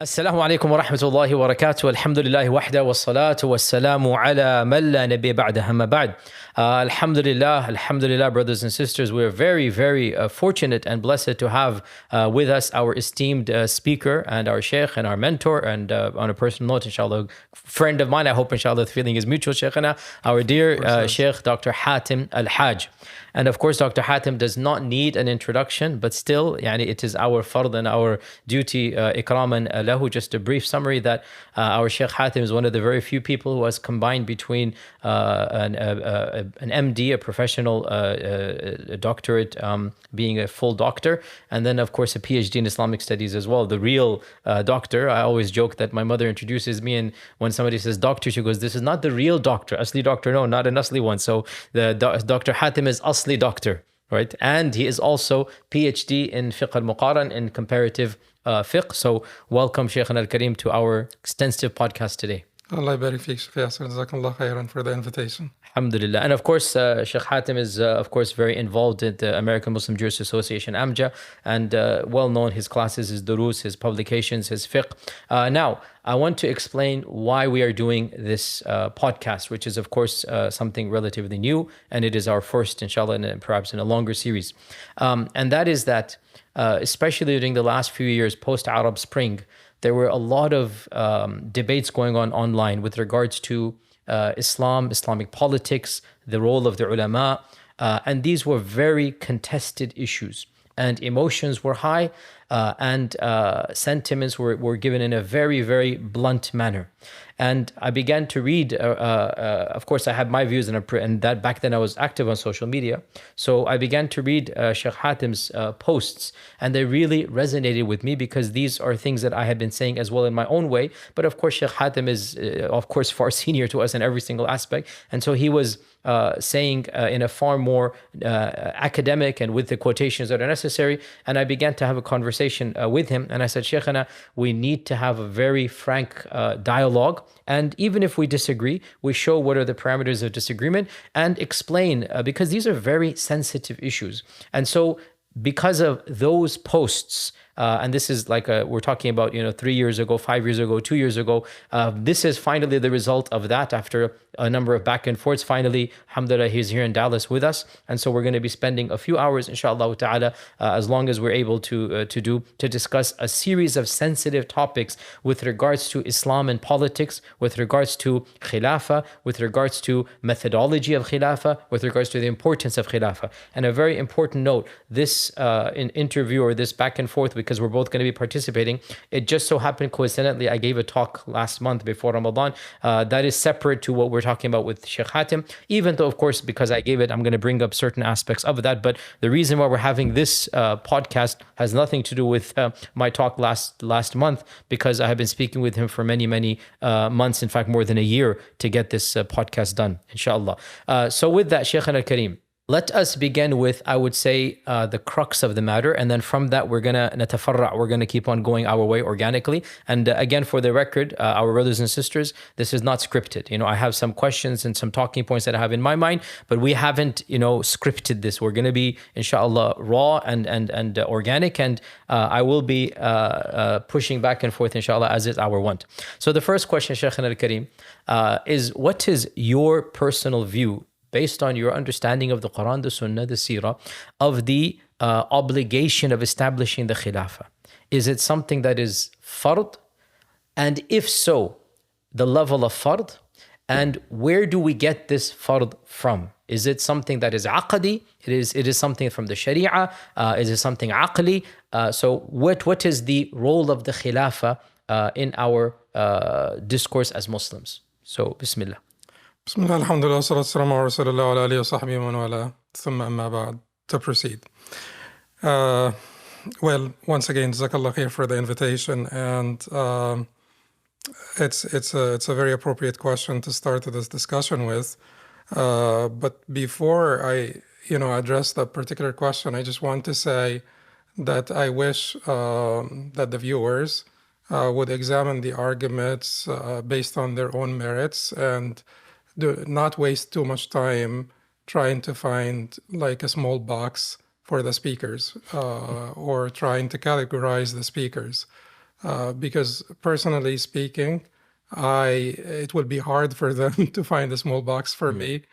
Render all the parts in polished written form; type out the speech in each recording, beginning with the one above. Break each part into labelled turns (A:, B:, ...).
A: السلام عليكم ورحمة الله وبركاته. الحمد لله وحده والصلاة والسلام على من لا نبي بعده. أما بعد. Alhamdulillah, brothers and sisters, we're very fortunate and blessed to have with us our esteemed speaker and our Shaykh and our mentor, and on a personal note, inshallah, friend of mine. I hope, inshallah, the feeling is mutual, Shaykhana, our dear Shaykh, Dr. Hatem el Haj. And of course, Dr. Hatem does not need an introduction, but still, it is our fard and our duty, ikraman lahu, just a brief summary that our Shaykh Hatem is one of the very few people who has combined between an MD, a professional doctorate, being a full doctor, and then, of course, a PhD in Islamic studies as well. The real doctor. I always joke that my mother introduces me, and when somebody says doctor, she goes, "This is not the real doctor, asli doctor, no, not an asli one." So the Dr. Hatem is asli doctor, right? And he is also PhD in fiqh al-muqaran, in comparative fiqh. So welcome, Shaykh al-Kareem, to our extensive podcast today.
B: Allah barik feek, Shaykh Yasir. Jazakallah khairan for the invitation.
A: Alhamdulillah. And of course, Shaykh Hatem is, of course, very involved in the American Muslim Jurists Association, AMJA, and well known, his classes, his durus, his publications, his fiqh. Now, I want to explain why we are doing this podcast, which is, of course, something relatively new, and it is our first, inshallah, and perhaps in a longer series. And that is that, especially during the last few years, post-Arab Spring, there were a lot of debates going on online with regards to Islam, Islamic politics, the role of the ulama, and these were very contested issues, and emotions were high, and sentiments were given in a very blunt manner. And I began to read, of course, I had my views, and that back then I was active on social media. So I began to read Shaykh Hatem's posts, and they really resonated with me, because these are things that I had been saying as well in my own way. But of course, Shaykh Hatem is, of course, far senior to us in every single aspect. And so he was saying in a far more academic and with the quotations that are necessary. And I began to have a conversation with him. And I said, Shaykhana, we need to have a very frank dialogue. And even if we disagree, we show what are the parameters of disagreement and explain, because these are very sensitive issues. And so because of those posts, and this is like we're talking about 3 years ago, 5 years ago, 2 years ago, this is finally the result of that. After a number of back and forths, finally, alhamdulillah, he's here in Dallas with us, and so we're going to be spending a few hours, inshallah ta'ala, as long as we're able to discuss a series of sensitive topics with regards to Islam and politics, with regards to Khilafa, with regards to methodology of Khilafa, with regards to the importance of Khilafa. And a very important note, this interview, or this back and forth, because we're both going to be participating, it just so happened coincidentally I gave a talk last month before Ramadan that is separate to what we're talking about with Shaykh Hatem, even though, of course, because I gave it, I'm going to bring up certain aspects of that. But the reason why we're having this podcast has nothing to do with my talk last month, because I have been speaking with him for many months, in fact more than a year, to get this podcast done, inshallah. So with that, Shaykh al-Kareem, let us begin with, I would say, the crux of the matter, and then from that we're gonna keep on going our way organically. And again, for the record, our brothers and sisters, this is not scripted. I have some questions and some talking points that I have in my mind, but we haven't, scripted this. We're gonna be, inshallah, raw and organic, and I will be pushing back and forth, inshallah, as is our want. So the first question, Shaykh al-Kareem, is what is your personal view, based on your understanding of the Quran, the Sunnah, the Seerah, of the obligation of establishing the Khilafah? Is it something that is fard? And if so, the level of fard? And where do we get this fard from? Is it something that is aqdi? It is something from the Sharia? Is it something aqli? So what is the role of the Khilafah in our discourse as Muslims? So, Bismillah.
B: Bismillah, alhamdulillah, salatu wassalamu ala rasulillah wa ala alihi wa sahbihi wa man wala, thumma amma ba'd. To proceed. Well, once again, jazakallah khair for the invitation, and it's a very appropriate question to start this discussion with. But before I address that particular question, I just want to say that I wish that the viewers would examine the arguments based on their own merits, and do not waste too much time trying to find like a small box for the speakers or trying to categorize the speakers. because personally speaking, it will be hard for them to find a small box for me.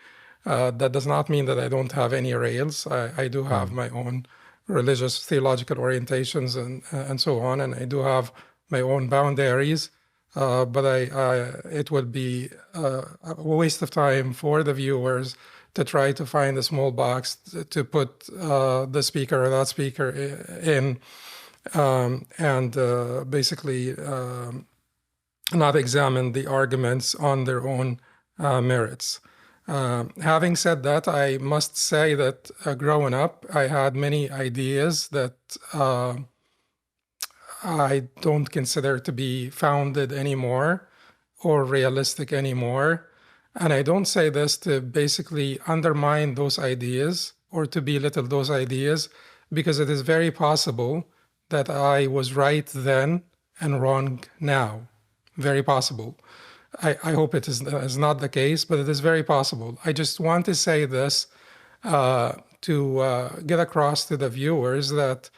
B: That does not mean that I don't have any rails. I do have my own religious theological orientations and so on, and I do have my own boundaries. But it would be a waste of time for the viewers to try to find a small box to put the speaker or that speaker in, and basically not examine the arguments on their own merits. Having said that, I must say that growing up, I had many ideas that I don't consider to be founded anymore or realistic anymore. And I don't say this to basically undermine those ideas or to belittle those ideas, because it is very possible that I was right then and wrong now. Very possible. I hope it is not the case, but it is very possible. I just want to say this to get across to the viewers that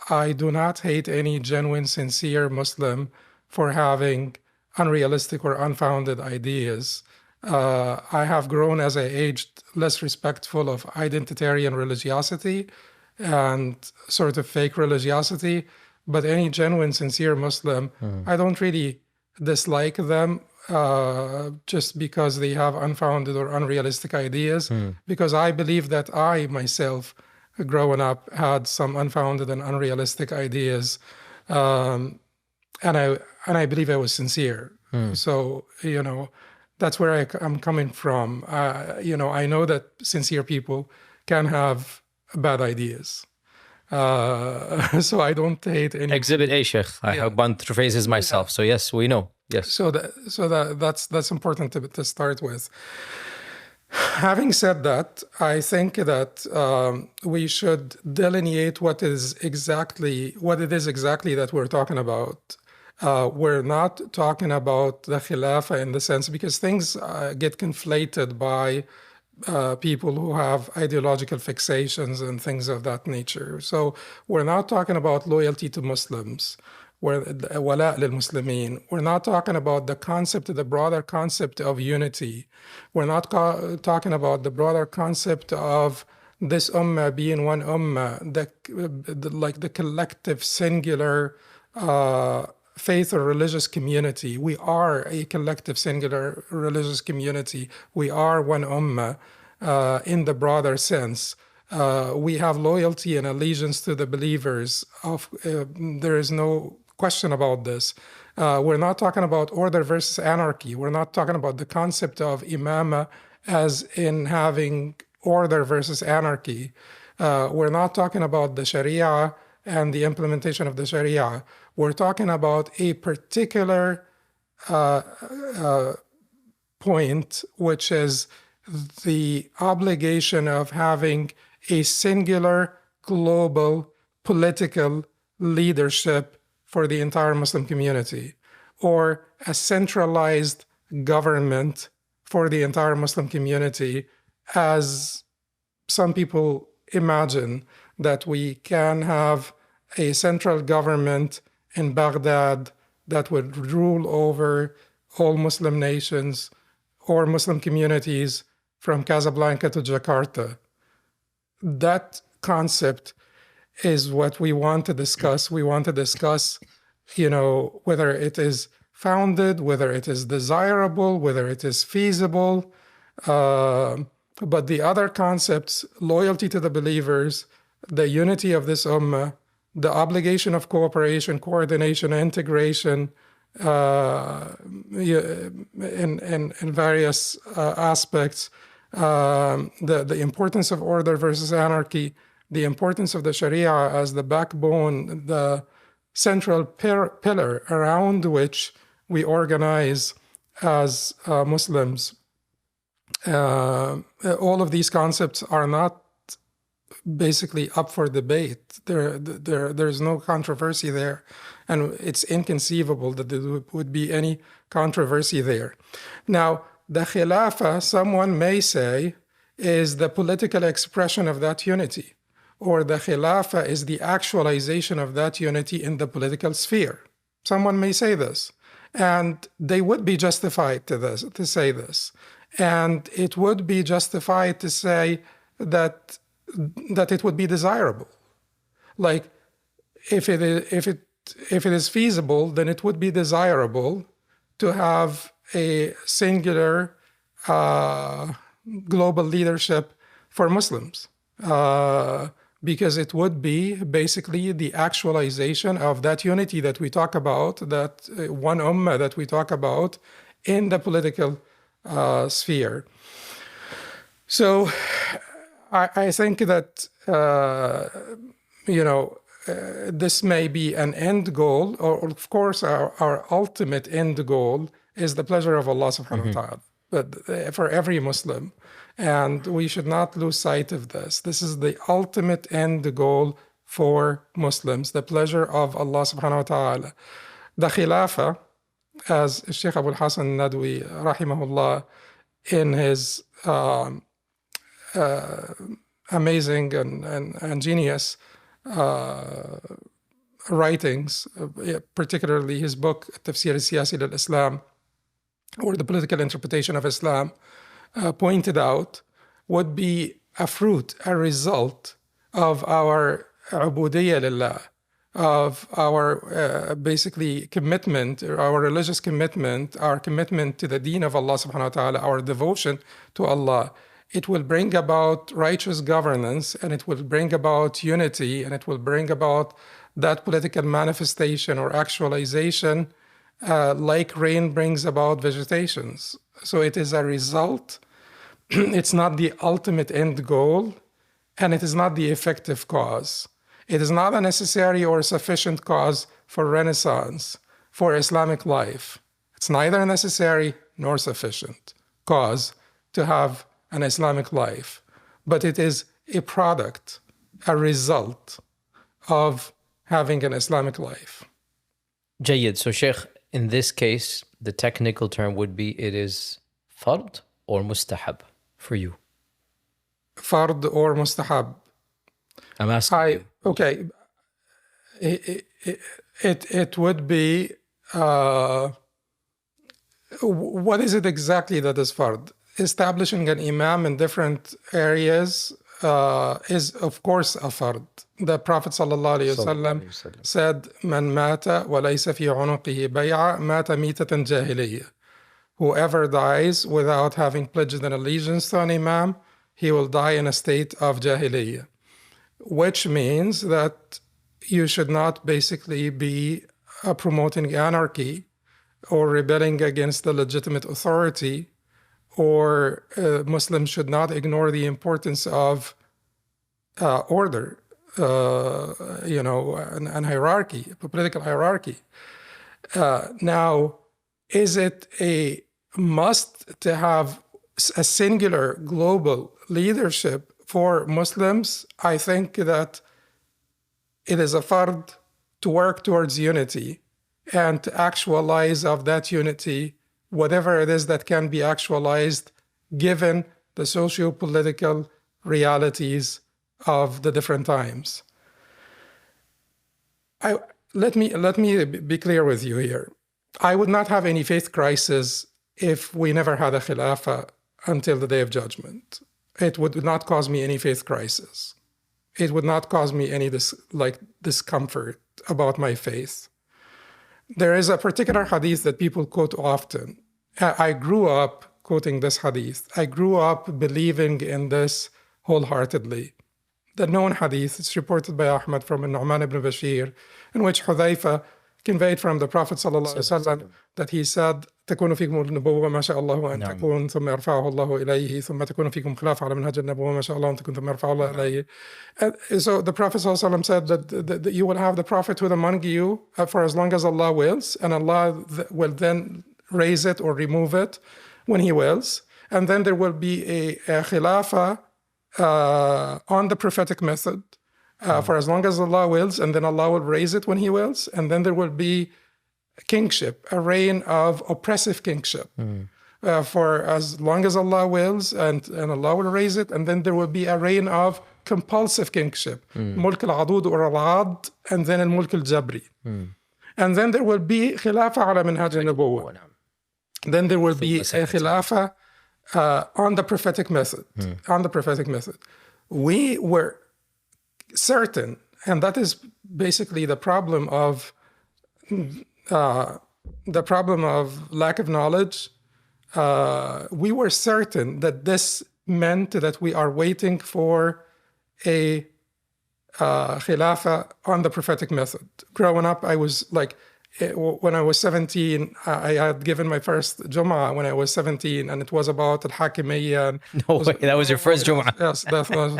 B: I do not hate any genuine, sincere Muslim for having unrealistic or unfounded ideas. I have grown as I aged less respectful of identitarian religiosity and sort of fake religiosity, but any genuine, sincere Muslim, I don't really dislike them just because they have unfounded or unrealistic ideas, because I believe that I myself, growing up, had some unfounded and unrealistic ideas, and I believe I was sincere. So that's where I'm coming from. I know that sincere people can have bad ideas. So I don't hate any.
A: Exhibit A, Sheikh. I have one phrases myself. So yes, we know. Yes.
B: So that's important to start with. Having said that, I think that we should delineate what it is exactly that we're talking about. We're not talking about the Khilafa in the sense, because things get conflated by people who have ideological fixations and things of that nature. So we're not talking about loyalty to Muslims, wala lil Muslimin. We're not talking about the broader concept of unity. We're not talking about the broader concept of this ummah being one ummah, like the collective singular faith or religious community. We are a collective singular religious community. We are one ummah in the broader sense. We have loyalty and allegiance to the believers. There is no question about this. We're not talking about order versus anarchy. We're not talking about the concept of imama as in having order versus anarchy. We're not talking about the Sharia and the implementation of the Sharia. We're talking about a particular point, which is the obligation of having a singular global political leadership for the entire Muslim community, or a centralized government for the entire Muslim community, as some people imagine that we can have a central government in Baghdad that would rule over all Muslim nations or Muslim communities from Casablanca to Jakarta. That concept is what we want to discuss. We want to discuss, whether it is founded, whether it is desirable, whether it is feasible. But the other concepts, loyalty to the believers, the unity of this ummah, the obligation of cooperation, coordination, integration in various aspects, the importance of order versus anarchy, the importance of the Sharia as the backbone, the central pillar around which we organize as Muslims. All of these concepts are not basically up for debate. There's no controversy there, and it's inconceivable that there would be any controversy there. Now, the Khilafa, someone may say, is the political expression of that unity, or the Khilafa is the actualization of that unity in the political sphere. Someone may say this, and they would be justified to say this. And it would be justified to say that it would be desirable. Like, if it is feasible, then it would be desirable to have a singular global leadership for Muslims, because it would be basically the actualization of that unity that we talk about, that one ummah that we talk about in the political sphere. So I think that, this may be an end goal, or of course our ultimate end goal is the pleasure of Allah subhanahu wa ta'ala, but for every Muslim. And we should not lose sight of this. This is the ultimate end goal for Muslims, the pleasure of Allah subhanahu wa ta'ala. The Khilafa, as Shaykh Abu al-Hasan Nadwi, rahimahullah, in his amazing and genius writings, particularly his book, Tafsir al-Siyasi al-Islam, or the political interpretation of Islam, pointed out, would be a fruit, a result of our ubudiyya lillah, of our basically commitment, our religious commitment, our commitment to the deen of Allah subhanahu wa ta'ala, our devotion to Allah. It will bring about righteous governance, and it will bring about unity, and it will bring about that political manifestation or actualization, like rain brings about vegetations. So it is a result. It's not the ultimate end goal, and it is not the effective cause. It is not a necessary or sufficient cause for renaissance, for Islamic life. It's neither a necessary nor sufficient cause to have an Islamic life, but it is a product, a result of having an Islamic life.
A: Jayyid. So Shaykh, in this case, the technical term would be, it is fard or mustahab for you?
B: Fard or mustahab?
A: I'm asking you.
B: Okay. It would be, what is it exactly that is fard? Establishing an imam in different areas is, of course, a fard. The Prophet ﷺ said, "Man mata wa laysa fi unuqihi bay'a mata mitatan jahiliyya." Whoever dies without having pledged an allegiance to an imam, he will die in a state of jahiliyya, which means that you should not basically be promoting anarchy or rebelling against the legitimate authority, or Muslims should not ignore the importance of order, and hierarchy, political hierarchy. Now, is it a must to have a singular global leadership for Muslims? I think that it is a fard to work towards unity and to actualize of that unity whatever it is that can be actualized given the socio-political realities of the different times. Let me be clear with you here. I would not have any faith crisis if we never had a Khilafa until the Day of Judgment. It would not cause me any faith crisis. It would not cause me any discomfort about my faith. There is a particular hadith that people quote often. I grew up quoting this hadith. I grew up believing in this wholeheartedly. The known hadith is reported by Ahmad from Nu'man ibn Bashir, in which Hudhayfa conveyed from the Prophet ﷺ that he said, تكون فيكم النبوة ما شاء الله أن تكون ثم يرفعه الله إليه ثم تكون فيكم خلافة على منهج النبوة ما شاء الله أن تكون ثم يرفعه الله إليه. So the Prophet ﷺ said that you will have the Prophethood among you for as long as Allah wills, and Allah will then raise it or remove it when He wills. And then there will be a Khilafa on the prophetic method for as long as Allah wills, and then Allah will raise it when He wills. And then there will be kingship, a reign of oppressive kingship for as long as Allah wills, and Allah will raise it. And then there will be a reign of compulsive kingship, mulk al-adud or al-ad, and then al-mulk al-jabri. And then there will be Khilafa ala minhaj al-nubuwwah. Then there will be a Khilafa on the prophetic method. On the prophetic method. We were certain, and that is basically the problem of lack of knowledge. We were certain that this meant that we are waiting for a Khilafa on the prophetic method. Growing up, I was like, when I was 17, I had given my first Jum'ah when I was 17, and it was about al-Hakimiyya.
A: No way, that was your first Jum'ah.
B: Yes, that was,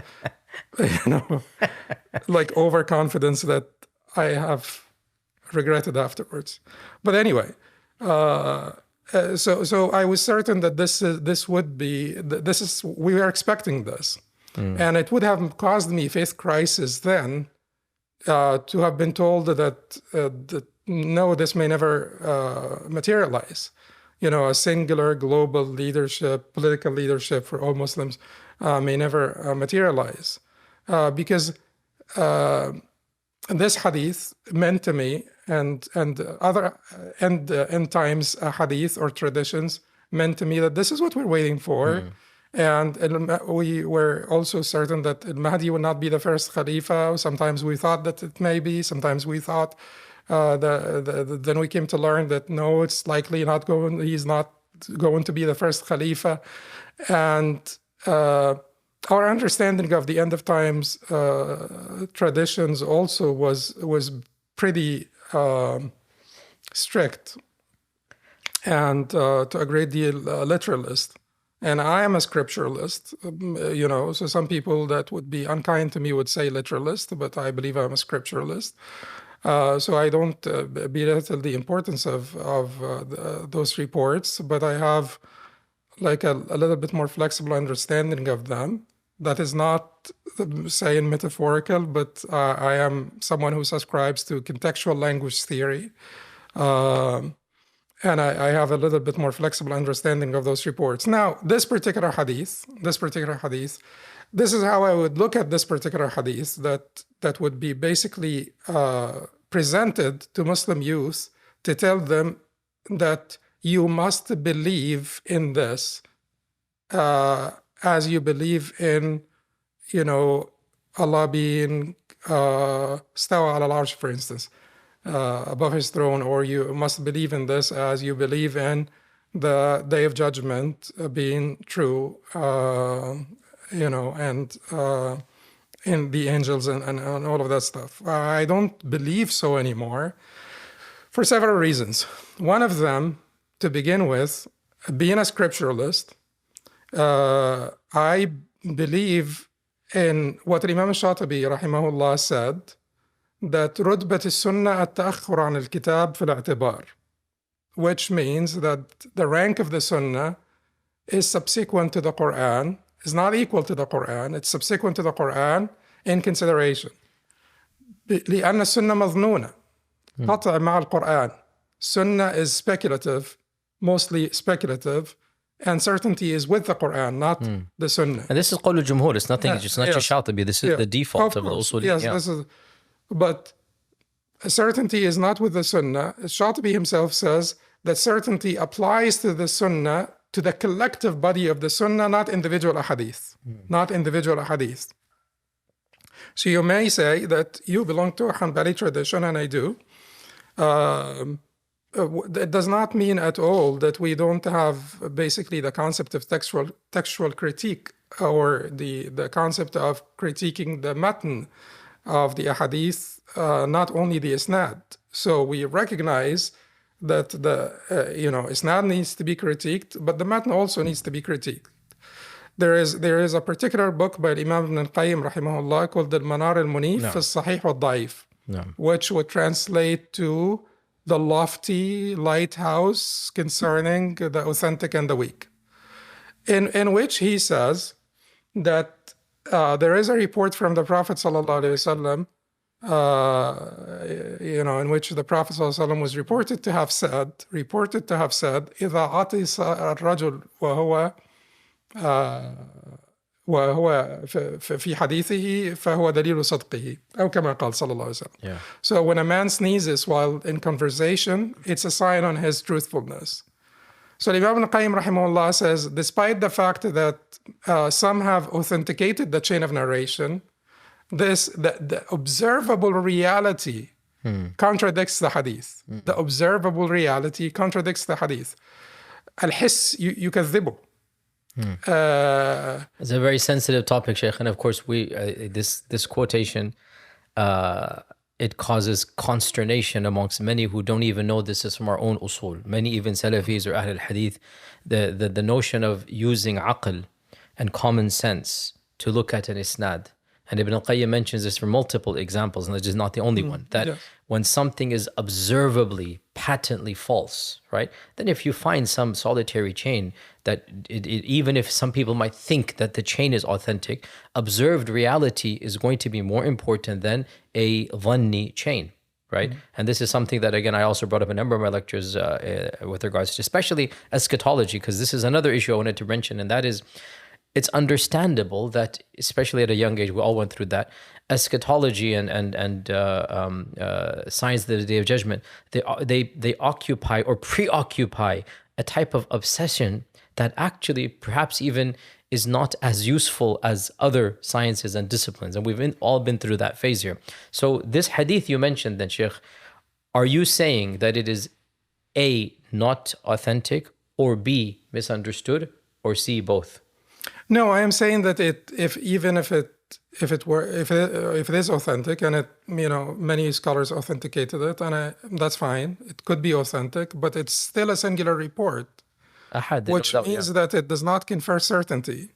B: like overconfidence that I have regretted afterwards. But anyway, so I was certain that we were expecting this. And it would have caused me faith crisis then to have been told that no, this may never materialize. A singular global leadership, political leadership for all Muslims may never materialize. Because this hadith meant to me, and other end times hadith or traditions meant to me that this is what we're waiting for. And we were also certain that al-Mahdi would not be the first Khalifa. Sometimes we thought that it may be. Sometimes we thought, then we came to learn that no, it's likely he's not going to be the first Khalifa. And our understanding of the end of times traditions also was pretty strict and to a great deal literalist. And I am a scripturalist, so some people that would be unkind to me would say literalist, but I believe I'm a scripturalist. So I don't belittle the importance of those reports, but I have like a little bit more flexible understanding of them. That is not saying metaphorical, but I am someone who subscribes to contextual language theory. And I have a little bit more flexible understanding of those reports. Now, this particular hadith, this is how I would look at this particular hadith that would be basically presented to Muslim youth to tell them that you must believe in this as you believe in, Allah being stawa ala al-arsh, for instance. Above his throne, or you must believe in this as you believe in the day of judgment being true, and in the angels and all of that stuff. I don't believe so anymore for several reasons. One of them, to begin with, being a scripturalist, I believe in what Imam Shatibi rahimahullah said, that رتبة السنة التأخر عن الكتاب في الاعتبار, which means that the rank of the Sunnah is subsequent to the Quran, is not equal to the Quran, it's subsequent to the Quran in consideration. لأن السنة مظنونة قطع مع القرآن. Sunnah is speculative, mostly speculative, and certainty is with the Quran, not the Sunnah.
A: And this is قول الجمهور. It's nothing. It's not just Shatibi. This is the default of the Usuli.
B: Yes, this is. But certainty is not with the Sunnah. Shatibi himself says that certainty applies to the Sunnah, to the collective body of the Sunnah, not individual ahadith. Not individual ahadith. So you may say that you belong to a Hanbali tradition, and I do. It does not mean at all that we don't have basically the concept of textual critique, or the concept of critiquing the matn of the ahadith, not only the isnad. So we recognize that the isnad needs to be critiqued, but the matn also needs to be critiqued. There is a particular book by Imam Ibn al-Qayyim rahimahullah called Al-Manar al-Munif fi al-Sahih wal-Da'if, which would translate to the lofty lighthouse concerning the authentic and the weak, in which he says that there is a report from the Prophet ﷺ, in which the Prophet ﷺ was reported to have said, إذا عطس الرجل وهو وهو في حديثه فهو دليل صدقه أو كما قال صلى الله عليه وسلم.
A: Yeah.
B: So when a man sneezes while in conversation, it's a sign on his truthfulness. So Imam Ibn Qayyim rahimahullah says, despite the fact that some have authenticated the chain of narration, the observable reality contradicts the hadith. The observable reality contradicts the hadith. الحس يكذبه.
A: It's a very sensitive topic, Shaykh, and of course we this quotation it causes consternation amongst many who don't even know this is from our own usul. Many even Salafis or Ahl al-Hadith, the notion of using aql and common sense to look at an isnad. And Ibn al-Qayyim mentions this for multiple examples, and this is not the only one, that
B: yes.
A: when something is observably, patently false, right? Then if you find some solitary chain that even if some people might think that the chain is authentic, observed reality is going to be more important than a dhanni chain, right? And this is something that, again, I also brought up in a number of my lectures with regards to especially eschatology, because this is another issue I wanted to mention, and that is, it's understandable that, especially at a young age, we all went through that, eschatology and science of the Day of Judgment, they occupy or preoccupy a type of obsession that actually perhaps even is not as useful as other sciences and disciplines. And we've all been through that phase here. So this hadith you mentioned then, Shaykh, are you saying that it is A, not authentic, or B, misunderstood, or C, both?
B: No, I am saying that if it is authentic, and it, many scholars authenticated it, and that's fine. It could be authentic, but it's still a singular report, which means that it does not confer certainty.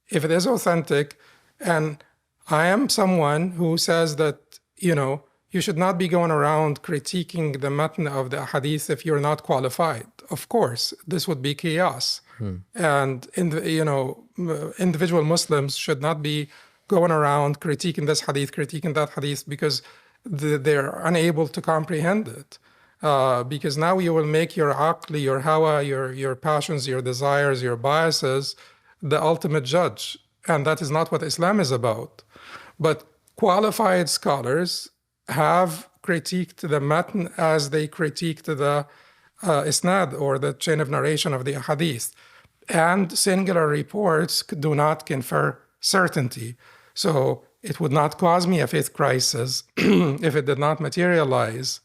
B: If it is authentic, and I am someone who says that you should not be going around critiquing the matn of the hadith if you're not qualified. Of course, this would be chaos. And individual Muslims should not be going around critiquing this hadith, critiquing that hadith, because they're unable to comprehend it. Because now you will make your aqli, your hawa, your passions, your desires, your biases, the ultimate judge. And that is not what Islam is about. But qualified scholars have critiqued the matn as they critiqued the isnad, or the chain of narration of the hadith. And singular reports do not confer certainty. So it would not cause me a faith crisis if it did not materialize.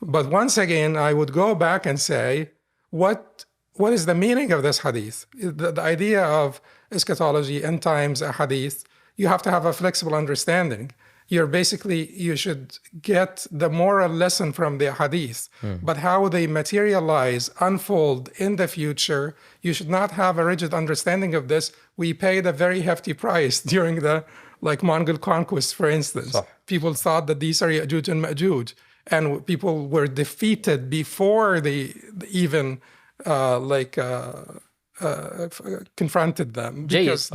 B: But once again, I would go back and say, what is the meaning of this hadith? The idea of eschatology, end times, a hadith, you have to have a flexible understanding. You should get the moral lesson from the hadith, but how they materialize, unfold in the future, you should not have a rigid understanding of this. We paid a very hefty price during the Mongol conquest, for instance. People thought that these are Ya'juj and Ma'juj, and people were defeated before they even confronted them. Because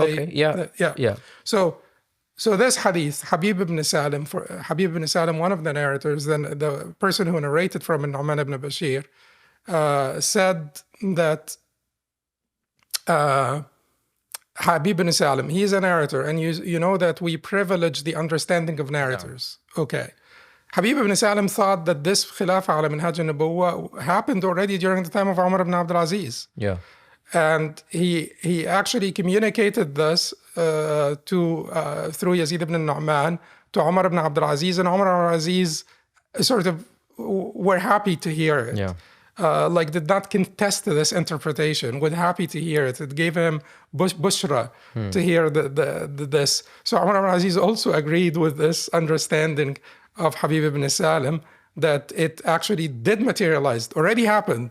B: So this hadith, Habib ibn Salim, one of the narrators, then the person who narrated from Nu'man ibn Bashir, said that Habib ibn Salim, he's a narrator, and you know that we privilege the understanding of narrators. Yeah. Okay. Habib ibn Salim thought that this Khilafa ala minhaj al-Nubuwwah happened already during the time of Umar ibn Abdul Aziz. Yeah. And he actually communicated this through Yazid ibn Nu'man to Umar ibn Abdul Aziz, and Umar ibn Aziz sort of were happy to hear it. Yeah. Did not contest this interpretation, was happy to hear it. It gave him bushra to hear this. So Umar ibn Aziz also agreed with this understanding of Habib ibn Salim, that it actually did materialize, already happened.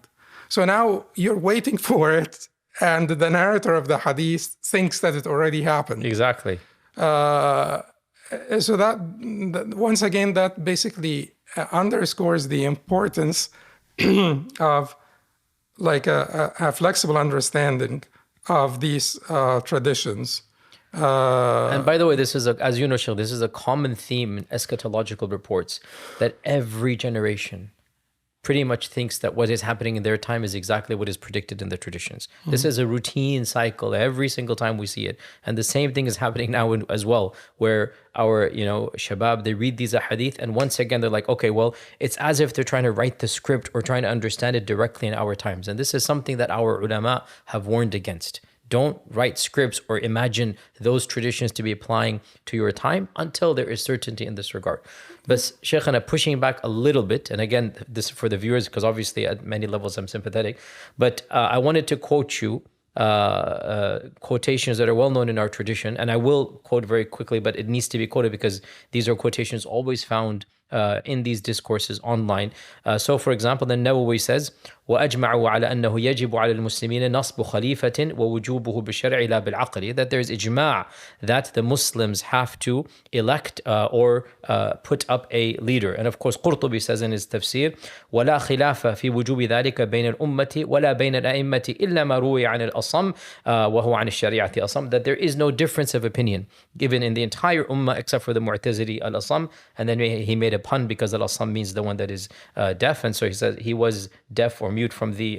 B: So now you're waiting for it, and the narrator of the hadith thinks that it already happened.
A: Exactly.
B: So that once again, that basically underscores the importance of a flexible understanding of these traditions.
A: And by the way, this is as you know, Shaykh, this is a common theme in eschatological reports, that every generation pretty much thinks that what is happening in their time is exactly what is predicted in the traditions. This is a routine cycle every single time we see it. And the same thing is happening now as well, where our, shabab, they read these hadith and once again, they're like, okay, well, it's as if they're trying to write the script or trying to understand it directly in our times. And this is something that our ulama have warned against. Don't write scripts or imagine those traditions to be applying to your time until there is certainty in this regard. But Shaykhana, pushing back a little bit, and again, this for the viewers, because obviously at many levels I'm sympathetic, but I wanted to quote you quotations that are well known in our tradition, and I will quote very quickly, but it needs to be quoted because these are quotations always found in these discourses online. So for example, the Nawawi says, وأجمعوا على أنه يجب على المسلمين نصب خليفة ووجوبه بالشرع لا بالعقل, that there is ijma' that the Muslims have to elect or put up a leader. And of course Qurtubi says in his tafsir, ولا خلاف في وجوب ذلك بين الأمة ولا بين الأئمة إلا ما روي عن الأصم وهو عن الشريعة أصم, that there is no difference of opinion given in the entire ummah except for the Mu'tazili al-Asam. And then he made a pun because al-Asam means the one that is deaf, and so he says he was deaf or mute from the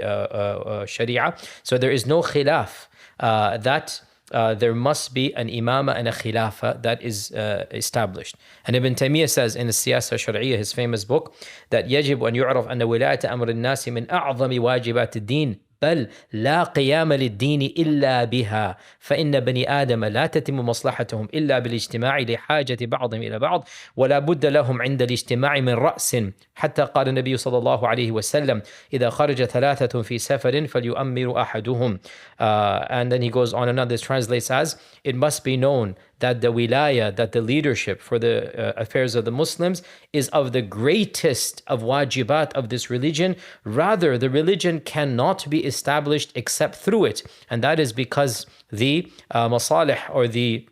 A: Sharia. So there is no khilaf that there must be an imama and a khilafa that is established. And Ibn Taymiyyah says in the Siyasa Shar'iyya, his famous book, that يجب أن يعرف أن ولاية أمر الناس من أعظم واجبات الدين بل لا قيام للدين إلا بها فإن بني آدم لا تتم مصلحتهم إلا بالاجتماع لحاجة بعضهم إلى بعض ولا بد لهم عند الاجتماع من رأس حتى قال النبي صلى الله عليه وسلم إذا خرج ثلاثة في سفر فليؤمر أحدهم. And then he goes on and on. This translates as, it must be known that the wilaya, that the leadership for the affairs of the Muslims is of the greatest of wajibat of this religion. Rather, the religion cannot be established except through it. And that is because the masalih or the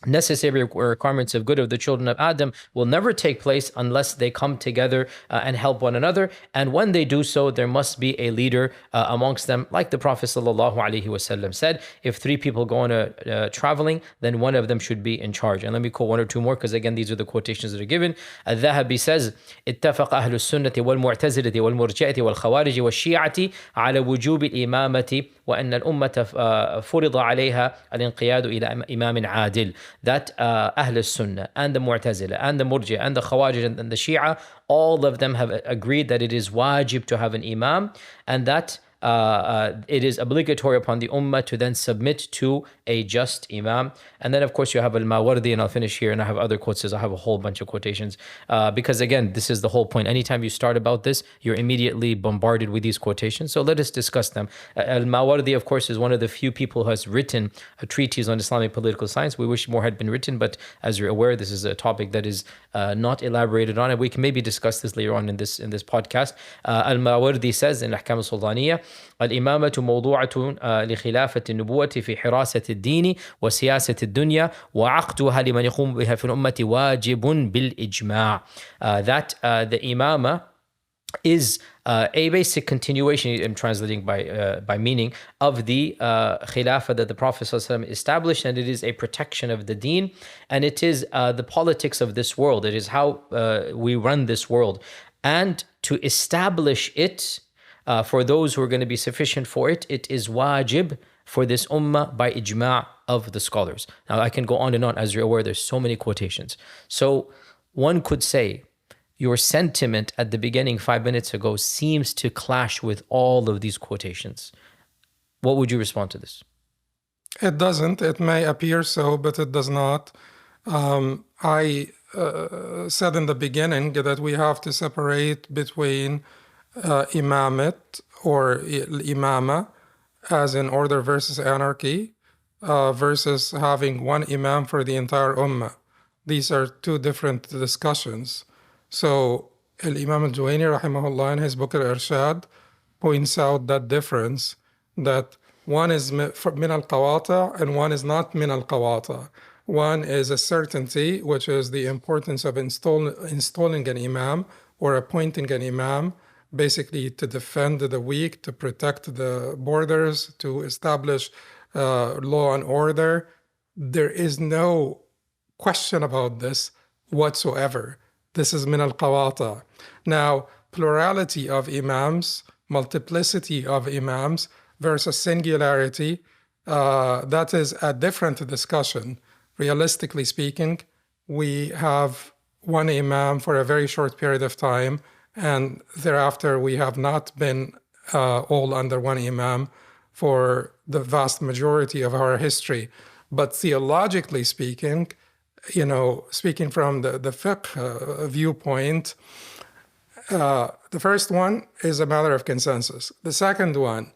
A: necessary requirements of good of the children of Adam will never take place unless they come together and help one another. And when they do so, there must be a leader amongst them. Like the Prophet ﷺ said, if three people go on a traveling, then one of them should be in charge. And let me quote one or two more, because again, these are the quotations that are given. Al-Dhahabi says, اتفق أهل السنة والمعتزلة والمرجئة والخوارج والشيعة على وجوب الإمامة وأن الأمة فرض عليها الانقياد إلى إمام عادل. That Ahl Sunnah and the Mu'tazila and the Murji and the Khawarij and the Shia, all of them have agreed that it is wajib to have an imam, and that it is obligatory upon the ummah to then submit to a just imam. And then of course you have al-Mawardi, and I'll finish here, and I have other quotes. I have a whole bunch of quotations because again, this is the whole point. Anytime you start about this, you're immediately bombarded with these quotations. So let us discuss them. Al-Mawardi, of course, is one of the few people who has written a treatise on Islamic political science. We wish more had been written, but as you're aware, this is a topic that is not elaborated on, and we can maybe discuss this later on in this podcast. Al-Mawardi says in Ahkam al-Sultaniyya, الإمامة موضوعة لخلافة النبوة في حراسة الدين وسياسة الدنيا وعقدها لمن يقوم بها في الأمة واجب بالإجماع. That the imama is a basic continuation, I'm translating by meaning, of the Khilafah that the Prophet ﷺ established, and it is a protection of the deen, and it is the politics of this world. It is how we run this world. And to establish it, for those who are going to be sufficient for it, it is wajib for this ummah by ijma' of the scholars. Now I can go on and on. As you're aware, there's so many quotations. So one could say your sentiment at the beginning 5 minutes ago seems to clash with all of these quotations. What would you respond to this?
B: It doesn't. It may appear so, but it does not. I said in the beginning that we have to separate between imamate or imama as in order versus anarchy versus having one imam for the entire ummah. These are two different discussions. So Imam al-Juwayni rahimahullah in his book al-Irshad points out that difference, that one is min al-qawata and one is not min al-qawata. One is a certainty, which is the importance of installing an imam or appointing an imam, basically to defend the weak, to protect the borders, to establish law and order. There is no question about this whatsoever. This is min al-qawata. Now, plurality of imams, multiplicity of imams versus singularity, that is a different discussion. Realistically speaking, we have one imam for a very short period of time, and thereafter we have not been all under one imam for the vast majority of our history. But theologically speaking, speaking from the fiqh viewpoint, the first one is a matter of consensus. The second one,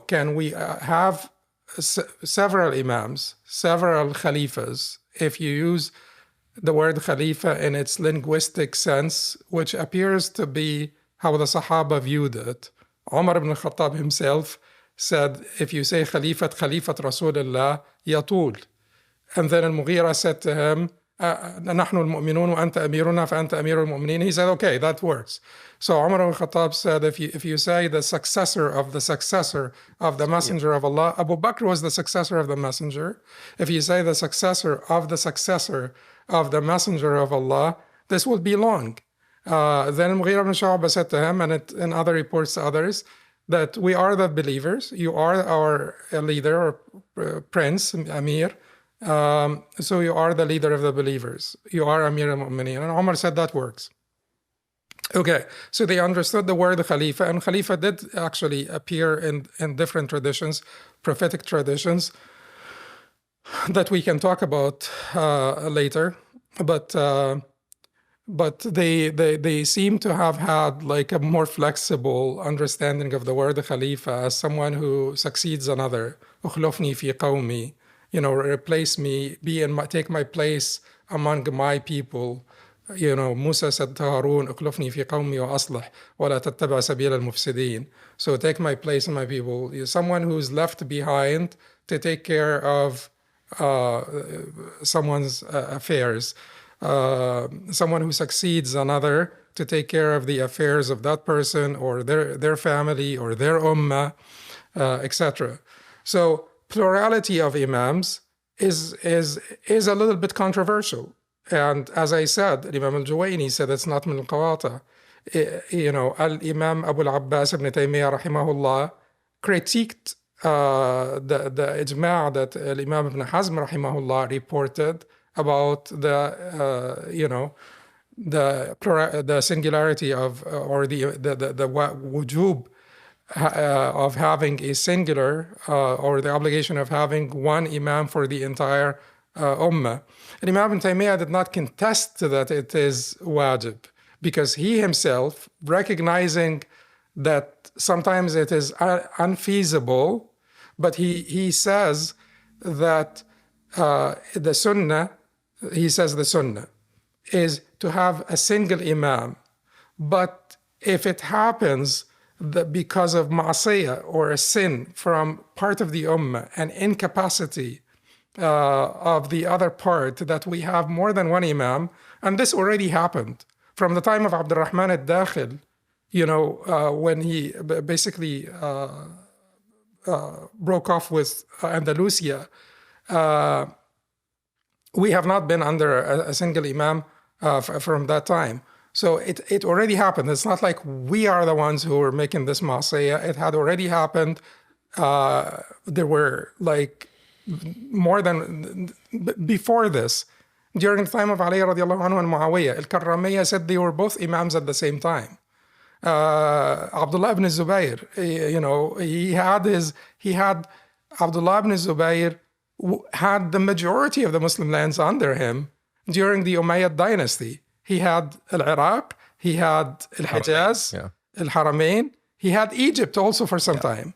B: can we have several imams, several khalifas? If you use the word khalifa in its linguistic sense, which appears to be how the Sahaba viewed it. Umar ibn al-Khattab himself said, if you say Khalifat Rasulullah, yatul. And then al-Mughira said to him, نحن المؤمنون وأنت أميرنا فأنت أمير المؤمنين. He said, okay, that works. So Umar al-Khattab said, if you say the successor of the messenger of Allah, Abu Bakr was the successor of the messenger. If you say the successor of the messenger of Allah, this will be long. Then Mughira ibn Shu'bah said to him, and in other reports to others, that we are the believers, you are our leader or prince, Amir, so you are the leader of the believers. You are Amir al-Mu'mineen. And Umar said that works. Okay, so they understood the word Khalifa, and Khalifa did actually appear in different traditions, prophetic traditions, that we can talk about later. But they seem to have had like a more flexible understanding of the word Khalifa as someone who succeeds another. Ukhlufni fi qawmi. Replace me, take my place among my people. Musa said to Harun, "Ukhlufni fi qawmi wa aslih, wa la tattabi' sabil al-mufsidin." So take my place in my people. Someone who's left behind to take care of someone's affairs. Someone who succeeds another to take care of the affairs of that person or their family or their ummah, etc. So plurality of imams is a little bit controversial. And as I said, Imam al-Juwayni said it's not min al-qawata. Al-Imam Abu al-Abbas ibn Taymiyyah rahimahullah critiqued the ijma' that Imam ibn Hazm rahimahullah reported about the singularity of or the wujub of having a singular or the obligation of having one imam for the entire ummah. And Imam ibn Taymiyyah did not contest that it is wajib, because he himself, recognizing that sometimes it is unfeasible, but he says that the sunnah is to have a single imam. But if it happens that because of ma'asiyah or a sin from part of the ummah, an incapacity of the other part, that we have more than one imam, and this already happened from the time of Abdurrahman al-Dakhil, when he basically broke off with Andalusia. We have not been under a single imam from that time. So it already happened. It's not like we are the ones who were making this ma'asiyah. It had already happened. There were like more than before this. During the time of Ali radiallahu anhu and Muawiyah, al-Karramiyya said they were both imams at the same time. Abdullah ibn Zubayr, Abdullah ibn Zubayr had the majority of the Muslim lands under him during the Umayyad dynasty. He had Al-Iraq, he had Al-Hijaz, Al-Haramain, he had Egypt also for some time.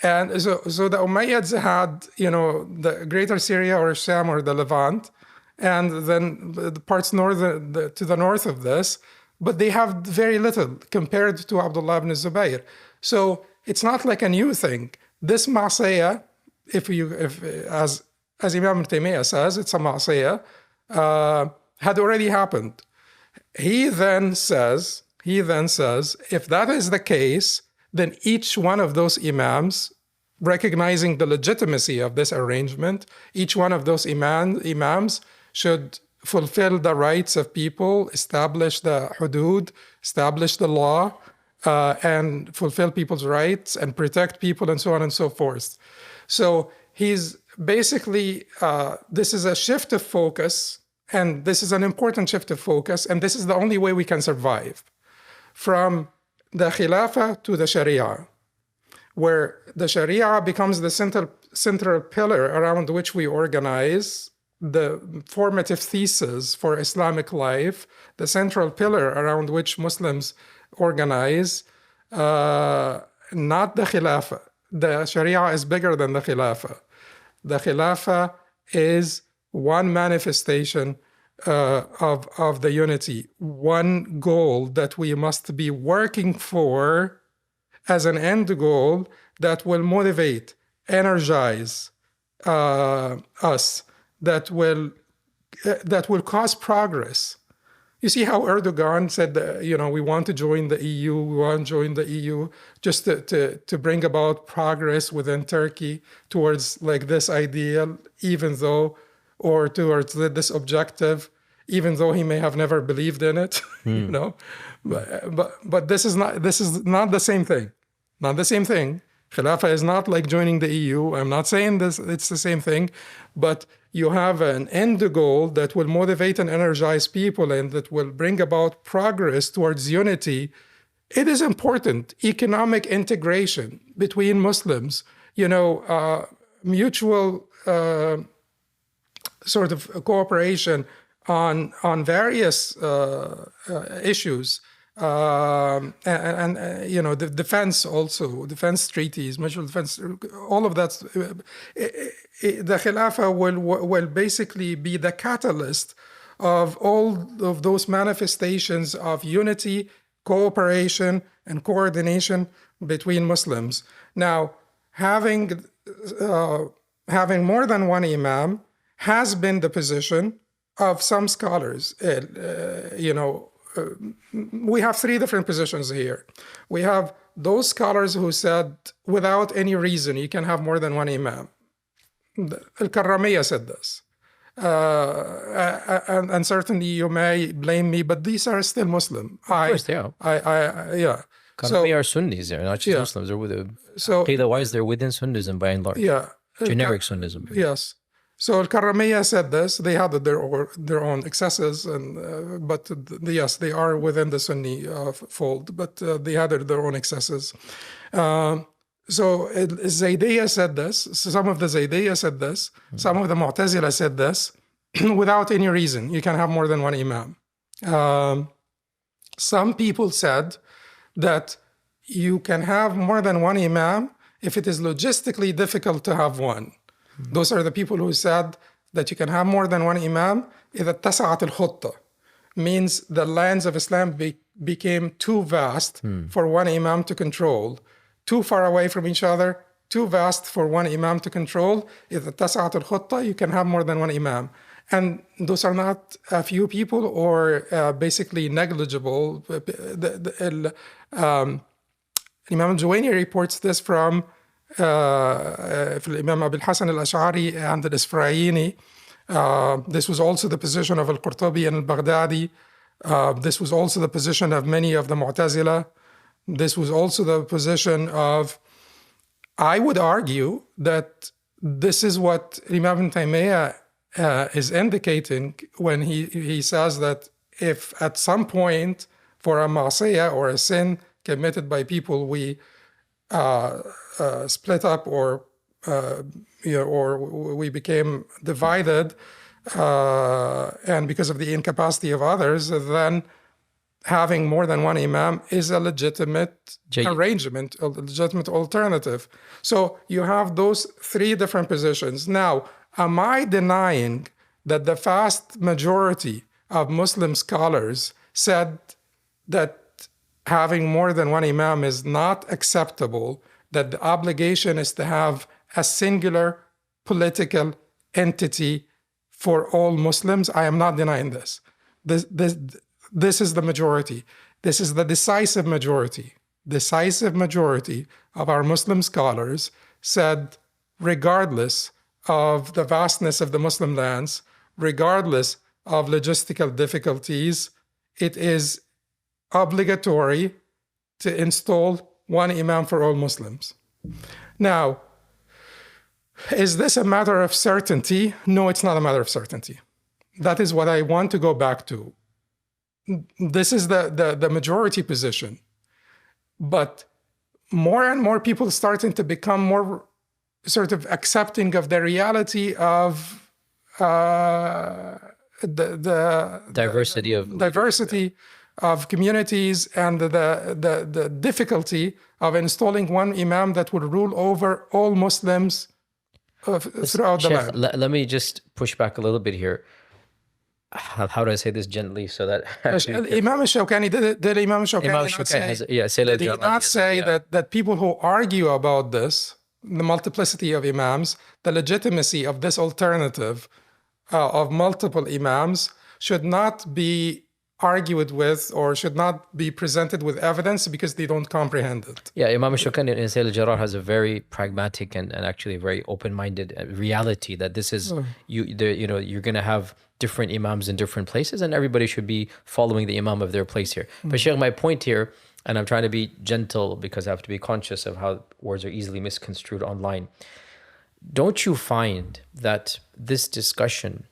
B: And so the Umayyads had, the greater Syria or Sham or the Levant, and then the parts to the north of this, but they have very little compared to Abdullah ibn Zubayr. So it's not like a new thing. This ma'asiyah, as Imam ibn Taymiyyah says, it's a ma'asiyah, had already happened. He then says, if that is the case, then each one of those imams, recognizing the legitimacy of this arrangement, each one of those imams should fulfill the rights of people, establish the hudud, establish the law, and fulfill people's rights and protect people and so on and so forth. So he's basically, this is a shift of focus, and this is an important shift of focus, and this is the only way we can survive. From the Khilafa to the Sharia, where the Sharia becomes the central pillar around which we organize the formative thesis for Islamic life, the central pillar around which Muslims organize, not the Khilafa. The Sharia is bigger than the Khilafa. The Khilafa is one manifestation of the unity, one goal that we must be working for as an end goal that will motivate, energize us, that will cause progress. You see how Erdogan said that, we want to join the EU, we want to join the EU just to bring about progress within Turkey towards like this ideal, even though, or towards this objective, even though he may have never believed in it, But this is not the same thing. Not the same thing. Khilafah is not like joining the EU. I'm not saying this, it's the same thing, but you have an end goal that will motivate and energize people and that will bring about progress towards unity. It is important. Economic integration between Muslims, mutual sort of cooperation on various issues. And the defense also, defense treaties, mutual defense, all of that. The Khilafah will basically be the catalyst of all of those manifestations of unity, cooperation, and coordination between Muslims. Now, having more than one imam has been the position of some scholars. We have three different positions here. We have those scholars who said, without any reason, you can have more than one imam. Al-Karramiyya said this. And certainly you may blame me, but these are still Muslim.
A: Of course, yeah. Karramiyya are Sunnis, they're not just Muslims. They're they're within Sunnism by and large.
B: Yeah.
A: Generic Sunnism.
B: Yes. So Al-Karramiyya said this. They had their own excesses, but yes, they are within the Sunni fold, but they had their own excesses. So Zaydiyya said this. Some of the Zaydiyya said this. Some of the Mu'tazila said this. Without any reason, you can have more than one imam. Some people said that you can have more than one imam if it is logistically difficult to have one. Those are the people who said that you can have more than one imam إذا اتسعت الخطة, means the lands of Islam became too vast for one imam to control, too far away from each other, too vast for one imam to control. إذا اتسعت الخطة, you can have more than one imam. And those are not a few people or basically negligible. Imam al-Juwayni reports this from Imam Abil Hasan al-Ash'ari and al-Isfrayini. This was also the position of al-Qurtubi and al-Baghdadi. This was also the position of many of the Mu'tazila. This was also the position of, I would argue that this is what Imam Ibn Taymiyyah is indicating when he says that if at some point for a ma'asiyah or a sin committed by people we split up or we became divided and because of the incapacity of others, then having more than one imam is a legitimate arrangement, a legitimate alternative. So you have those three different positions. Now, am I denying that the vast majority of Muslim scholars said that having more than one imam is not acceptable, that the obligation is to have a singular political entity for all Muslims? I am not denying this. This is the majority. This is the decisive majority. Decisive majority of our Muslim scholars said, regardless of the vastness of the Muslim lands, regardless of logistical difficulties, it is obligatory to install one imam for all Muslims. Now, is this a matter of certainty? No, it's not a matter of certainty. That is what I want to go back to. This is the majority position. But more and more people starting to become more sort of accepting of the reality of the diversity of communities and the difficulty of installing one imam that would rule over all Muslims throughout the land.
A: Let me just push back a little bit here. How do I say this gently so that
B: Imam Shawkani did Imam Shawkani not say that people who argue about this, the multiplicity of imams, the legitimacy of this alternative of multiple imams should not be argued with or should not be presented with evidence because they don't comprehend it.
A: Yeah, Imam Shawkani in Sayl al-Jarrar has a very pragmatic and actually very open-minded reality that this is you're going to have different imams in different places and everybody should be following the imam of their place here. But Shaykh, my point here, and I'm trying to be gentle because I have to be conscious of how words are easily misconstrued online. Don't you find that this discussion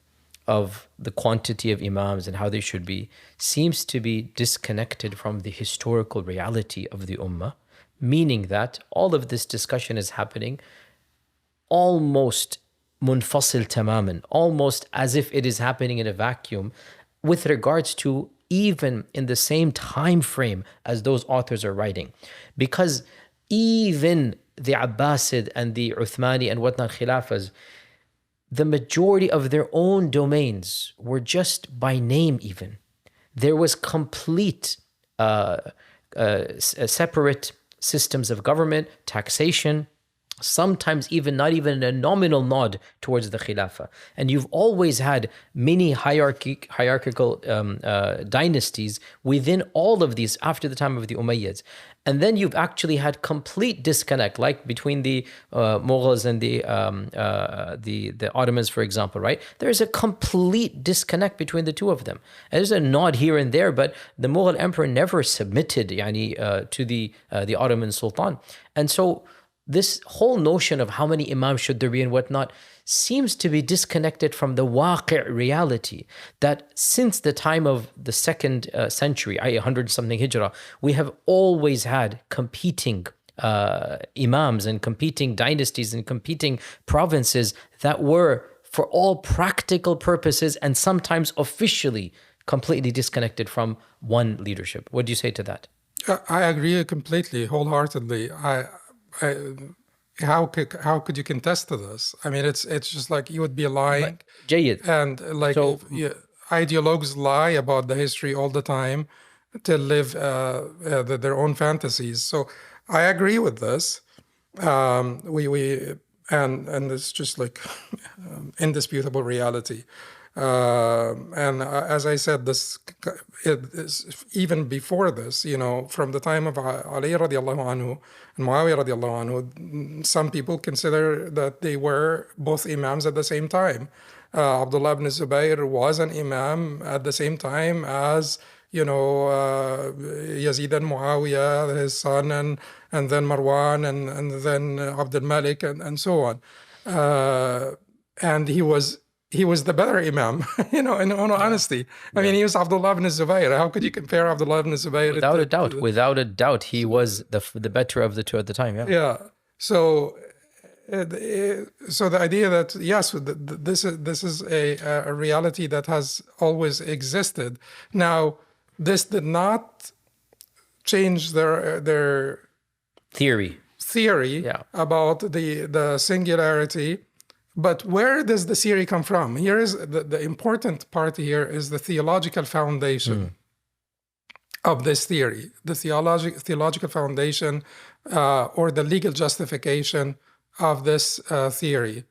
A: of the quantity of imams and how they should be seems to be disconnected from the historical reality of the ummah, meaning that all of this discussion is happening almost munfasil tamaman, almost as if it is happening in a vacuum with regards to even in the same time frame as those authors are writing. Because even the Abbasid and the Uthmani and whatnot Khilafas, the majority of their own domains were just by name even. There was complete separate systems of government, taxation, sometimes even not even a nominal nod towards the Khilafa. And you've always had many hierarchical dynasties within all of these after the time of the Umayyads. And then you've actually had complete disconnect, like between the Mughals and the Ottomans, for example, right? There's a complete disconnect between the two of them. And there's a nod here and there, but the Mughal emperor never submitted to the Ottoman Sultan. And so this whole notion of how many imams should there be and whatnot seems to be disconnected from the waqi' reality that since the time of the second century, 100-something Hijrah, we have always had competing imams and competing dynasties and competing provinces that were, for all practical purposes and sometimes officially, completely disconnected from one leadership. What do you say to that?
B: I agree completely, wholeheartedly. How could you contest to this? I mean, it's just like you would be lying. And like ideologues lie about the history all the time to live their own fantasies. So I agree with this. And it's just like indisputable reality. And as I said, this even before this, from the time of Ali radiallahu anhu and Muawiyah radiallahu anhu, some people consider that they were both imams at the same time. Abdullah ibn Zubayr was an imam at the same time as Yazid and Muawiyah, his son, and then Marwan, and then Abd al-Malik, and so on. And he was the better imam, in all honesty. I mean, he was Abdullah ibn Zubayr. How could you compare Abdullah ibn Zubayr?
A: Without a doubt, he was the better of the two at the time.
B: Yeah. So the idea that yes, this is a reality that has always existed. Now, this did not change their theory about the singularity. But where does the theory come from? Here is the important part here is the theological foundation of this theory, the theological foundation or the legal justification of this theory.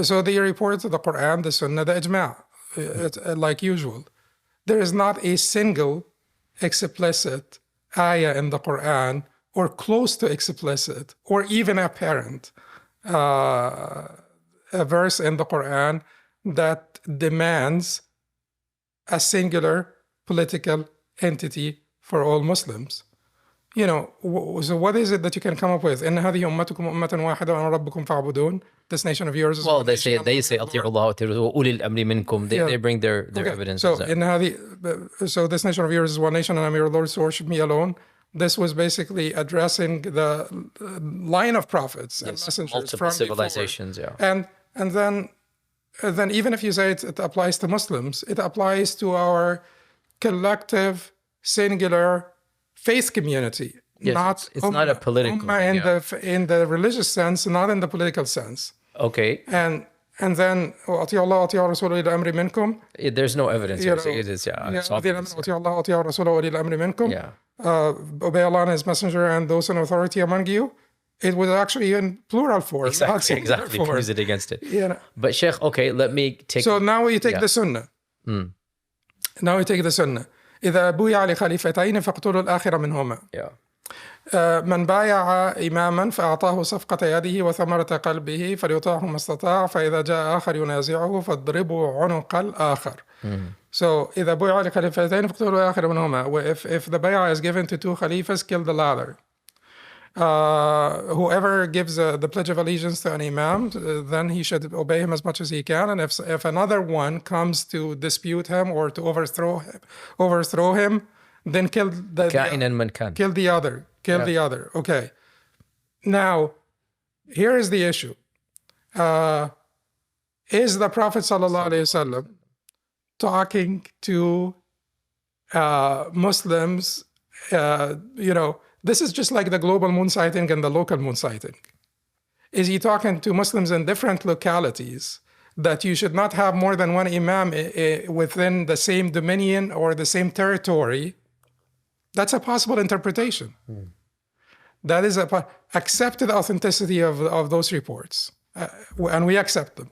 B: So they report the Quran, the Sunnah, the Ijma', like usual. There is not a single explicit ayah in the Quran or close to explicit or even apparent a verse in the Quran that demands a singular political entity for all Muslims. You know, so what is it that you can come up with? إن هذه أمتكم أمة واحدة وأنا ربكم فاعبدون. This nation of yours is
A: Well,
B: one
A: they
B: nation.
A: say أطيعوا الله وأطيعوا أولي الأمر منكم. They bring their evidence.
B: So so this nation of yours is one nation, and I'm your Lord, so worship me alone. This was basically addressing the line of prophets and messengers
A: multiple
B: from
A: civilizations.
B: before.
A: Yeah,
B: And then even if you say it applies to Muslims, it applies to our collective, singular faith community.
A: Yes, it's not a political
B: ummah in the religious sense, not in the political sense.
A: Okay.
B: And then أطيعوا الله وأطيعوا الرسول وأولي الأمر منكم.
A: There's no evidence.
B: You
A: It is it's obvious.
B: أطيعوا الله وأطيعوا الرسول وأولي الأمر منكم.
A: Yeah.
B: Obey Allah and His Messenger and those in authority among you. It was actually in plural form.
A: Exactly. Use it against it.
B: Yeah.
A: But Shaykh, okay, let me take.
B: So now we take the Sunnah. Now we take the Sunnah. إذا بويع لخليفتين فاقتلوا الآخر منهما.
A: Yeah.
B: من بايع إماما فأعطاه صفقة يده وثمرة قلبه فليطاعه ما استطاع فإذا جاء آخر ينازعه فاضربوا عنق الآخر. So إذا بويع لخليفتين فاقتلوا الآخر منهما. If the bay'ah is given to two khalifas, kill the latter. Whoever gives the pledge of allegiance to an imam, then he should obey him as much as he can. And if another one comes to dispute him or to overthrow him, then kill the other. Kill the other. Okay. Now, here is the issue. Is the Prophet ﷺ talking to Muslims? This is just like the global moon sighting and the local moon sighting. Is he talking to Muslims in different localities that you should not have more than one imam within the same dominion or the same territory? That's a possible interpretation. That is accept the authenticity of those reports, and we accept them.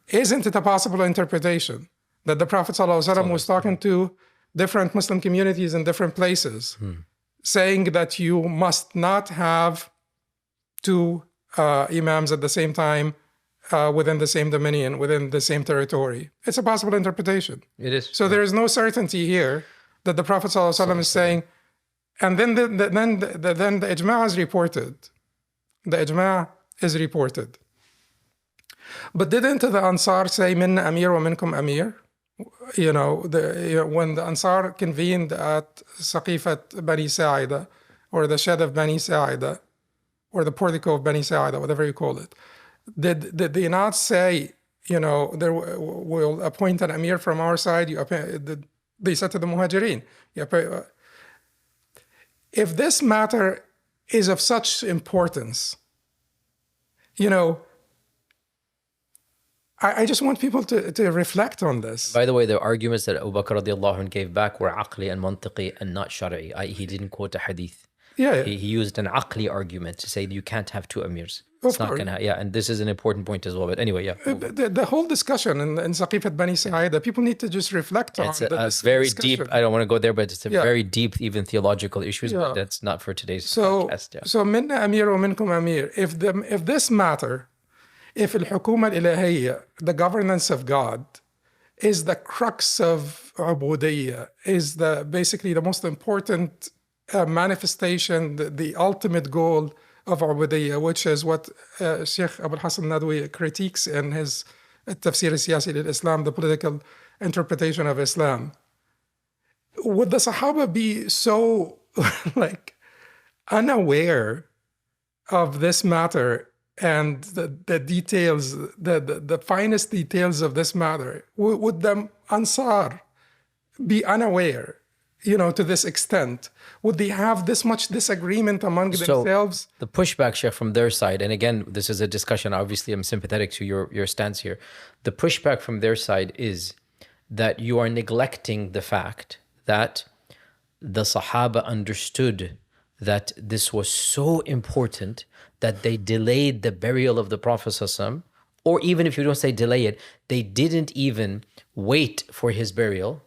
B: Isn't it a possible interpretation that the Prophet ﷺ was talking to different Muslim communities in different places, saying that you must not have two imams at the same time within the same dominion, within the same territory? It's a possible interpretation.
A: It is.
B: So there is no certainty here that the Prophet ﷺ is saying, and then the ijma' is reported. The ijma' is reported. But didn't the Ansar say, minna amir wa minkum amir? When the Ansar convened at Saqifat Bani Sa'ida, or the shed of Bani Sa'ida, or the portico of Bani Sa'ida, whatever you call it, did they not say, we'll appoint an amir from our side? They said to the Muhajirin, if this matter is of such importance, I just want people to reflect on this.
A: By the way, the arguments that Abu Bakr radiallahu anh gave back were aqli and mantiqi and not shari'i. He didn't quote a hadith.
B: Yeah.
A: He used an aqli argument to say you can't have two amirs. It's not gonna. Yeah, and this is an important point as well. But anyway, yeah.
B: The whole discussion in Saqifat Bani Sa'ida, people need to just reflect on.
A: It's a very deep. I don't want to go there, but it's a very deep, even theological issues. But that's not for today's podcast. Yeah.
B: So minna amir wa minkum amir. If this matter, if al-hukuma al-ilahiyya, the governance of God, is the crux of ubudiyya, is basically the most important manifestation, the ultimate goal of ubudiyya, which is what Shaykh Abu al-Hasan Nadwi critiques in his Tafsir al-Siyasi al-Islam, the political interpretation of Islam. Would the Sahaba be so unaware of this matter and the details, the finest details of this matter? Would the Ansar be unaware, to this extent? Would they have this much disagreement among themselves?
A: The pushback, Sheikh, from their side, and again, this is a discussion, obviously I'm sympathetic to your stance here. The pushback from their side is that you are neglecting the fact that the Sahaba understood that this was so important that they delayed the burial of the Prophet ﷺ, or even if you don't say delay it, they didn't even wait for his burial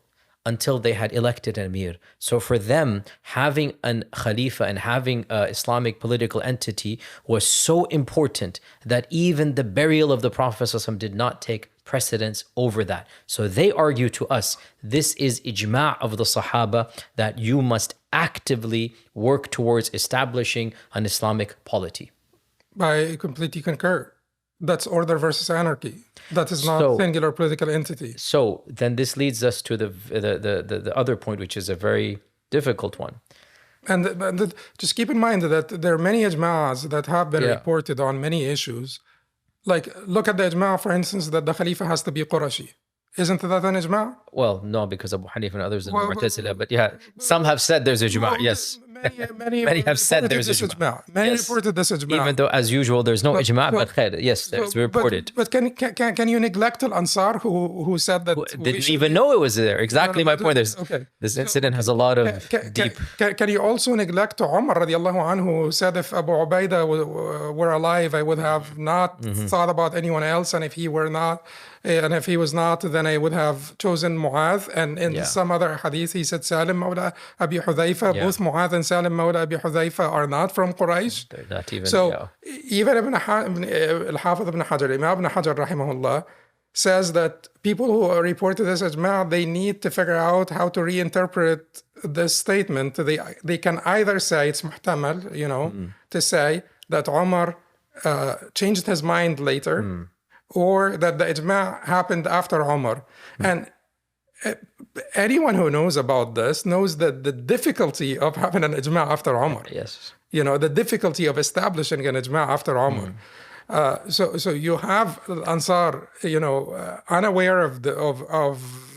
A: until they had elected an emir. So for them, having an khalifa and having an Islamic political entity was so important that even the burial of the Prophet ﷺ did not take precedence over that. So they argue to us, this is ijma' of the Sahaba, that you must actively work towards establishing an Islamic polity.
B: I completely concur. That's order versus anarchy. That is not
A: So-
B: singular political entity.
A: So then this leads us to the other point, which is a very difficult one.
B: And just keep in mind that there are many ijma'as that have been
A: Yeah.
B: reported on many issues. Like, look at the ijma', for instance, that the Khalifa has to be Qurashi. Isn't that an ijma'?
A: Well, no, because Abu Hanifa and others in
B: Well,
A: Mu'tazila, but yeah, some have said there's a Ijma', yes.
B: Many
A: have said
B: reported
A: there's
B: this
A: ijma'.
B: Many
A: Yes.
B: reported this ijma'.
A: Even though, as usual, there's no Ijma', but khair, yes, there's reported.
B: But can you neglect Al Ansar who said that we
A: Didn't
B: should-
A: even know it was there. Exactly my point.
B: Okay.
A: This incident has a lot of deep.
B: Can you also neglect Umar radiallahu anhu, who said if Abu Ubaidah were alive, I would have not thought about anyone else, and if he were not, and if he was not, then I would have chosen Mu'adh. And in some other hadith, he said Salim Mawla Abi Hudhaifa.
A: Yeah.
B: Both Mu'adh and Salim Mawla Abi Hudhaifa are not from Quraysh.
A: They're not even.
B: So
A: yeah.
B: even Al-Hafiz ibn Hajar, Imam ibn Hajar rahimahullah, says that people who reported this ijma', they need to figure out how to reinterpret this statement. They can either say it's muhtamal, to say that Umar changed his mind later, or that the ijma' happened after Umar. And anyone who knows about this knows that the difficulty of having an ijma' after Umar.
A: Yes.
B: The difficulty of establishing an ijma' after Umar. So you have Ansar, unaware of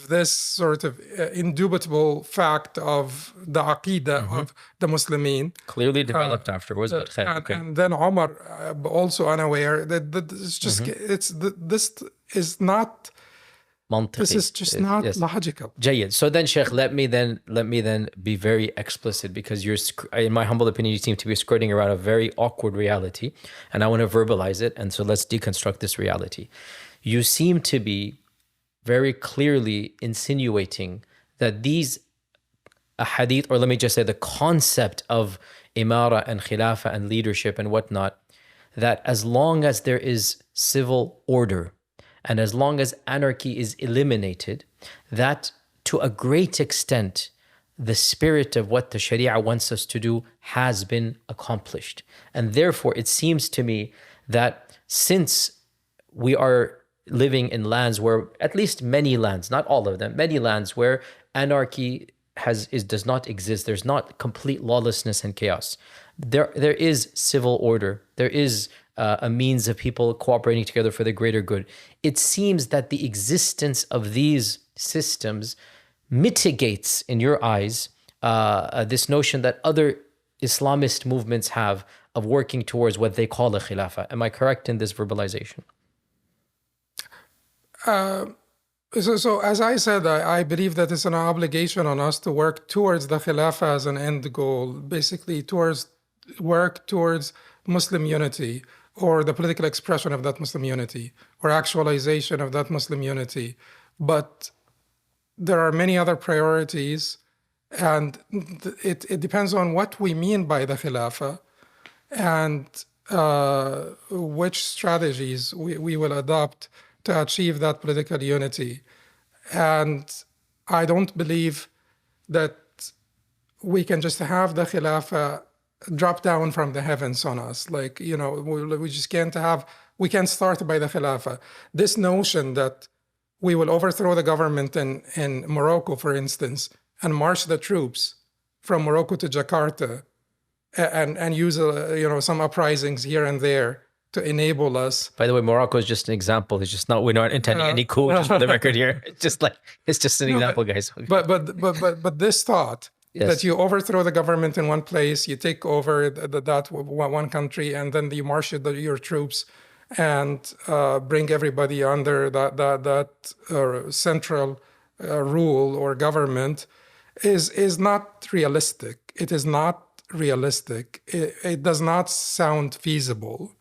B: this sort of indubitable fact of the aqidah of the Muslimin.
A: Clearly developed afterwards, but khair, okay.
B: And then Umar also unaware that it's just this is not. This is just not logical.
A: Jayyid. So then, Shaykh, let me then be very explicit, because in my humble opinion, you seem to be skirting around a very awkward reality, and I want to verbalize it. And so let's deconstruct this reality. You seem to be very clearly insinuating that these hadith, or let me just say the concept of imara and khilafa and leadership and whatnot, that as long as there is civil order, and as long as anarchy is eliminated, that to a great extent, the spirit of what the Sharia wants us to do has been accomplished. And therefore, it seems to me that since we are living in lands where, at least many lands, not all of them, many lands where anarchy does not exist, there's not complete lawlessness and chaos. There is civil order. There is a means of people cooperating together for the greater good. It seems that the existence of these systems mitigates, in your eyes, this notion that other Islamist movements have of working towards what they call a Khilafa. Am I correct in this verbalization?
B: So as I said, I believe that it's an obligation on us to work towards the Khilafah as an end goal, basically work towards Muslim unity, or the political expression of that Muslim unity, or actualization of that Muslim unity. But there are many other priorities, and it depends on what we mean by the Khilafah, and which strategies we will adopt to achieve that political unity. And I don't believe that we can just have the Khilafah drop down from the heavens on us. Like, we just we can't start by the Khilafah. This notion that we will overthrow the government in Morocco, for instance, and march the troops from Morocco to Jakarta and use, some uprisings here and there to enable us.
A: By the way, Morocco is just an example. It's just not, we're not intending any coup, just for the record here. It's just an example, guys.
B: But this thought,
A: yes,
B: that you overthrow the government in one place, you take over that one country, and then you marshal your troops and bring everybody under that central rule or government is not realistic. It is not realistic. It does not sound feasible.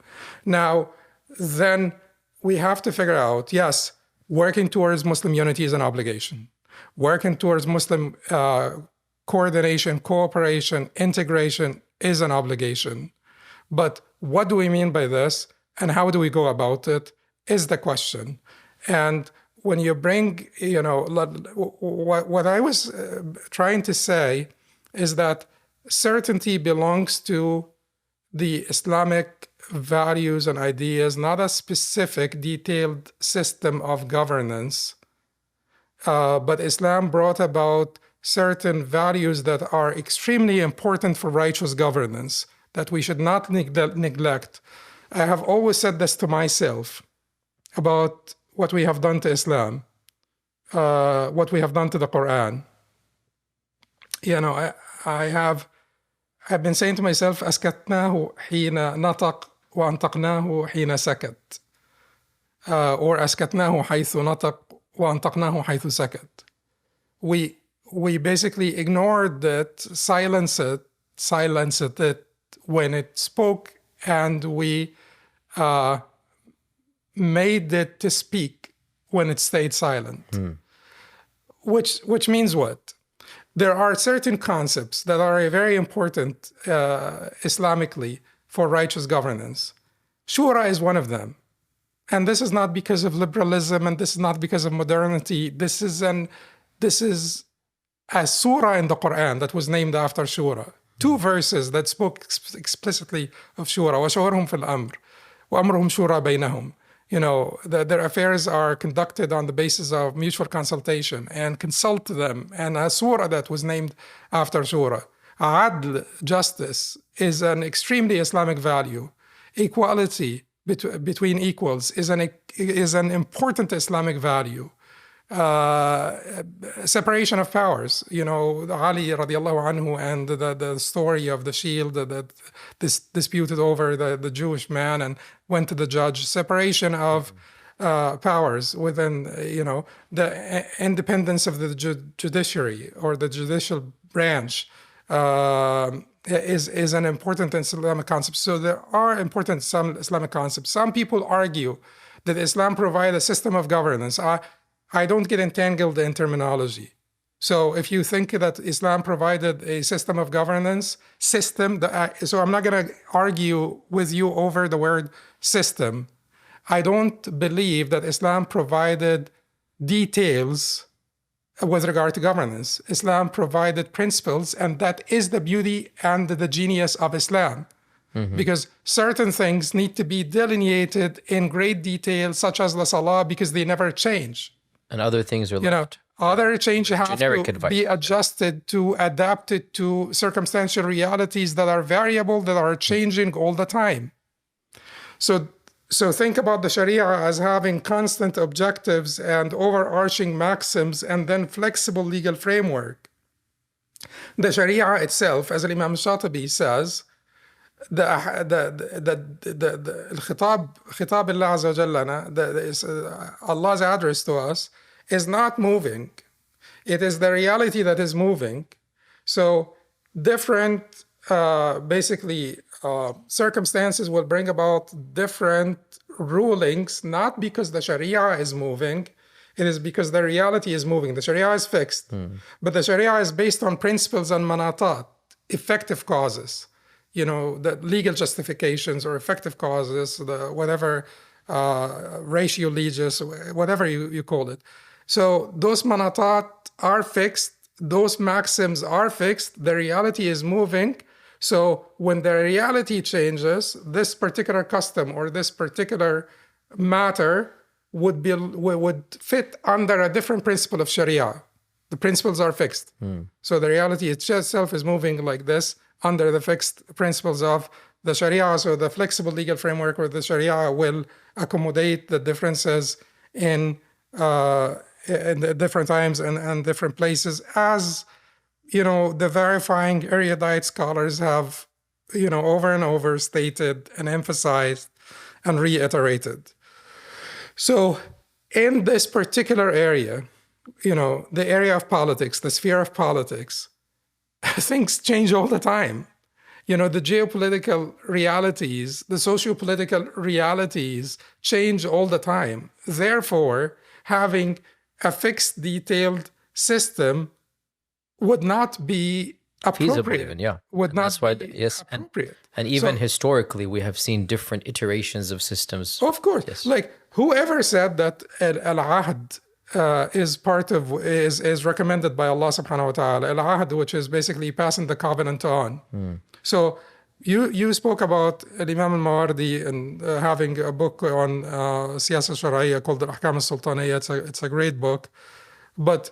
B: Now, then we have to figure out, yes, working towards Muslim unity is an obligation. Working towards Muslim coordination, cooperation, integration is an obligation. But what do we mean by this, and how do we go about it, is the question. And when you bring, what I was trying to say is that certainty belongs to the Islamic values and ideas, not a specific detailed system of governance. But Islam brought about certain values that are extremely important for righteous governance that we should not neglect. I have always said this to myself about what we have done to Islam, what we have done to the Quran. I've been saying to myself, أسكتناه حين نطق وأنطقناه حين سكت, or أسكتناه حيث نطق وأنطقناه حيث سكت. We basically ignored it, silenced it when it spoke, and we made it to speak when it stayed silent. Which means what? There are certain concepts that are very important Islamically for righteous governance. Shura is one of them. And this is not because of liberalism, and this is not because of modernity. This is a surah in the Quran that was named after Shura. 2 verses that spoke explicitly of Shura. وَشَوَرْهُمْ فِي الْأَمْرِ وَأَمْرُهُمْ شُورَى بَيْنَهُم. Their affairs are conducted on the basis of mutual consultation, and consult them. And a surah that was named after Shura. Adl, justice, is an extremely Islamic value. Equality between equals is an important Islamic value. Separation of powers, Ali radiallahu anhu, and the story of the shield that disputed over the Jewish man and went to the judge. Separation of powers within, the independence of the judiciary or the judicial branch is an important Islamic concept. So there are important some Islamic concepts. Some people argue that Islam provides a system of governance. I don't get entangled in terminology. So if you think that Islam provided a system of governance, so I'm not going to argue with you over the word system. I don't believe that Islam provided details with regard to governance. Islam provided principles, and that is the beauty and the genius of Islam. Because certain things need to be delineated in great detail, such as the salah, because they never change.
A: And other things are left.
B: Other change have
A: Generic
B: to
A: advice.
B: be adjusted to adapt it to circumstantial realities that are variable, that are changing all the time. So think about the Sharia as having constant objectives and overarching maxims, and then flexible legal framework. The Sharia itself, as Imam Shatibi says, خطاب الله عز وجل, Allah's address to us, is not moving. It is the reality that is moving. So different circumstances will bring about different rulings, not because the Sharia is moving, it is because the reality is moving. The Sharia is fixed, but the Sharia is based on principles and manatat, effective causes. The legal justifications or effective causes, whatever ratio legis, whatever you call it. So those manatat are fixed, those maxims are fixed, the reality is moving. So when the reality changes, this particular custom or this particular matter would fit under a different principle of Sharia. The principles are fixed. So the reality itself is moving like this, under the fixed principles of the Sharia. So the flexible legal framework where the Sharia will accommodate the differences in the different times and different places, as the verifying erudite scholars have over and over stated and emphasized and reiterated. So in this particular area, the area of politics, the sphere of politics, things change all the time. The geopolitical realities, the socio-political realities change all the time. Therefore, having a fixed, detailed system would not be
A: feasible
B: appropriate.
A: even, yeah.
B: Would
A: And
B: not
A: that's why,
B: be
A: yes,
B: appropriate.
A: and even
B: So,
A: historically, we have seen different iterations of systems.
B: of course,
A: Yes.
B: like whoever said that al-ahd is part of is recommended by Allah subhanahu wa ta'ala, al-ahd, which is basically passing the covenant on. So you spoke about Imam al-Mawardi and having a book on siyasa sharia called Al-Ahkam al-Sultaniyya. It's a great book, but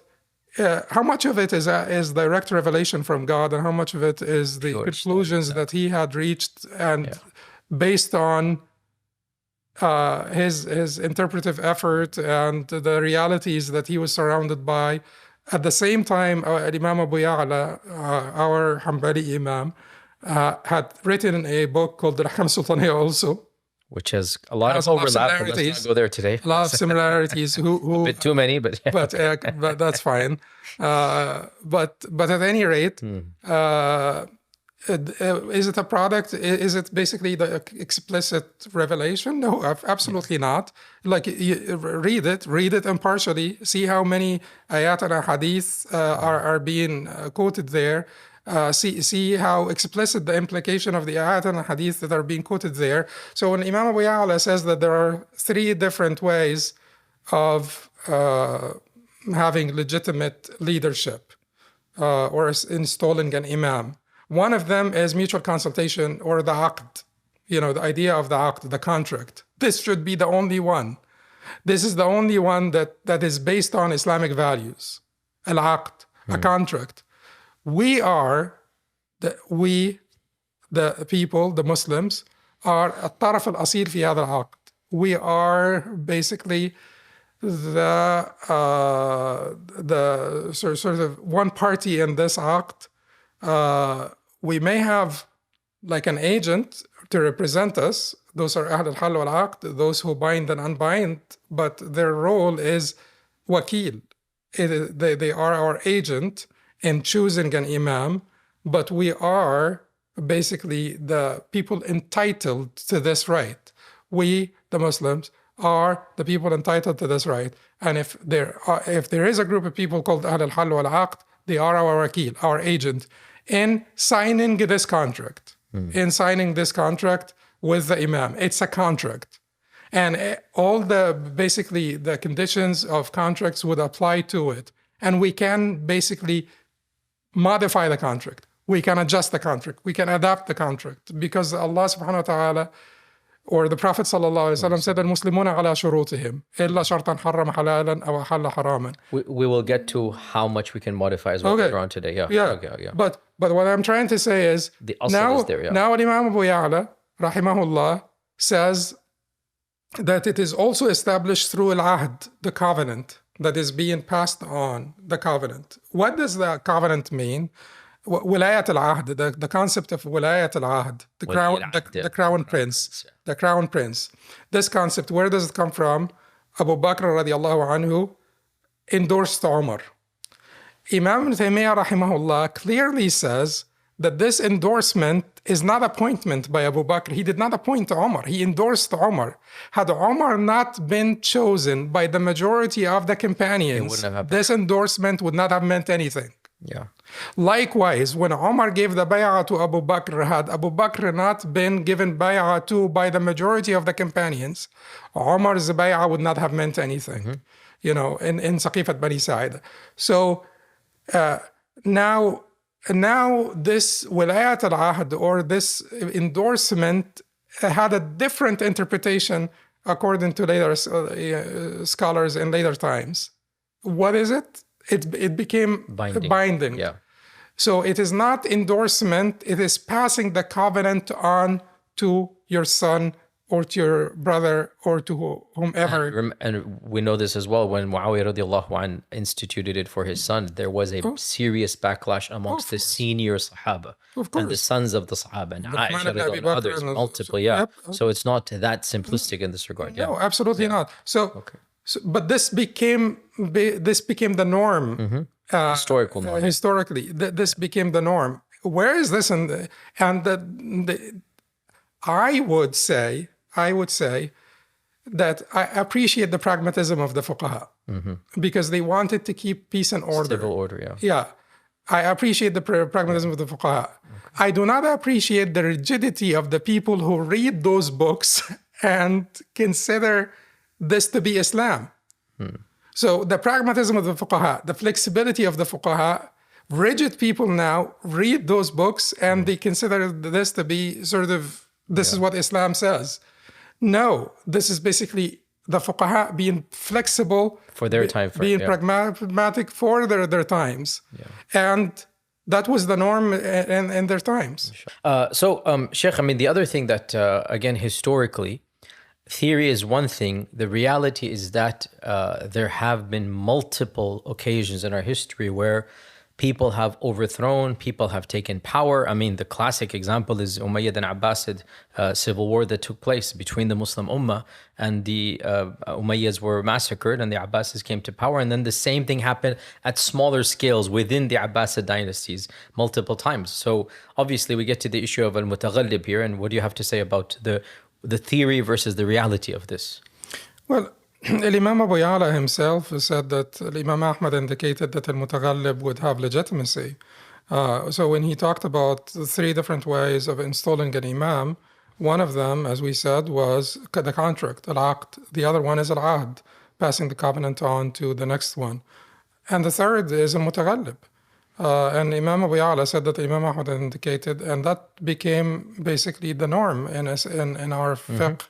B: how much of it is direct revelation from God, and how much of it is the conclusions that he had reached and based on his interpretive effort and the realities that he was surrounded by. At the same time, Imam Abu Ya'la, our Hanbali Imam, had written a book called Al-Ahkam Sultaniyya also,
A: which has a lot of
B: a lot of
A: overlap, but let's
B: similarities.
A: not go there today.
B: a lot of similarities.
A: A bit too many, but yeah.
B: but that's fine. But at any rate, is it a product? Is it basically the explicit revelation? No, absolutely not. Like, read it impartially. See how many ayat and hadith are being quoted there. See how explicit the implication of the ayat and hadith that are being quoted there. So when Imam Abu Ya'la says that there are 3 different ways of having legitimate leadership or installing an imam, one of them is mutual consultation, or the aqd, the idea of the aqd, the contract. This should be the only one. This is the only one that is based on Islamic values. Al-aqd, a contract. We, the people, the Muslims, are الطرف الأصيل في هذا العقد. We are basically the sort of one party in this aqd. We may have like an agent to represent us. Those are Ahl al-Hal wal-Aqd, those who bind and unbind, but their role is wakil. They are our agent in choosing an imam, but we are basically the people entitled to this right. We, the Muslims, are the people entitled to this right. And if there is a group of people called Ahl al-Hal wal-Aqd, they are our wakil, our agent, in signing this contract. In signing this contract with the imam. It's a contract. And all basically the conditions of contracts would apply to it. And we can basically modify the contract. We can adjust the contract. We can adapt the contract. Because Allah subhanahu wa ta'ala, or the Prophet sallallahu alaihi wasallam said, "Al-Muslimuna ala shurutihim, illa shartan harram halalan aw ahalla haraman."
A: We will get to how much we can modify as well later on today. Yeah. Okay.
B: But what I'm trying to say is,
A: the asl is there, yeah.
B: Now Imam Abu Ya'la, rahimahullah, says that it is also established through al-ahd, the covenant that is being passed on, the covenant. What does the covenant mean? Wilayat al-ahd, the concept of wilayat al-ahd, the crown prince, the crown prince. This concept, where does it come from? Abu Bakr radiallahu anhu endorsed Umar. Imam Ibn Taymiyyah rahimahullah clearly says that this endorsement is not appointment by Abu Bakr. He did not appoint Umar. He endorsed Umar. Had Umar not been chosen by the majority of the companions, this endorsement would not have meant anything.
A: Yeah.
B: Likewise, when Umar gave the bay'ah to Abu Bakr, had Abu Bakr not been given bay'ah to by the majority of the companions, Umar's bay'ah would not have meant anything, in Saqifat Bani Sa'id. So now this wilayat al-ahd, or this endorsement, had a different interpretation according to later scholars in later times. What is it? It became binding.
A: Yeah.
B: So it is not endorsement, it is passing the covenant on to your son or to your brother or to whomever.
A: And we know this as well. When Muawiyah radiallahu anh instituted it for his son, there was a serious backlash amongst the senior Sahaba and the sons of the Sahaba and Aisha and others, multiple. Yep. So it's not that simplistic in this regard.
B: No, absolutely not. But this became the norm.
A: Historical norm.
B: Historically, this became the norm. Where is this? I would say that I appreciate the pragmatism of the fuqaha because they wanted to keep peace and order.
A: Civil order, yeah.
B: Yeah. I appreciate the pragmatism of the fuqaha. I do not appreciate the rigidity of the people who read those books and consider this to be Islam. So the pragmatism of the fuqaha, the flexibility of the fuqaha, rigid people now read those books and they consider this to be sort of, this is what Islam says. No, this is basically the fuqaha being flexible
A: for their time frame,
B: being pragmatic for their times. And that was the norm in their times.
A: Shaykh, I mean, the other thing that, again, historically, theory is one thing. The reality is that there have been multiple occasions in our history where people have overthrown, people have taken power. I mean, the classic example is Umayyad and Abbasid civil war that took place between the Muslim Ummah, and the Umayyads were massacred and the Abbasids came to power. And then the same thing happened at smaller scales within the Abbasid dynasties multiple times. So obviously we get to the issue of al-mutaghallib here. And what do you have to say about the theory versus the reality of this?
B: Well, Imam Abu Ya'la himself said that Imam Ahmad indicated that al-mutaghallib would have legitimacy. So when he talked about the three different ways of installing an imam, one of them, as we said, was the contract, al-aqd. The other one is al-ahd, passing the covenant on to the next one. And the third is al-mutaghallib. And Imam Abu Ya'la said that Imam Ahmad indicated, and that became basically the norm in our fiqh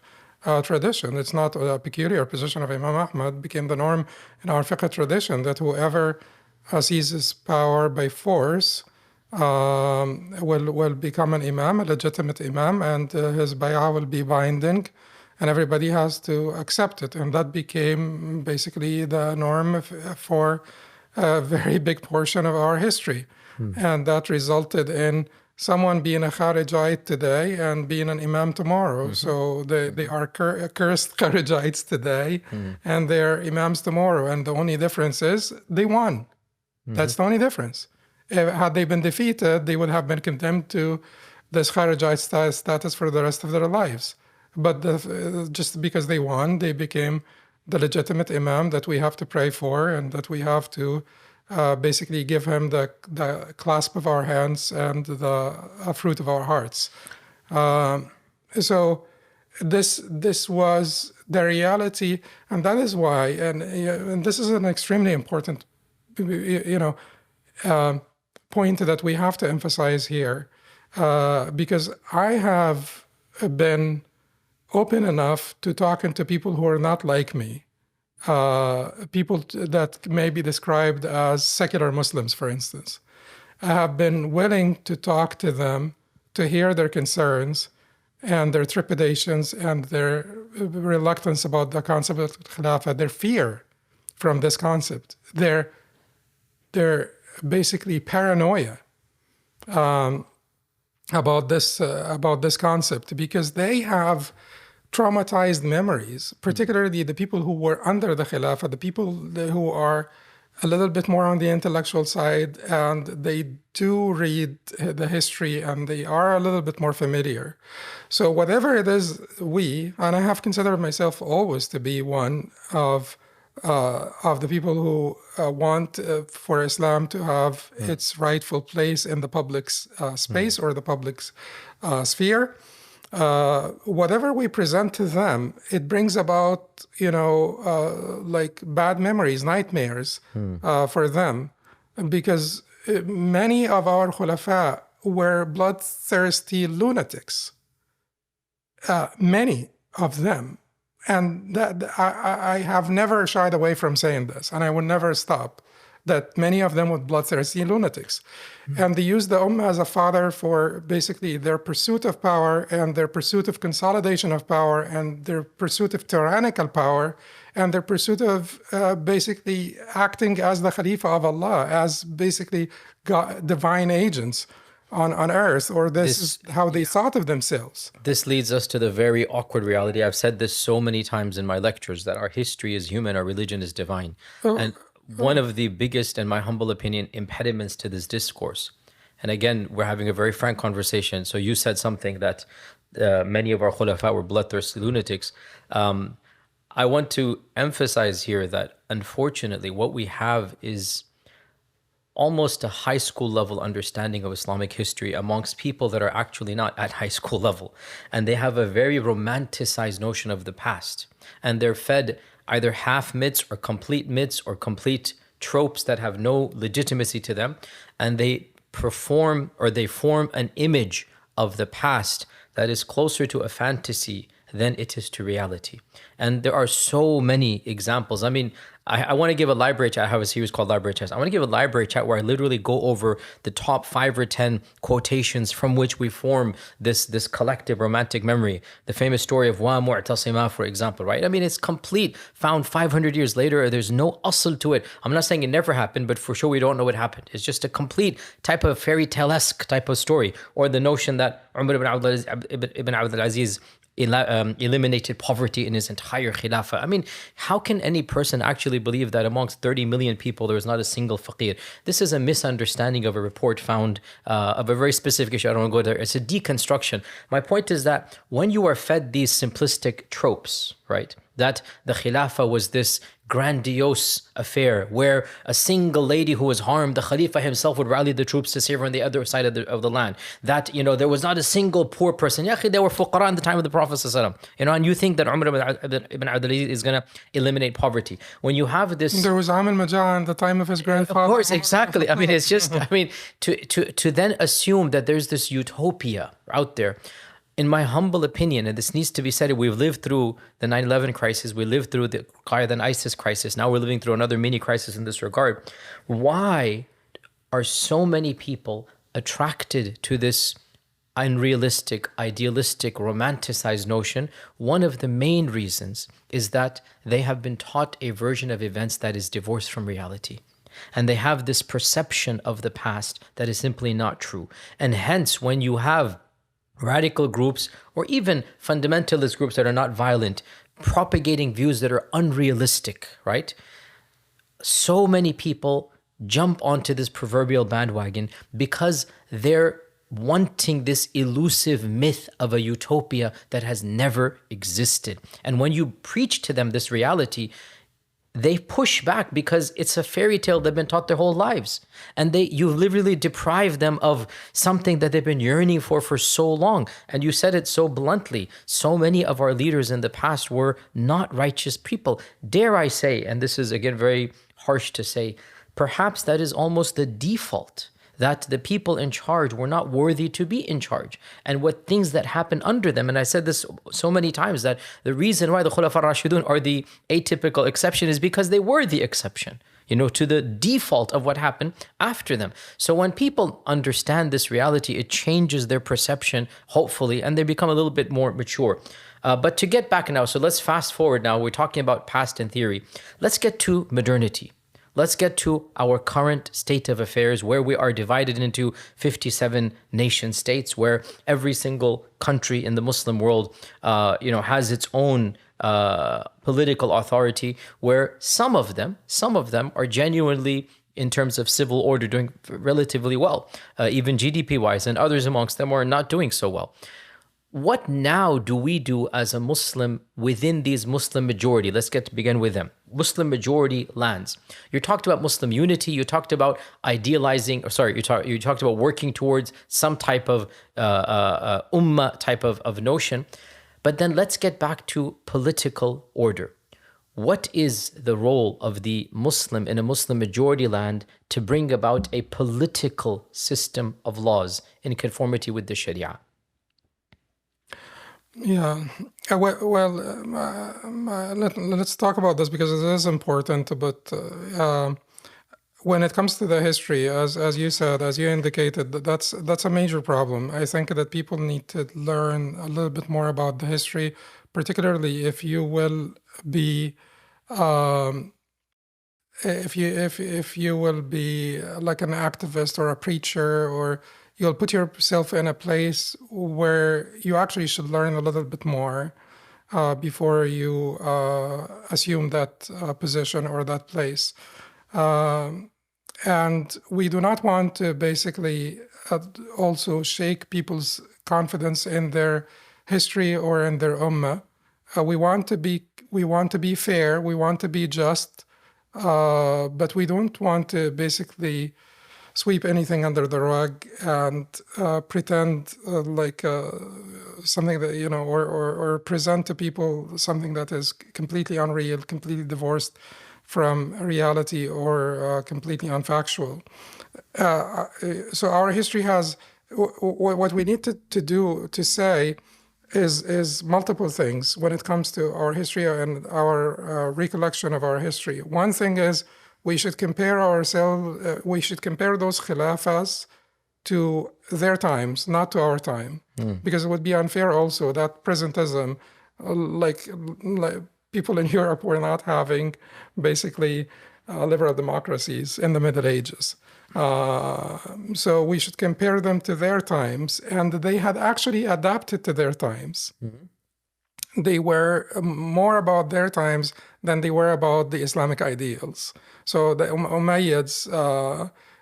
B: tradition. It's not a peculiar position of Imam Ahmad, became the norm in our fiqh tradition that whoever seizes power by force will become an imam, a legitimate imam, and his bay'ah will be binding, and everybody has to accept it. And that became basically the norm for a very big portion of our history. And that resulted in someone being a Kharijite today and being an imam tomorrow. So they are cursed Kharijites today and they're imams tomorrow. And the only difference is they won. That's the only difference. Had they been defeated, they would have been condemned to this Kharijite status for the rest of their lives. But just because they won, they became the legitimate imam that we have to pray for and that we have to basically give him the clasp of our hands and the fruit of our hearts. So this was the reality, and that is why, and this is an extremely important, point that we have to emphasize here, because I have been open enough to talking to people who are not like me. People that may be described as secular Muslims, for instance. I have been willing to talk to them, to hear their concerns and their trepidations and their reluctance about the concept of Khilafat, their fear from this concept, their basically paranoia about this concept, because they have traumatized memories, particularly the people who were under the Khilafah, the people who are a little bit more on the intellectual side, and they do read the history and they are a little bit more familiar. So whatever it is, and I have considered myself always to be one of the people who want for Islam to have its rightful place in the public space or the public sphere. Whatever we present to them, it brings about, like bad memories, nightmares for them, because many of our khulafa were bloodthirsty lunatics, many of them. And that I have never shied away from saying this, and I will never stop, that many of them were bloodthirsty lunatics. And they used the Ummah as a fodder for basically their pursuit of power and their pursuit of consolidation of power and their pursuit of tyrannical power and their pursuit of basically acting as the Khalifa of Allah, as basically divine agents on earth, or this is how they thought of themselves.
A: This leads us to the very awkward reality. I've said this so many times in my lectures, that our history is human, our religion is divine. And one of the biggest, in my humble opinion, impediments to this discourse, and again, we're having a very frank conversation. So you said something that many of our khulafa were bloodthirsty lunatics. I want to emphasize here that unfortunately what we have is almost a high school level understanding of Islamic history amongst people that are actually not at high school level. And they have a very romanticized notion of the past. And they're fed either half myths or complete tropes that have no legitimacy to them. And they form an image of the past that is closer to a fantasy than it is to reality. And there are so many examples. I mean, I want to give a library chat. I have a series called Library Chats. I want to give a library chat where I literally go over the top 5 or 10 quotations from which we form this collective romantic memory. The famous story of Wa Mu'tasima, for example, right? I mean, it's complete, found 500 years later. There's no asl to it. I'm not saying it never happened, but for sure we don't know what happened. It's just a complete type of fairy tale-esque type of story. Or the notion that Umar ibn Abdul Aziz eliminated poverty in his entire Khilafah. I mean, how can any person actually believe that amongst 30 million people there was not a single faqir? This is a misunderstanding of a report found of a very specific issue. I don't want to go there. It's a deconstruction. My point is that when you are fed these simplistic tropes, right, that the Khilafah was this grandiose affair where a single lady who was harmed, the Khalifa himself would rally the troops to save her on the other side of the land. That, there was not a single poor person. Yeah, they were fuqara in the time of the Prophet ﷺ. And you think that Umar ibn Abdul Aziz is going to eliminate poverty. When you have this...
B: There was Amil Majah in the time of his grandfather.
A: Of course, exactly. I mean, it's just, to then assume that there's this utopia out there, in my humble opinion, and this needs to be said, we've lived through the 9/11 crisis, we lived through the Qaeda and ISIS crisis, now we're living through another mini crisis in this regard. Why are so many people attracted to this unrealistic, idealistic, romanticized notion? One of the main reasons is that they have been taught a version of events that is divorced from reality. And they have this perception of the past that is simply not true. And hence, when you have radical groups or even fundamentalist groups that are not violent propagating views that are unrealistic, right? So many people jump onto this proverbial bandwagon because they're wanting this elusive myth of a utopia that has never existed. And when you preach to them this reality, they push back because it's a fairy tale they've been taught their whole lives. And you literally deprive them of something that they've been yearning for so long. And you said it so bluntly. So many of our leaders in the past were not righteous people. Dare I say, and this is again very harsh to say, perhaps that is almost the default, that the people in charge were not worthy to be in charge. And what things that happened under them, and I said this so many times, that the reason why the Khulafa Rashidun are the atypical exception is because they were the exception, to the default of what happened after them. So when people understand this reality, it changes their perception, hopefully, and they become a little bit more mature. But to get back now, so let's fast forward now. We're talking about past and theory. Let's get to modernity. Let's get to our current state of affairs, where we are divided into 57 nation states, where every single country in the Muslim world, has its own political authority, where some of them are genuinely, in terms of civil order, doing relatively well, even GDP-wise, and others amongst them are not doing so well. What now do we do as a Muslim within these Muslim majority? Let's begin with them. Muslim majority lands. You talked about Muslim unity. You talked about you talked about working towards some type of ummah type of notion. But then let's get back to political order. What is the role of the Muslim in a Muslim majority land to bring about a political system of laws in conformity with the Sharia?
B: Yeah, let's talk about this because it is important. But when it comes to the history, as you said, as you indicated, that's a major problem. I think that people need to learn a little bit more about the history, particularly if you will be if you will be like an activist or a preacher, or you'll put yourself in a place where you actually should learn a little bit more before you assume that position or that place. And we do not want to basically also shake people's confidence in their history or in their ummah. We want to be fair, we want to be just, but we don't want to basically sweep anything under the rug and pretend something that, or present to people something that is completely unreal, completely divorced from reality, or completely unfactual. So our history has, what we need to say is multiple things when it comes to our history and our recollection of our history. One thing is we should compare we should compare those khilafas to their times, not to our time, because it would be unfair also that presentism, like people in Europe were not having basically liberal democracies in the Middle Ages. So we should compare them to their times, and they had actually adapted to their times. They were more about their times than they were about the Islamic ideals. So the Umayyads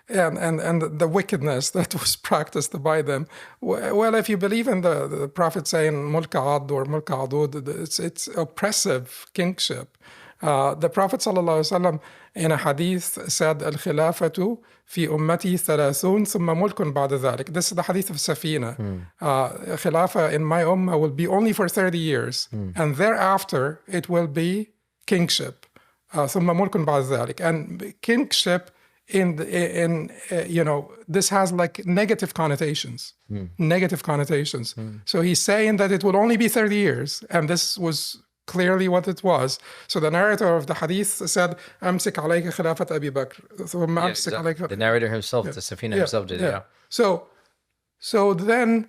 B: and the wickedness that was practiced by them. Well, if you believe in the Prophet saying Mulk Ad or Mulk Adud, it's oppressive kingship. The Prophet ﷺ in a hadith said, Al-Khilafatu fi ummati thalathun thumma mulkun ba'da dhalik. This is the hadith of Safina. Khilafa in my ummah will be only for 30 years. And thereafter, it will be kingship. Thumma mulkun ba'da dhalik. And kingship, this has like negative connotations. Negative connotations. So he's saying that it will only be 30 years. And this was clearly what it was. So the narrator of the hadith said, "Amsik alayka khilafat Abi Bakr."
A: Exactly. The narrator himself, the Safina himself did it. Yeah.
B: So then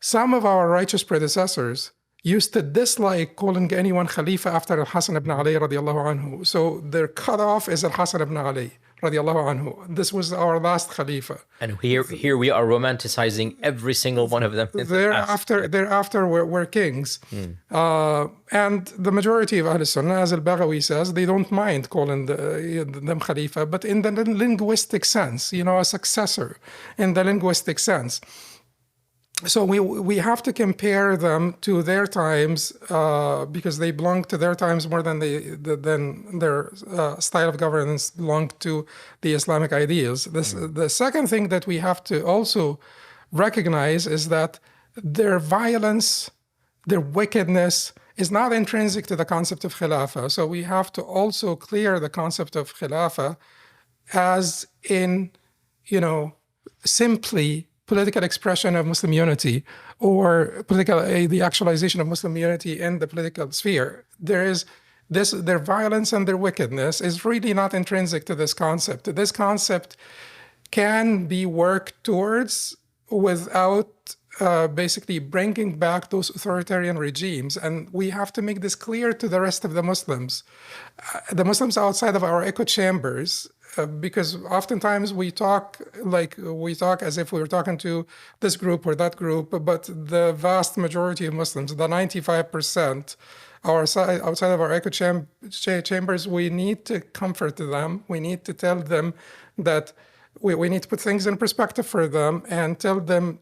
B: some of our righteous predecessors used to dislike calling anyone Khalifa after Al-Hasan ibn Ali radiallahu anhu. So their cutoff is Al-Hasan ibn Ali radiallahu anhu. This was our last Khalifa.
A: And here we are romanticizing every single one of them.
B: Thereafter we're kings. And the majority of Ahl Sunnah, as Al-Baghawi says, they don't mind calling them Khalifa, but in the linguistic sense, a successor in the linguistic sense. So we have to compare them to their times because they belong to their times more than their style of governance belonged to the Islamic ideals. The second thing that we have to also recognize is that their violence, their wickedness is not intrinsic to the concept of Khilafa. So we have to also clear the concept of Khilafa as in, simply political expression of Muslim unity or the actualization of Muslim unity in the political sphere. Their violence and their wickedness is really not intrinsic to this concept. This concept can be worked towards without basically bringing back those authoritarian regimes. And we have to make this clear to the rest of the Muslims. The Muslims outside of our echo chambers, because oftentimes we talk as if we were talking to this group or that group, but the vast majority of Muslims, the 95%, outside of our echo chambers, we need to comfort them. We need to tell them that we need to put things in perspective for them and tell them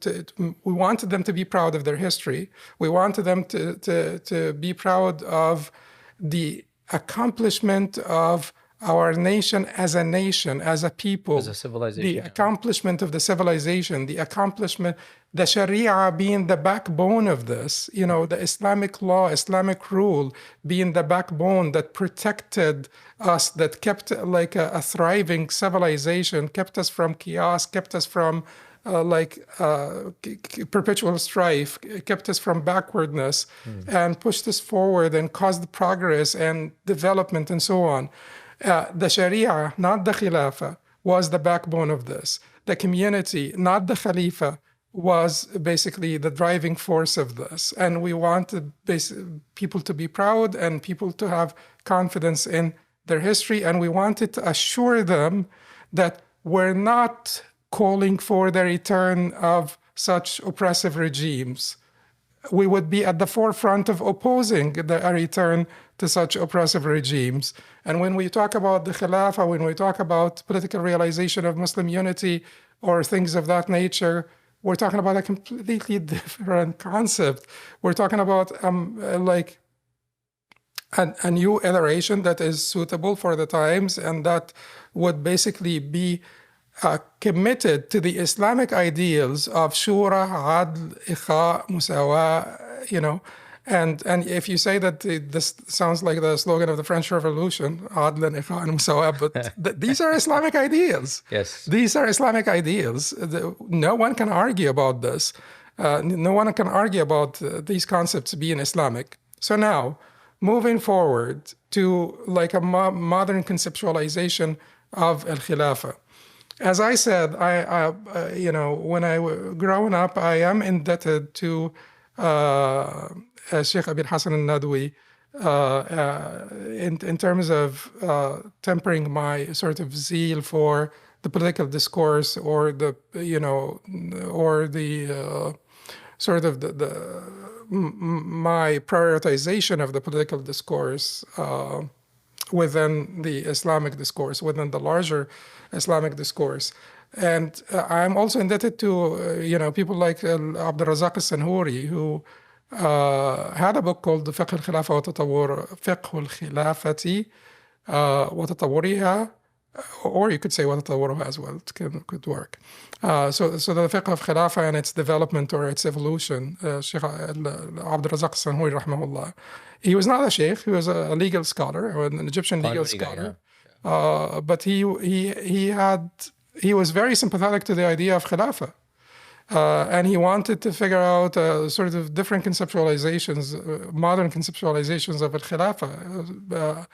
B: we wanted them to be proud of their history. We wanted them to be proud of the accomplishment of our nation, as a people,
A: as a civilization,
B: the accomplishment of the civilization, the accomplishment, the Sharia being the backbone of this, the Islamic law, Islamic rule being the backbone that protected us, that kept like a thriving civilization, kept us from chaos, kept us from perpetual strife, kept us from backwardness, and pushed us forward and caused progress and development and so on. The Sharia, not the Khilafa, was the backbone of this. The community, not the Khalifa, was basically the driving force of this. And we wanted people to be proud and people to have confidence in their history. And we wanted to assure them that we're not calling for the return of such oppressive regimes. We would be at the forefront of opposing a return to such oppressive regimes. And when we talk about the Khilafah, when we talk about political realization of Muslim unity or things of that nature, we're talking about a completely different concept. We're talking about a new iteration that is suitable for the times and that would basically be committed to the Islamic ideals of shura, adl, ikha, musawa, and if you say that this sounds like the slogan of the French Revolution, adl and ikha and musawa, but these are Islamic ideals.
A: Yes.
B: These are Islamic ideals. No one can argue about this. No one can argue about these concepts being Islamic. So now, moving forward to like a modern conceptualization of al-Khilafa. As I said, when I was growing up, I am indebted to Shaykh Abi Hassan al-Nadwi in terms of tempering my sort of zeal for the political discourse or the sort of my prioritization of the political discourse within the Islamic discourse, within the larger Islamic discourse. And I'm also indebted to, people like Abd al-Razak al-Sanhuri, who had a book called فقه الخلافة وتطور فقه الخلافة وتطورها, or you could say وتطورها as well. It could work. So the fiqh of Khilafa and its development or its evolution, Shaykh Abd al-Razak al-Sanhuri rahmahullah. He was not a sheikh, he was a legal scholar, or an Egyptian legal scholar. But he was very sympathetic to the idea of Khilafa. And he wanted to figure out sort of different conceptualizations, modern conceptualizations of al-Khilafa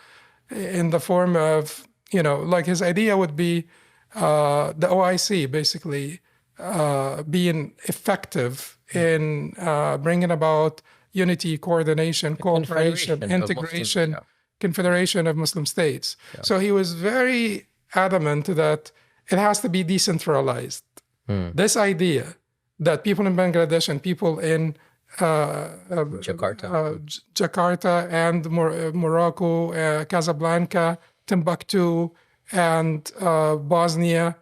B: in the form of, like his idea would be the OIC basically being effective in bringing about unity, coordination, cooperation, integration, confederation of Muslim states. Yeah. So he was very adamant that it has to be decentralized. This idea that people in Bangladesh and people in Jakarta and Morocco, Casablanca, Timbuktu, and Bosnia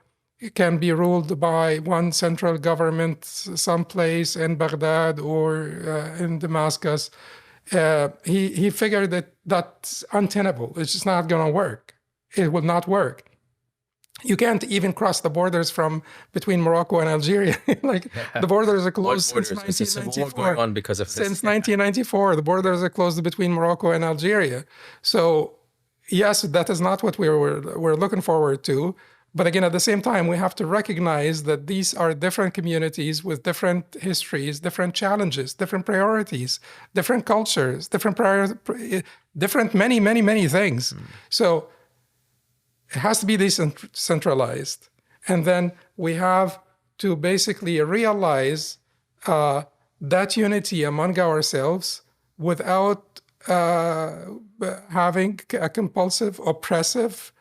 B: can be ruled by one central government someplace in Baghdad or in Damascus. He figured that that's untenable. It's just not going to work. It will not work. You can't even cross the borders from between Morocco and Algeria. The borders are closed since 1994.
A: On because of this.
B: Since 1994, the borders are closed between Morocco and Algeria. So yes, that is not what we're looking forward to. But again, at the same time, we have to recognize that these are different communities with different histories, different challenges, different priorities, different cultures, different many, many, many things. So it has to be decentralized. And then we have to basically realize that unity among ourselves without having a compulsive, oppressive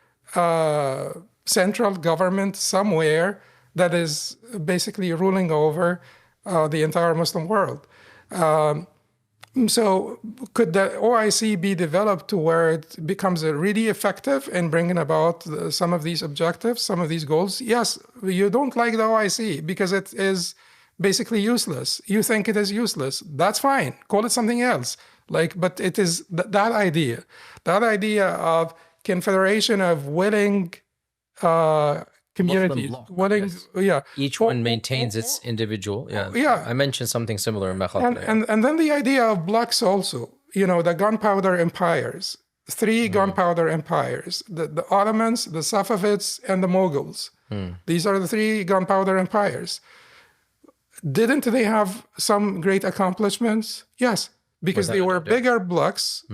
B: central government somewhere that is basically ruling over the entire Muslim world. So could the OIC be developed to where it becomes really effective in bringing about some of these objectives, some of these goals? Yes, you don't like the OIC because it is basically useless. You think it is useless. That's fine. Call it something else. But it is that idea of confederation of willing communities,
A: each one maintains its individual. I mentioned something similar in Makhat.
B: And then the idea of blocks also. The gunpowder empires, three gunpowder empires: the Ottomans, the Safavids, and the Mughals. These are the three gunpowder empires. Didn't they have some great accomplishments? Yes, because they were bigger blocks,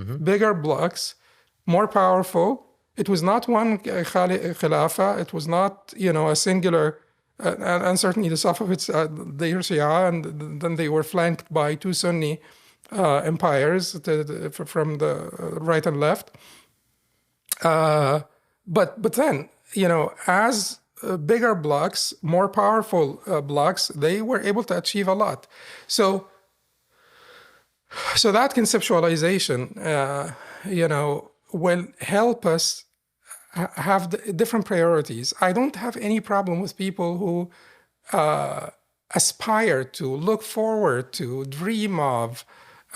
B: more powerful. It was not one Khilafa. It was not, a singular, and certainly the Safavids, they were Shia, and then they were flanked by two Sunni empires from the right and left. But then, as bigger blocks, more powerful blocks, they were able to achieve a lot. So that conceptualization, will help us have different priorities. I don't have any problem with people who aspire to, look forward to, dream of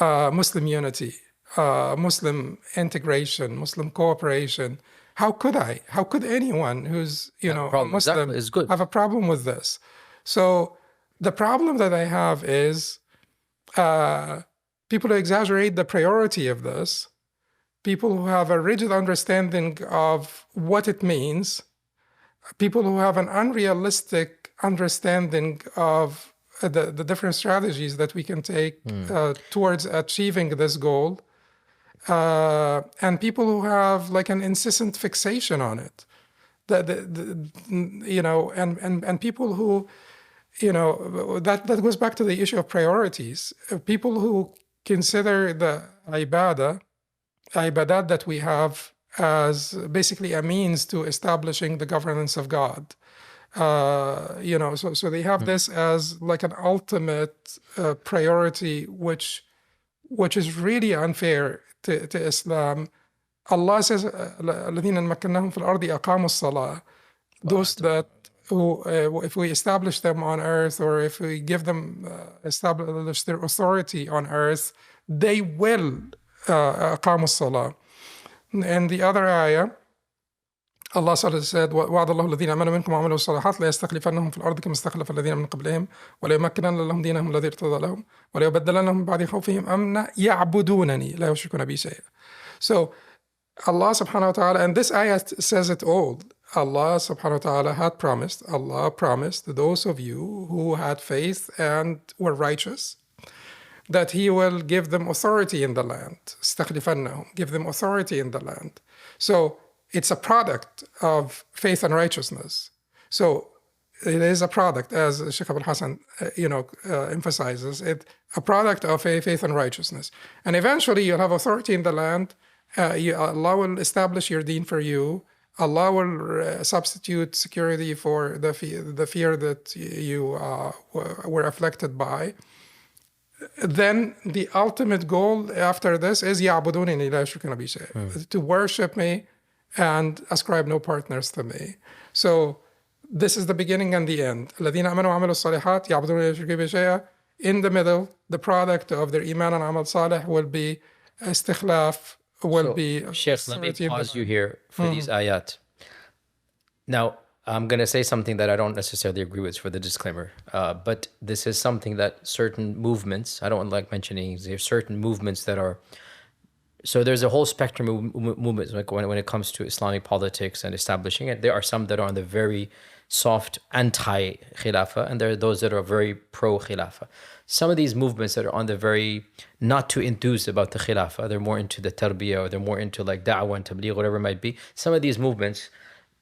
B: Muslim unity, Muslim integration, Muslim cooperation, How could I? How could anyone who's, a
A: Problem
B: Muslim
A: exactly is good.
B: have a problem with this? So the problem that I have is people who exaggerate the priority of this, people who have a rigid understanding of what it means, people who have an unrealistic understanding of the different strategies that we can take towards achieving this goal, and people who have like an insistent fixation on it. And people who, that goes back to the issue of priorities. People who consider the ibadat that we have as basically a means to establishing the governance of God. So they have this as like an ultimate priority, which is really unfair to Islam. Allah says, الَّذِينَ مَكَّنَّاهُمْ فِي الْأَرْضِ أَقَامُوا الصَّلَاةَ. Those that who, if we establish them on earth, or if we give them establish their authority on earth, they will أقاموا الصلاة. And the other ayah, Allah said, وعد الله الذين آمنوا منكم وعملوا الصالحات ليستخلفنهم في الأرض كما استخلف الذين من قبلهم وليمكنن لهم دينهم الذي ارتضى لهم وليبدلنهم من بعد خوفهم أمنا يعبدونني لا يشركون بي شيئا. So Allah subhanahu wa ta'ala, and this ayah says it all. Allah subhanahu wa ta'ala had promised, Allah promised those of you who had faith and were righteous, that He will give them authority in the land. استخلفنهم, give them authority in the land. So it's a product of faith and righteousness. So it is a product, as Shaykh Abul Hassan, emphasizes it, a product of faith and righteousness. And eventually you'll have authority in the land. Allah will establish your deen for you. Allah will substitute security for the fear that you were afflicted by. Then the ultimate goal after this is يَعْبُدُونِنِي لَا يُشْرِكُونَ بِي شَيْئًا, to worship me and ascribe no partners to me. So this is the beginning and the end. الَّذِينَ آمَنُوا وَعَمِلُوا الصَّالِحَاتِ يَعْبُدُونَ لَا يُشْرِكُونَ بِي شَيْئًا. In the middle, the product of their iman and amal salih will be istikhlaf, will be...
A: Shaykh, let me pause you here for these ayat. Now, I'm going to say something that I don't necessarily agree with for the disclaimer, but this is something that certain movements, I don't like mentioning, there's certain movements that are... So there's a whole spectrum of movements like when it comes to Islamic politics and establishing it. There are some that are on the very soft anti-Khilafa, and there are those that are very pro-Khilafa. Some of these movements that are on the very not too enthused about the Khilafa, they're more into the tarbiyah, or they're more into like da'wah and tabligh, whatever it might be. Some of these movements,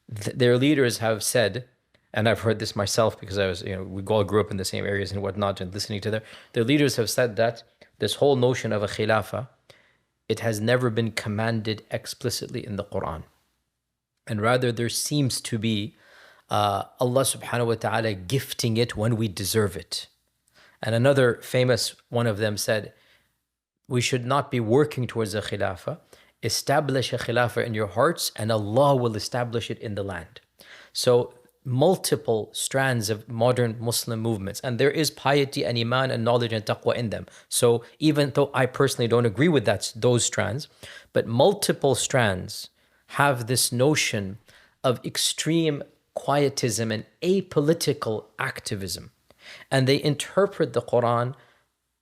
A: their leaders have said, and I've heard this myself because I was, we all grew up in the same areas and whatnot, and listening to their leaders have said that this whole notion of a Khilafa, it has never been commanded explicitly in the Quran. And rather there seems to be Allah subhanahu wa ta'ala gifting it when we deserve it. And another famous one of them said, we should not be working towards a khilafah. Establish a khilafah in your hearts and Allah will establish it in the land. So multiple strands of modern Muslim movements, and there is piety and iman and knowledge and taqwa in them. So even though I personally don't agree with those strands, but multiple strands have this notion of extreme quietism and apolitical activism. And they interpret the Quran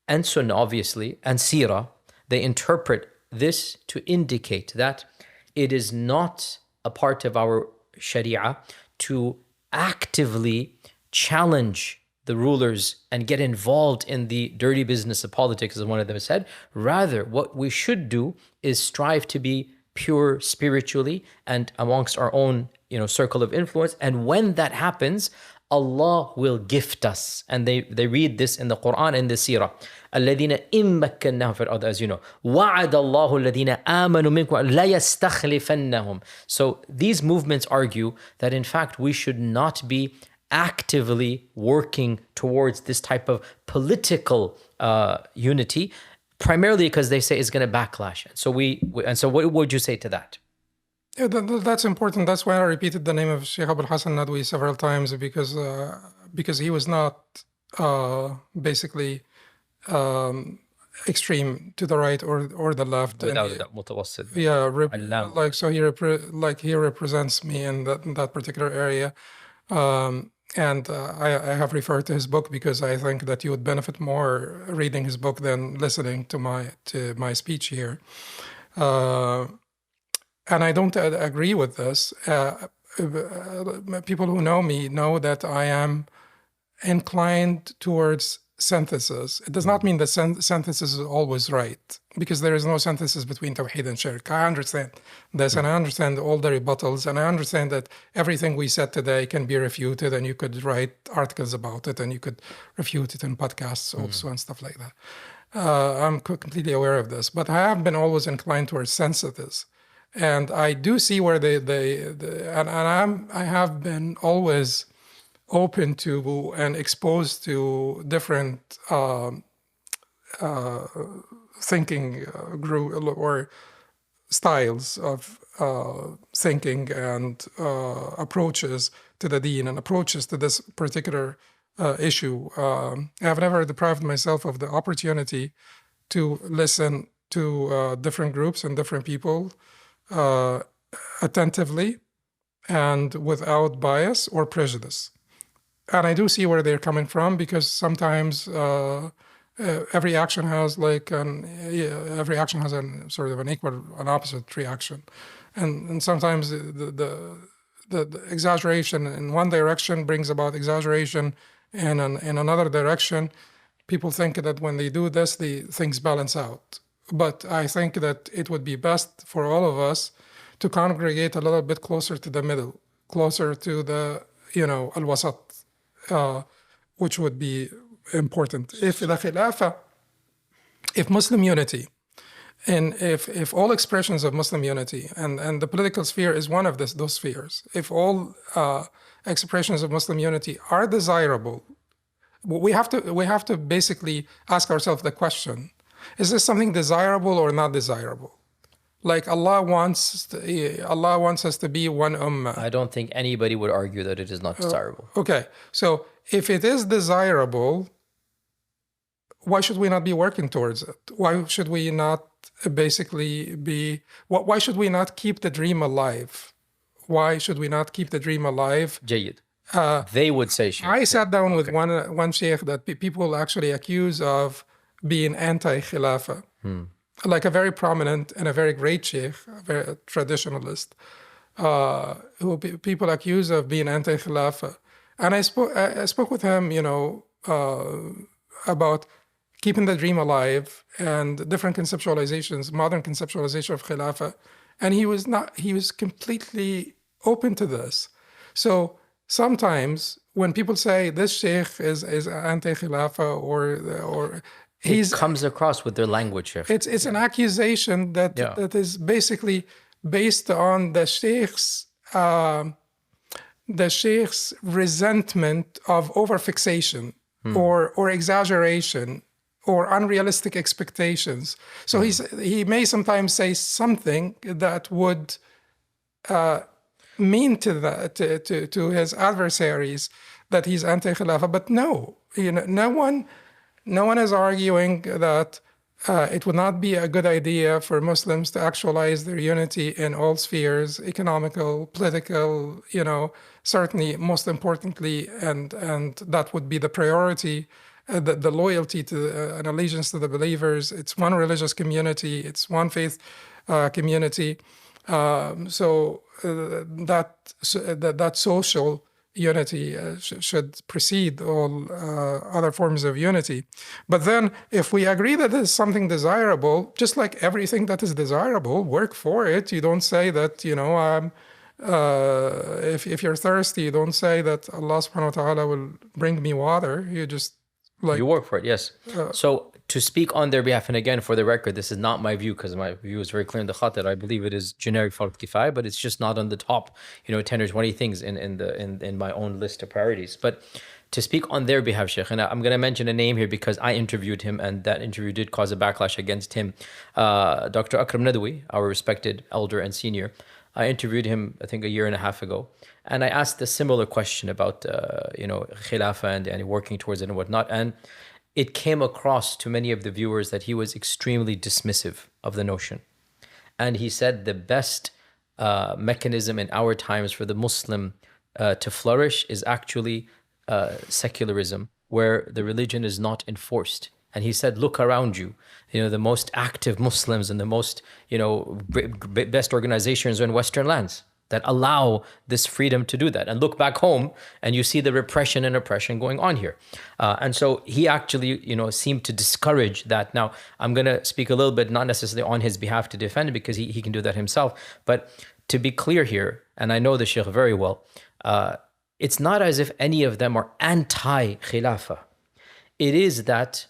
A: and Sunnah, obviously, and Seerah. They interpret this to indicate that it is not a part of our Sharia to actively challenge the rulers and get involved in the dirty business of politics, as one of them said. Rather, what we should do is strive to be pure spiritually and amongst our own, circle of influence. And when that happens, Allah will gift us. And they read this in the Quran and the Seerah. الَّذِينَ إِن مَكَّنَّاهُمْ فِي الْأَرْضِ, as you know. وَعَدَ اللَّهُ الَّذِينَ آمَنُوا مِنكُمْ لَا يَسْتَخْلِفَنَّهُمْ. So these movements argue that in fact we should not be actively working towards this type of political unity, primarily because they say it's going to backlash. And so what would you say to that?
B: Yeah, that's important. That's why I repeated the name of Shaykh Abul Hassan Nadwi several times, because he was not basically extreme to the right or the left.
A: without that متوسط.
B: Yeah,
A: علام.
B: like so he represents me in that particular area. And I have referred to his book because I think that you would benefit more reading his book than listening to my speech here. And I don't agree with this. People who know me know that I am inclined towards synthesis. It does not mean that synthesis is always right, because there is no synthesis between Tawheed and Shirk. I understand this, and I understand all the rebuttals, and I understand that everything we said today can be refuted, and you could write articles about it, and you could refute it in podcasts also, and stuff like that. I'm completely aware of this, but I have been always inclined towards synthesis. And I do see where I have been always open to and exposed to different thinking group or styles of thinking and approaches to the deen and approaches to this particular issue. I've never deprived myself of the opportunity to listen to different groups and different people attentively and without bias or prejudice. And I do see where they're coming from, because sometimes every action has every action has an sort of an opposite reaction, and sometimes the exaggeration in one direction brings about exaggeration in another direction. People think that when they do this, the things balance out. But I think that it would be best for all of us to congregate a little bit closer to the middle, closer to the al-wasat. Which would be important. If the Khilafa, if Muslim unity, and if all expressions of Muslim unity, and the political sphere is one of those spheres, if all expressions of Muslim unity are desirable, we have to basically ask ourselves the question: is this something desirable or not desirable? Like Allah wants us to be one ummah.
A: I don't think anybody would argue that it is not desirable.
B: Okay, so if it is desirable, why should we not be working towards it? Why should we not basically be? Why should we not keep the dream alive? Why should we not keep the dream alive?
A: جيد. They would say, Shaykh.
B: I sat down with one sheikh that people actually accuse of being anti-Khilafa. Like a very prominent and a very great sheikh, a very traditionalist, who people accuse of being anti-Khilafa. And I spoke with him, about keeping the dream alive and different conceptualizations, modern conceptualization of Khilafa. And he was completely open to this. So sometimes when people say this sheikh is anti-Khilafa or
A: it comes across with their language.
B: It's an accusation that is basically based on the sheikh's resentment of overfixation or exaggeration or unrealistic expectations. So he may sometimes say something that would mean to his adversaries that he's anti-Khilafa, but no, no one is arguing that it would not be a good idea for Muslims to actualize their unity in all spheres, economical, political, certainly most importantly, and that would be the priority, the loyalty to an allegiance to the believers. It's one religious community, it's one faith community. So that social unity should precede all other forms of unity. But then if we agree that this is something desirable, just like everything that is desirable, work for it. You don't say that, if you're thirsty, you don't say that Allah subhanahu wa ta'ala will bring me water. You just
A: you work for it, yes. So to speak on their behalf, and again, for the record, this is not my view, because my view is very clear in the Khatir. I believe it is generic fard kifaya, but it's just not on the top, 10 or 20 things in my own list of priorities. But to speak on their behalf, Shaykh, and I'm going to mention a name here because I interviewed him, and that interview did cause a backlash against him. Dr. Akram Nadawi, our respected elder and senior, I interviewed him, I think, a year and a half ago. And I asked a similar question about, Khilafa and working towards it and whatnot. And it came across to many of the viewers that he was extremely dismissive of the notion. And he said the best mechanism in our times for the Muslim to flourish is actually secularism, where the religion is not enforced. And he said, look around you. You know, the most active Muslims and the most, best organizations are in Western lands that allow this freedom to do that. And look back home and you see the repression and oppression going on here. And so he actually, seemed to discourage that. Now, I'm going to speak a little bit, not necessarily on his behalf to defend it, because he can do that himself. But to be clear here, and I know the Shaykh very well, it's not as if any of them are anti-Khilafa. It is that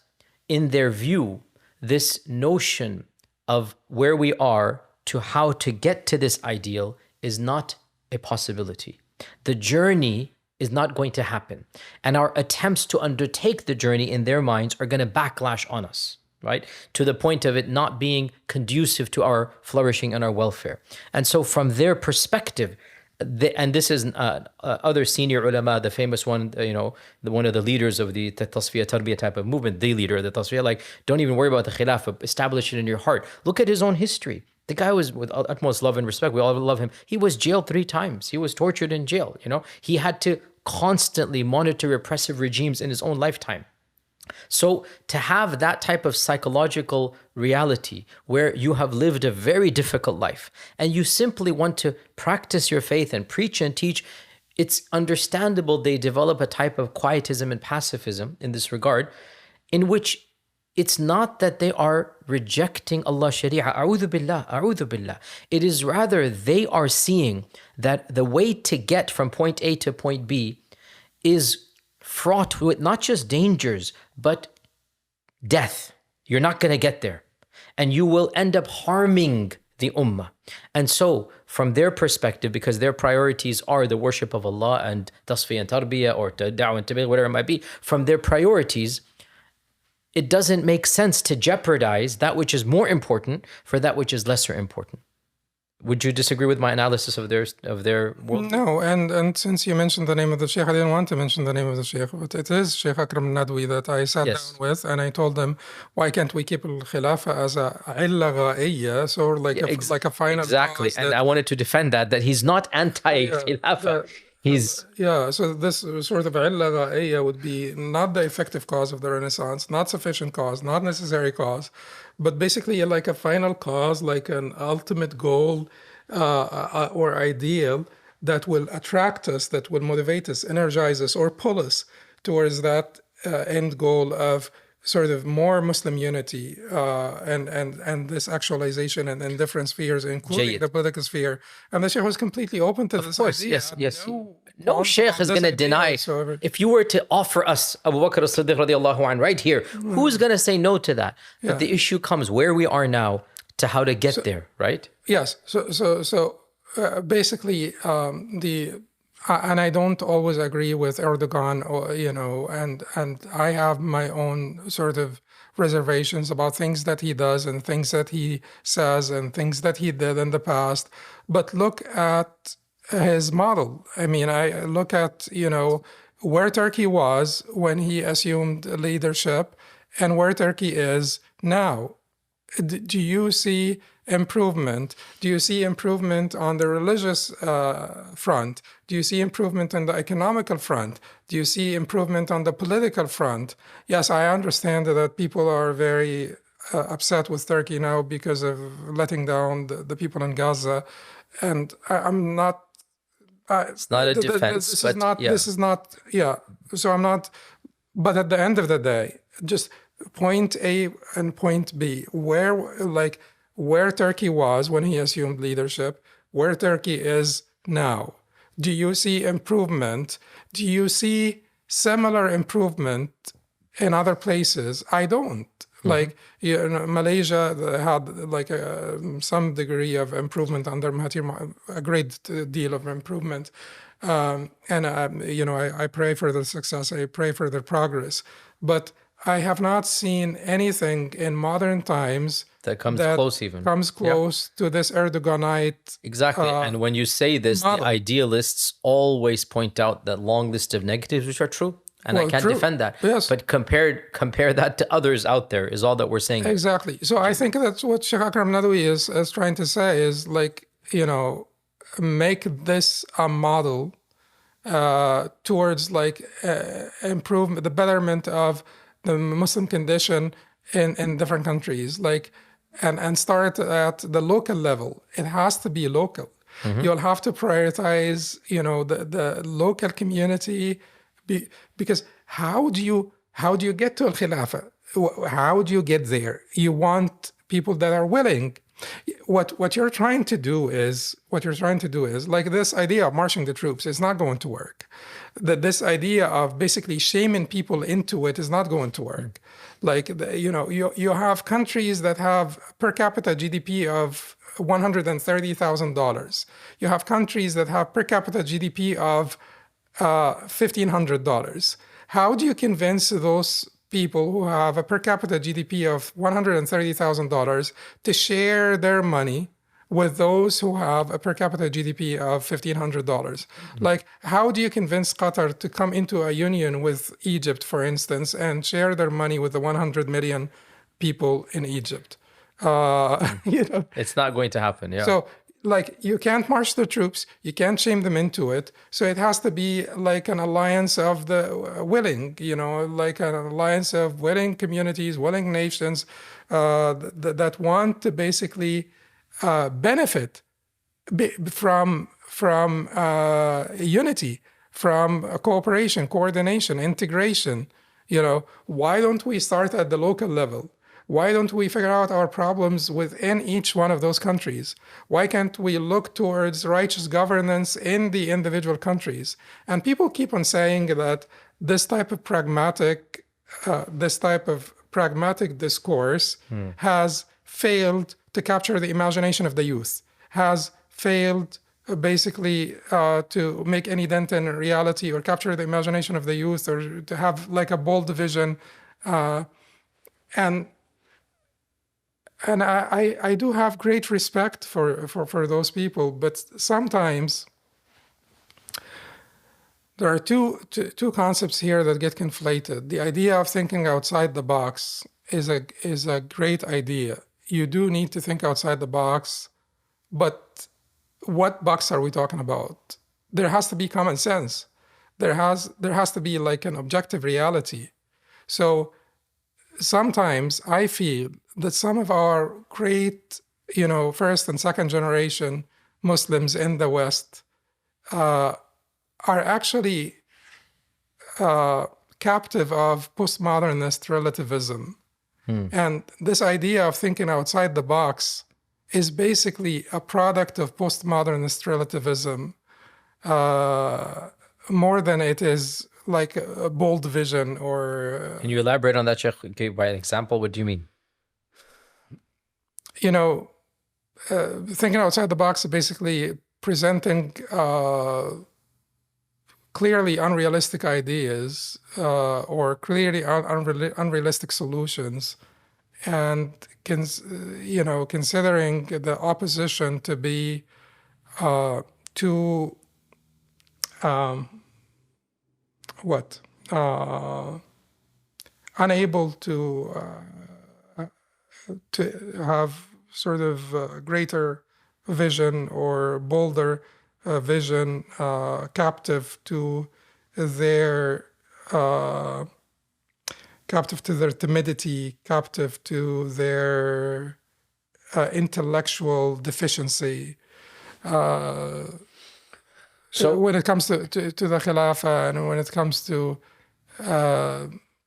A: in their view, this notion of where we are to how to get to this ideal is not a possibility. The journey is not going to happen. And our attempts to undertake the journey in their minds are going to backlash on us, right? To the point of it not being conducive to our flourishing and our welfare. And so from their perspective, and this is other senior ulama, the famous one, one of the leaders of the tasfiyah tarbiyah type of movement, the leader of the tasfiyah, like, don't even worry about the khilafah, establish it in your heart. Look at his own history. The guy was, with utmost love and respect, we all love him. He was jailed 3 times. He was tortured in jail. He had to constantly monitor repressive regimes in his own lifetime. So to have that type of psychological reality where you have lived a very difficult life and you simply want to practice your faith and preach and teach, it's understandable they develop a type of quietism and pacifism in this regard, in which it's not that they are rejecting Allah's Sharia. A'udhu billah, a'udhu billah. It is rather they are seeing that the way to get from point A to point B is fraught with not just dangers, but death. You're not going to get there. And you will end up harming the ummah. And so, from their perspective, because their priorities are the worship of Allah and tasfiyah and tarbiyah or da'wah and tabligh, whatever it might be, from their priorities, it doesn't make sense to jeopardize that which is more important for that which is lesser important. Would you disagree with my analysis of their world?
B: No, and since you mentioned the name of the Shaykh, I didn't want to mention the name of the Shaykh, but it is Shaykh Akram Nadwi that I sat down with, and I told them, why can't we keep al-Khilafa as a illa gha'iyya, so like a final
A: exactly, and I wanted to defend that he's not anti-Khilafa.
B: So this sort of illa gha'iyya would be not the effective cause of the Renaissance, not sufficient cause, not necessary cause, but basically like a final cause, like an ultimate goal or ideal that will attract us, that will motivate us, energize us, or pull us towards that end goal of sort of more Muslim unity and this actualization in different spheres, including the political sphere. And the Shaykh was completely open to this idea.
A: Yes. No Shaykh is going to deny. If you were to offer us Abu Bakr as-Siddiq radiallahu anhu right here, who's going to say no to that? But the issue comes where we are now to how to get there, right?
B: Yes. So basically, and I don't always agree with Erdogan, and I have my own sort of reservations about things that he does and things that he says and things that he did in the past. But look at his model. I mean, I look at, where Turkey was when he assumed leadership and where Turkey is now. Do you see improvement? Do you see improvement on the religious front? Do you see improvement on the economical front? Do you see improvement on the political front? Yes, I understand that people are very upset with Turkey now because of letting down the people in Gaza. And I'm not...
A: it's not a defense,
B: this is not, so I'm not... But at the end of the day, just point A and point B, where Turkey was when he assumed leadership, where Turkey is now. Do you see improvement? Do you see similar improvement in other places? I don't. Malaysia had some degree of improvement under Mahathir, a great deal of improvement. I pray for their success. I pray for their progress. But I have not seen anything in modern times
A: that comes close
B: to this Erdoganite.
A: Exactly. And when you say this, model. The idealists always point out that long list of negatives, which are true. And I can't
B: true.
A: defend that.
B: Yes.
A: But compare that to others out there is all that we're saying.
B: Exactly. So I think that's what Sheikh Akram Nadawi is trying to say is like, make this a model towards like improvement, the betterment of the Muslim condition in different countries, like, and start at the local level. It has to be local. You'll have to prioritize, the local community, because how do you get to al-Khilafah? How do you get there? You want people that are willing. What you're trying to do is like this idea of marching the troops is not going to work. This idea of basically shaming people into it is not going to work. Like you have countries that have per capita GDP of $130,000. You have countries that have per capita GDP of $1,500. How do you convince those people who have a per capita GDP of $130,000 to share their money with those who have a per capita GDP of $1,500? Like, how do you convince Qatar to come into a union with Egypt, for instance, and share their money with the 100 million people in Egypt?
A: It's not going to happen. Yeah.
B: So, like, you can't march the troops, you can't shame them into it. So it has to be like an alliance of the willing, like an alliance of willing communities, willing nations that want to basically benefit from unity, from cooperation, coordination, integration. Why don't we start at the local level? Why don't we figure out our problems within each one of those countries? Why can't we look towards righteous governance in the individual countries? And people keep on saying that this type of pragmatic discourse has failed to capture the imagination of the youth, has failed basically to make any dent in reality or capture the imagination of the youth, or to have like a bold vision. And I do have great respect for those people, but sometimes there are two concepts here that get conflated. The idea of thinking outside the box is a great idea. You do need to think outside the box, but what box are we talking about? There has to be common sense. There has to be like an objective reality. So sometimes I feel that some of our great, first and second generation Muslims in the West are actually captive of postmodernist relativism. And this idea of thinking outside the box is basically a product of postmodernist relativism more than it is like a bold vision or...
A: Can you elaborate on that, Sheikh? Okay, by an example, what do you mean?
B: Thinking outside the box is basically presenting clearly unrealistic ideas or clearly unrealistic solutions, and considering the opposition to be too unable to have sort of greater vision or bolder vision, captive to their timidity, captive to their intellectual deficiency. So when it comes to the Khilafa, and when it comes to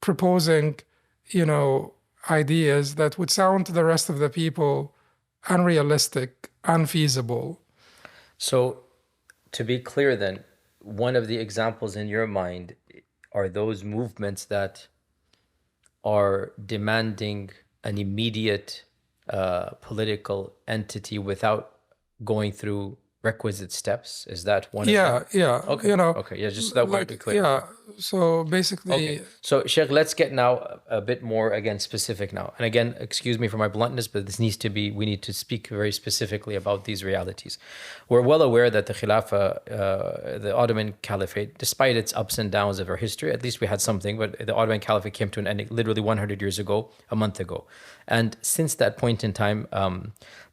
B: proposing, ideas that would sound to the rest of the people unrealistic, unfeasible.
A: So to be clear then, one of the examples in your mind are those movements that are demanding an immediate political entity without going through requisite steps? Is that one
B: Yeah,
A: of them?
B: yeah.
A: Okay.
B: You know,
A: Okay. Yeah, just that would be clear.
B: yeah. So basically,
A: Okay. So, Sheikh, let's get now a bit more, again, specific now. And again, excuse me for my bluntness, but this needs to be, we need to speak very specifically about these realities. We're well aware that the Khilafa, the Ottoman Caliphate, despite its ups and downs of our history, at least we had something, but the Ottoman Caliphate came to an end literally 100 years ago, a month ago. And since that point in time,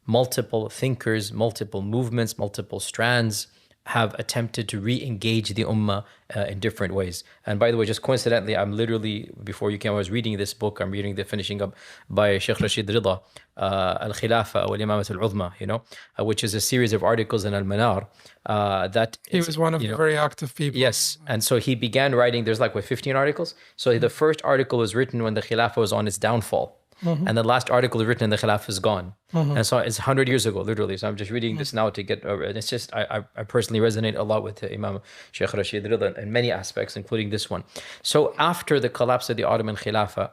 A: multiple thinkers, multiple movements, multiple strands have attempted to re-engage the ummah in different ways. And by the way, just coincidentally, I'm literally, before you came, I was reading this book. I'm reading the finishing up by Shaykh Rashid Rida, Al-Khilafa wal Imamat al-Uzma, which is a series of articles in Al-Manar. That
B: he was one of the very active people.
A: Yes. And so he began writing, there's like, 15 articles? So the first article was written when the Khilafa was on its downfall. And the last article is written and the Khilafah is gone. And so it's 100 years ago, literally. So I'm just reading this now to get over it. It's just, I personally resonate a lot with Imam Shaykh Rashid Rida in many aspects, including this one. So after the collapse of the Ottoman Khilafah,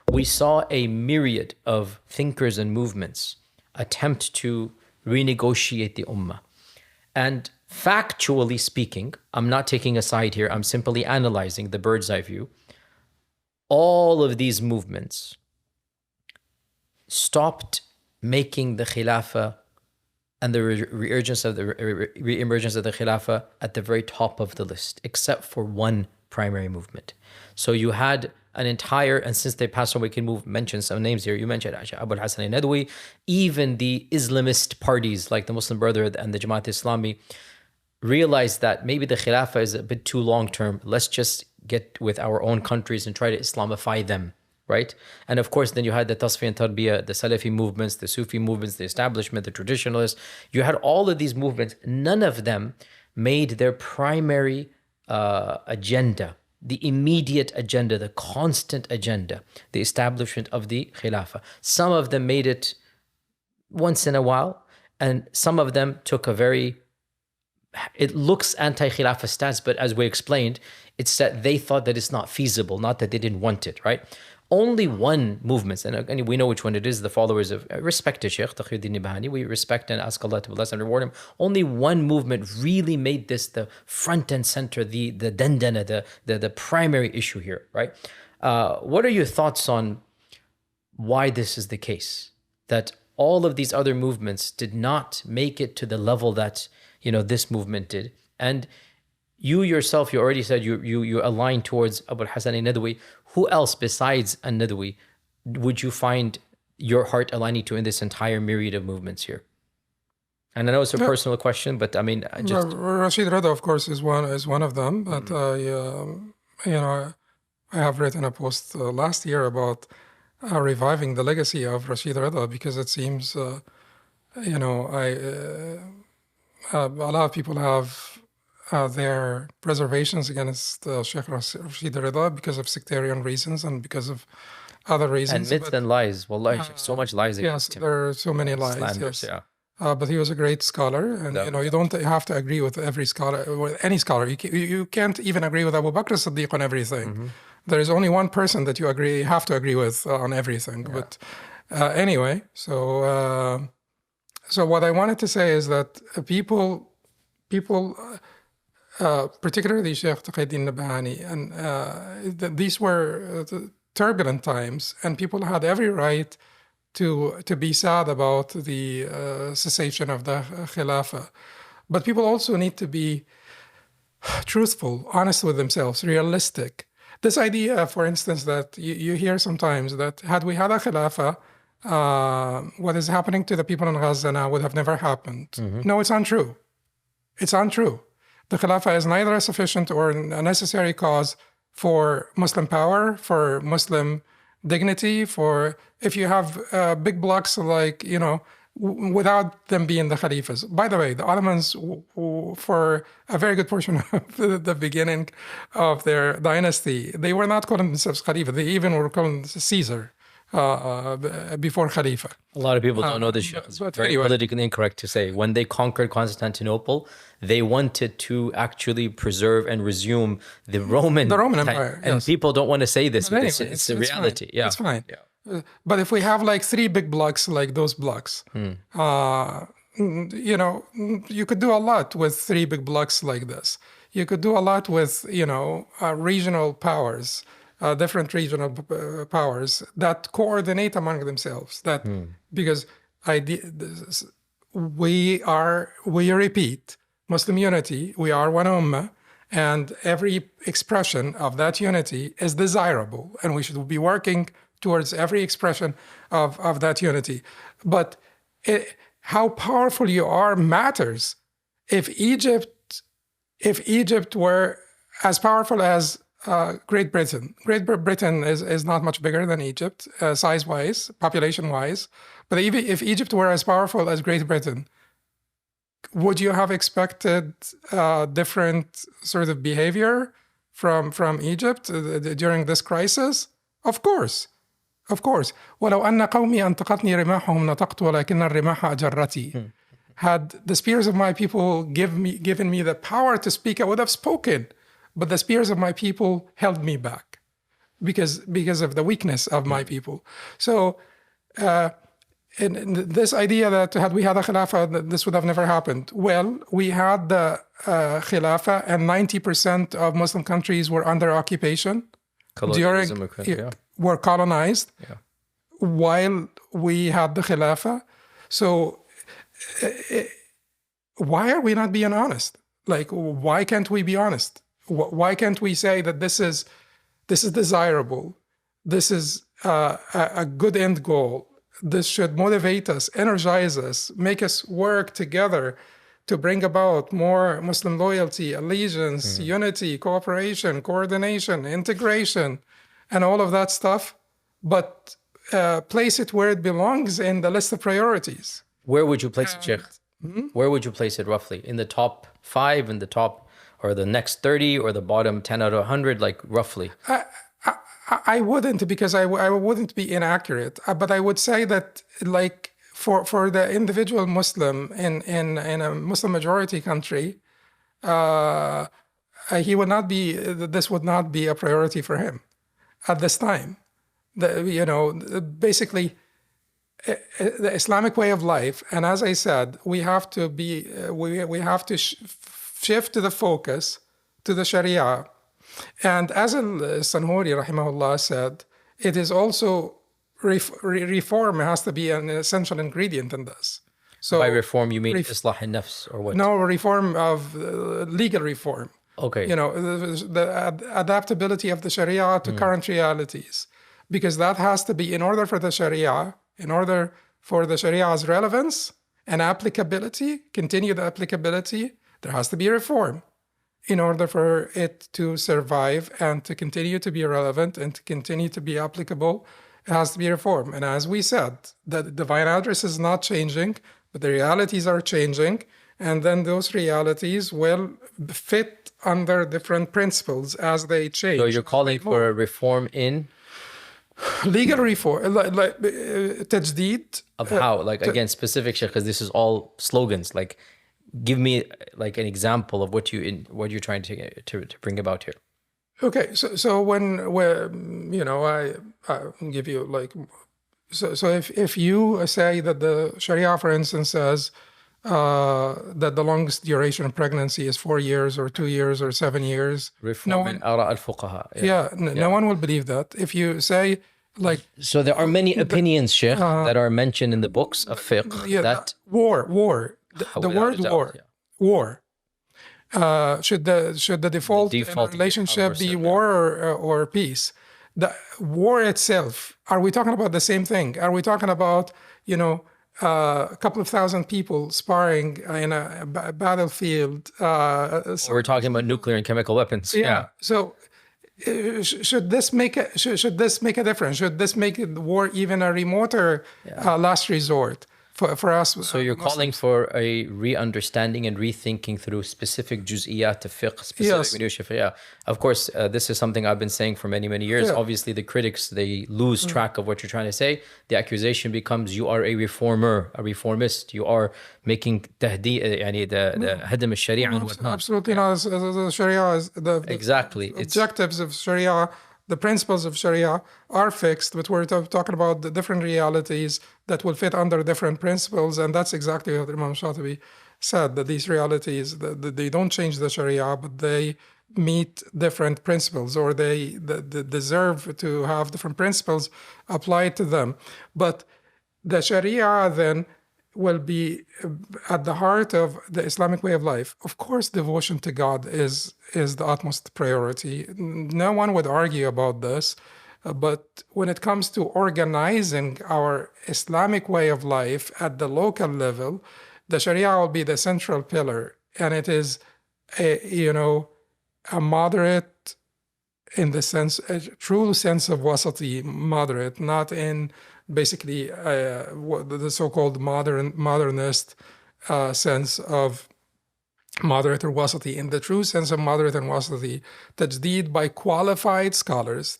A: we saw a myriad of thinkers and movements attempt to renegotiate the ummah. And factually speaking, I'm not taking a side here, I'm simply analyzing the bird's eye view. All of these movements stopped making the Khilafah and the re-emergence of the Khilafah at the very top of the list, except for one primary movement. So you had an entire, and since they passed on, we can mention some names here. You mentioned Abu al-Hasan al-Nadwi, even the Islamist parties like the Muslim Brotherhood and the Jamaat Islami realized that maybe the Khilafah is a bit too long-term. Let's just get with our own countries and try to Islamify them. Right? And of course, then you had the Tasfi and Tarbiyah, the Salafi movements, the Sufi movements, the establishment, the traditionalists. You had all of these movements. None of them made their primary agenda, the immediate agenda, the constant agenda, the establishment of the Khilafah. Some of them made it once in a while, and some of them took it looks anti-Khilafah stance, but as we explained, it's that they thought that it's not feasible, not that they didn't want it, right? Only one movement, and we know which one it is, the followers of respected Shaykh Taqiyuddin Nabhani, we respect and ask Allah to bless and reward him. Only one movement really made this the front and center, the dandana, the primary issue here, right? What are your thoughts on why this is the case? That all of these other movements did not make it to the level that this movement did. And you yourself, you already said you align towards Abu al-Hasan al-Nadwi. Who else besides al-Nadwi would you find your heart aligning to in this entire myriad of movements here? And I know it's a personal question, but I mean,
B: Rashid Rida, of course, is one of them. But I have written a post last year about reviving the legacy of Rashid Rida, because it seems, a lot of people have their reservations against Shaykh Rashid Rida because of sectarian reasons and because of other reasons.
A: And myths and lies. Wallahi, so much lies against him.
B: Yes, there are so many lies.
A: Slanders,
B: yes. But he was a great scholar, and you don't have to agree with every scholar, with any scholar. You can't even agree with Abu Bakr as-Siddiq on everything. There is only one person that you have to agree with on everything. Yeah. But anyway, so what I wanted to say is that people, particularly Shaykh Taqiyuddin Nabhani, and these were turbulent times, and people had every right to be sad about the cessation of the Khilafah. But people also need to be truthful, honest with themselves, realistic. This idea, for instance, that you hear sometimes that had we had a Khilafah, what is happening to the people in Gaza now would have never happened. No, it's untrue. It's untrue. The Khilafah is neither a sufficient or a necessary cause for Muslim power, for Muslim dignity, for if you have big blocks like, without them being the Khalifas. By the way, the Ottomans, for a very good portion of the beginning of their dynasty, they were not calling themselves Khalifa. They even were calling Caesar before Khalifa.
A: A lot of people don't know this. It's very politically incorrect to say. When they conquered Constantinople, they wanted to actually preserve and resume the Roman
B: Empire.
A: And
B: yes.
A: People don't want to say this, but
B: anyway,
A: it's a reality.
B: Fine. Yeah. It's fine. Yeah. But if we have like 3 big blocks like those blocks, you know, you could do a lot with three big blocks like this. You could do a lot with, you know, regional powers, different regional powers that coordinate among themselves. That because we repeat Muslim unity. We are one ummah, and every expression of that unity is desirable, and we should be working towards every expression of that unity. But how powerful you are matters. If Egypt were as powerful as Great Britain, Great Britain is not much bigger than Egypt, size-wise, population-wise. But even if Egypt were as powerful as Great Britain, would you have expected different sort of behavior from Egypt during this crisis? Of course. Of course. ولو أن قومي أنطقتني رماحهم نطقت ولكن الرماح أجرتي. Had the spears of my people given me the power to speak, I would have spoken. But the spears of my people held me back because of the weakness of my people. So and this idea that had we had a Khilafa, this would have never happened. Well, we had the Khilafa, and 90% of Muslim countries were under occupation. Were colonized while we had the Khilafa. So why are we not being honest? Like, why can't we be honest? Why can't we say that this is desirable? This is a good end goal. This should motivate us, energize us, make us work together to bring about more Muslim loyalty, allegiance, unity, cooperation, coordination, integration, and all of that stuff, but place it where it belongs in the list of priorities.
A: Where would you place it, Sheikh? Where would you place it roughly? In the top 5, in the top, or the next 30, or the bottom 10 out of 100, like roughly?
B: I wouldn't, because I wouldn't be inaccurate. But I would say that, like, for the individual Muslim in a Muslim majority country, he would not be. This would not be a priority for him at this time. Basically, the Islamic way of life, and as I said, we have to be. We have to shift the focus to the Sharia. And as al-Sanhuri, rahimahullah, said, it is also reform has to be an essential ingredient in this. So
A: by reform, you mean Islah al-Nafs or what?
B: No, reform of legal reform.
A: Okay.
B: The adaptability of the Sharia to current realities. Because that has to be, in order for the Sharia's relevance and applicability, continued applicability, there has to be reform. In order for it to survive and to continue to be relevant and to continue to be applicable, it has to be reform. And as we said, the divine address is not changing, but the realities are changing. And then those realities will fit under different principles as they change.
A: So you're calling for a reform in?
B: Legal reform, like tajdeed.
A: Of how? Like, again, specific, Sheikh, because this is all slogans. Like, give me like an example of what you're trying to bring about here.
B: Okay, so when I give you like, so if you say that the Sharia, for instance, says that the longest duration of pregnancy is 4 years or 2 years or 7 years, no one will believe that. If you say like, so
A: there are many opinions, Sheikh, that are mentioned in the books of fiqh that
B: war. The word war. Should the default in a relationship be war or peace? The war itself, are we talking about the same thing? Are we talking about, a couple of thousand people sparring in a battlefield?
A: We're talking about nuclear and chemical weapons. Yeah.
B: So should this make a difference? Should this make war even a remoter last resort? For us,
A: so you're calling for a re-understanding and rethinking through specific juz'iyat of fiqh, specific Sharia. Of course, this is something I've been saying for many, many years. Obviously, the critics, they lose track of what you're trying to say. The accusation becomes you are a reformer, a reformist. You are making the Hatem el Sharia and whatnot.
B: Absolutely not. The Sharia is the
A: exactly
B: objectives of Sharia. The principles of Sharia are fixed, but we're talking about the different realities that will fit under different principles, and that's exactly what Imam Shatibi said, that these realities, they don't change the Sharia, but they meet different principles, or they deserve to have different principles applied to them. But the Sharia then will be at the heart of the Islamic way of life. Of course, devotion to God is the utmost priority. No one would argue about this. But when it comes to organizing our Islamic way of life at the local level, the Sharia will be the central pillar, and it is a moderate, in the sense, a true sense of wasati, moderate, not in basically the so-called modernist sense of moderate or wasati. In the true sense of moderate and wasati, tajdeed by qualified scholars,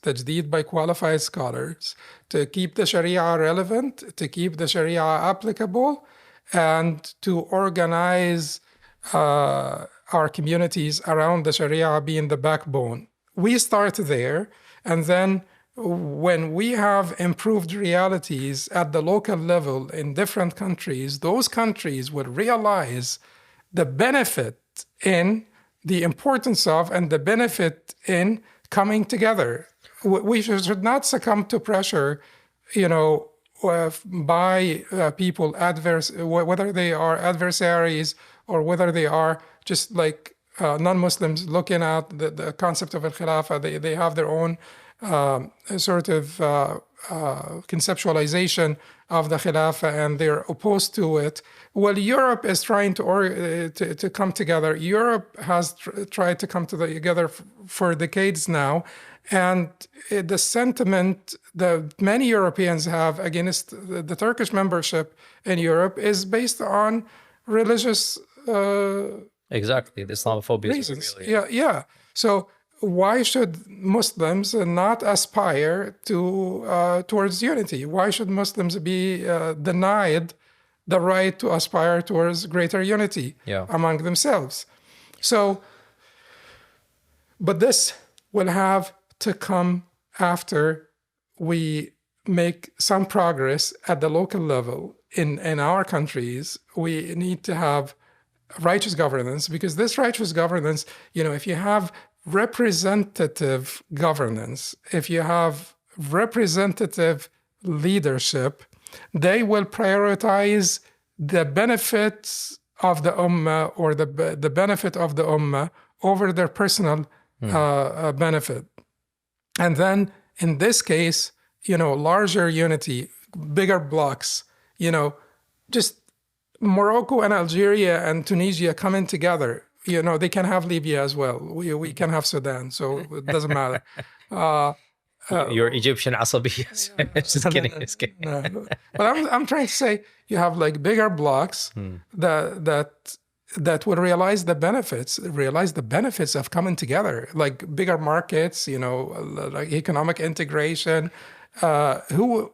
B: to keep the Sharia relevant, to keep the Sharia applicable, and to organize our communities around the Sharia being the backbone. We start there, and then when we have improved realities at the local level in different countries, those countries will realize the benefit in the importance of and the benefit in coming together. We should not succumb to pressure, by people whether they are adversaries or whether they are just like non-Muslims looking at the concept of al-Khilafa. They have their own sort of conceptualization of the Khilafah, and they're opposed to it. Well, Europe is trying to come together. Europe has tried to come together for decades now, and the sentiment that many Europeans have against the Turkish membership in Europe is based on religious
A: exactly, the Islamophobia
B: reasons. Yeah. So why should Muslims not aspire to towards unity? Why should Muslims be denied the right to aspire towards greater unity among themselves? So, but this will have to come after we make some progress at the local level in our countries. We need to have righteous governance, because this righteous governance, if you have representative governance, if you have representative leadership, they will prioritize the benefits of the ummah, or the benefit of the ummah, over their personal benefit. And then in this case, larger unity, bigger blocks, just Morocco and Algeria and Tunisia coming together. They can have Libya as well. We can have Sudan, so it doesn't matter.
A: Your Egyptian asabiyas. Just kidding.
B: No. But I'm trying to say you have like bigger blocks that will realize the benefits of coming together, like bigger markets, like economic integration. Who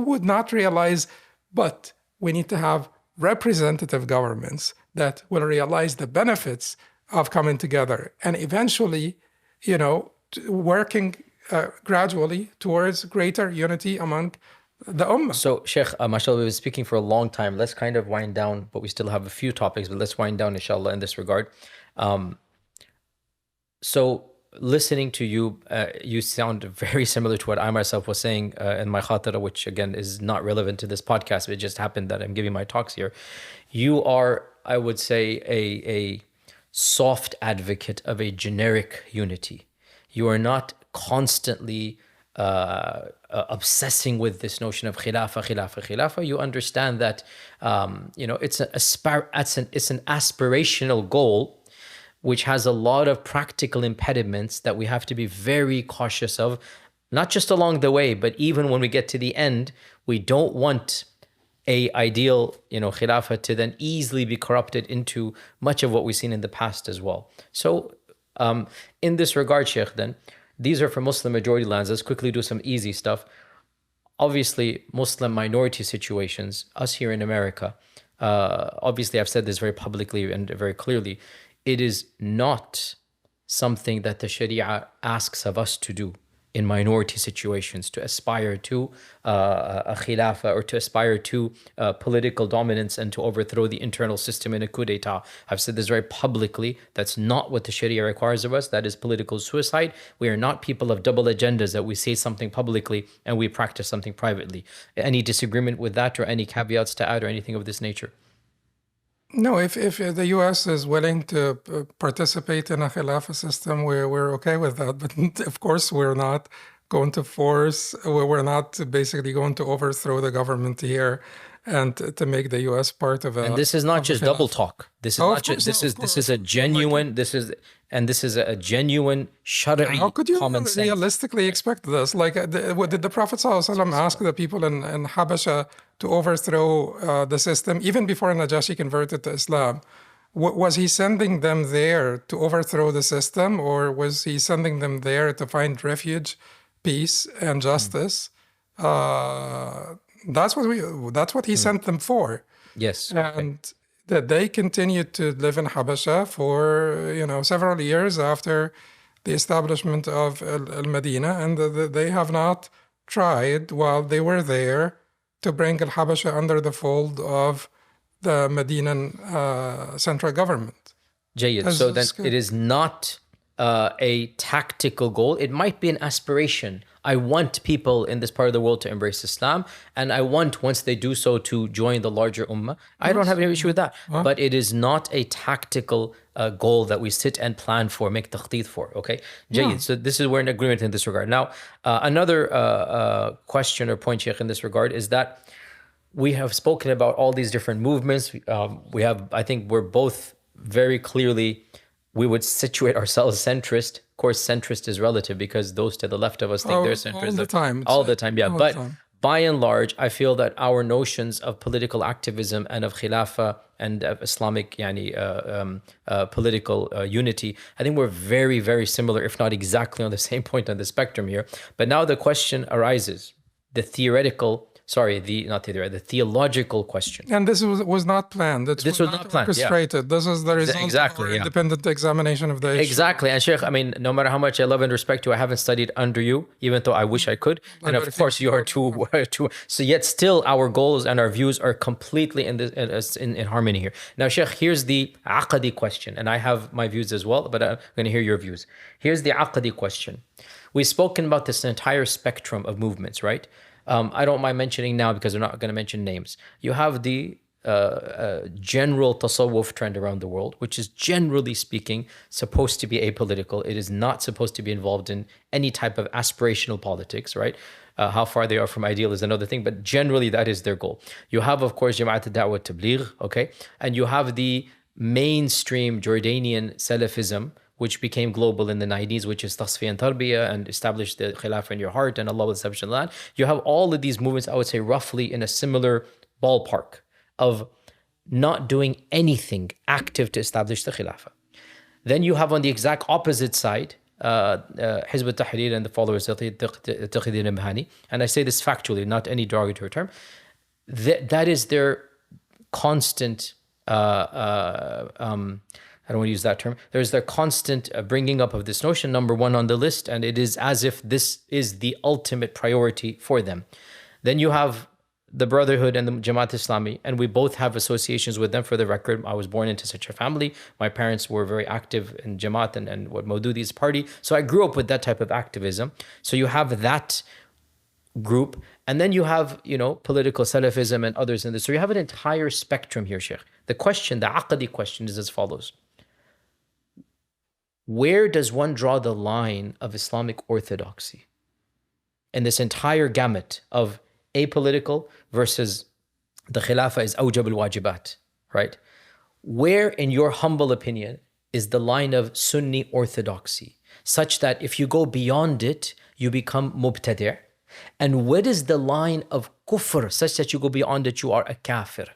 B: would not realize? But we need to have representative governments that will realize the benefits of coming together, and eventually, working gradually towards greater unity among the ummah.
A: So, Shaykh, mashallah, we've been speaking for a long time. Let's kind of wind down, but we still have a few topics, but let's wind down, inshallah, in this regard. So, listening to you, you sound very similar to what I myself was saying in my khatira, which again is not relevant to this podcast. It just happened that I'm giving my talks here. You are, I would say, a soft advocate of a generic unity. You are not constantly obsessing with this notion of khilafa. You understand that it's an aspirational goal, which has a lot of practical impediments that we have to be very cautious of, not just along the way, but even when we get to the end. We don't want a ideal, Khilafah to then easily be corrupted into much of what we've seen in the past as well. So in this regard, Shaykh, then, these are for Muslim majority lands. Let's quickly do some easy stuff. Obviously, Muslim minority situations, us here in America, obviously I've said this very publicly and very clearly, it is not something that the Sharia asks of us to do in minority situations, to aspire to a Khilafa or to aspire to political dominance and to overthrow the internal system in a coup d'etat. I've said this very publicly. That's not what the Sharia requires of us. That is political suicide. We are not people of double agendas that we say something publicly and we practice something privately. Any disagreement with that or any caveats to add or anything of this nature?
B: No, if the U.S. is willing to participate in a Khilafah system, we're okay with that. But of course, we're not going to force, we're not basically going to overthrow the government here and to make the U.S. part of a.
A: And this is not just double talk. This is
B: Oh,
A: not
B: of
A: just.
B: course,
A: This is
B: no,
A: a
B: of course.
A: genuine. This is a genuine
B: How
A: Shari'i
B: could you
A: common sense.
B: realistically expect this? Like, what did the Prophet ﷺ ask the people in Habasha to overthrow the system, even before Najashi converted to Islam? Was he sending them there to overthrow the system, or was he sending them there to find refuge, peace, and justice? That's what he sent them for.
A: Yes.
B: And that they continued to live in Habasha for several years after the establishment of Al-Medina, and they have not tried while they were there to bring Al-Habasha under the fold of the Medinan central government.
A: Jayyid. So then it is not a tactical goal. It might be an aspiration. I want people in this part of the world to embrace Islam, and I want, once they do so, to join the larger ummah. I don't have any issue with that. But it is not a tactical goal that we sit and plan for, make takhdeed for, okay? Jayyid. So this is, we're in agreement in this regard. Now, another question or point, Shaykh, in this regard is that we have spoken about all these different movements. I think we're both very clearly, we would situate ourselves centrist. Of course, centrist is relative because those to the left of us think they're centrist.
B: All the time.
A: All the time, yeah. But by and large, I feel that our notions of political activism and of Khilafa and of Islamic political unity, I think we're very, very similar, if not exactly on the same point on the spectrum here. But now the question arises, the theological question.
B: And this was not planned.
A: This was not planned,
B: orchestrated. This is the result of our independent examination of the issue.
A: Exactly. And Shaykh, I mean, no matter how much I love and respect you, I haven't studied under you, even though I wish I could. And of course, you are too. So yet still our goals and our views are completely in harmony here. Now, Shaykh, here's the aqadi question. And I have my views as well, but I'm going to hear your views. Here's the aqadi question. We've spoken about this entire spectrum of movements, right? I don't mind mentioning now because we're not going to mention names. You have the general tasawwuf trend around the world, which is generally speaking supposed to be apolitical. It is not supposed to be involved in any type of aspirational politics, right? How far they are from ideal is another thing, but generally that is their goal. You have, of course, Jama'at al-Da'wah Tabligh, okay? And you have the mainstream Jordanian Salafism, which became global in the 90s, which is Tasfiyah and Tarbiyah, and established the Khilafah in your heart, and Allah will establish the land. You have all of these movements, I would say, roughly in a similar ballpark of not doing anything active to establish the Khilafah. Then you have on the exact opposite side, Hizb al-Tahrir and the followers of Taqiyuddin al-Bahani. And I say this factually, not any derogatory term. That is their constant I don't want to use that term. There's their constant bringing up of this notion, number one on the list, and it is as if this is the ultimate priority for them. Then you have the Brotherhood and the Jamaat Islami, and we both have associations with them. For the record, I was born into such a family. My parents were very active in Jamaat and what Maududi's party. So I grew up with that type of activism. So you have that group, and then you have, political Salafism and others in this. So you have an entire spectrum here, Shaykh. The question, the aqadi question is as follows. Where does one draw the line of Islamic orthodoxy in this entire gamut of apolitical versus the Khilafah is awjab al-wajibat, right? Where, in your humble opinion, is the line of Sunni orthodoxy, such that if you go beyond it, you become mubtadi'? And what is the line of kufr, such that you go beyond it, you are a kafir?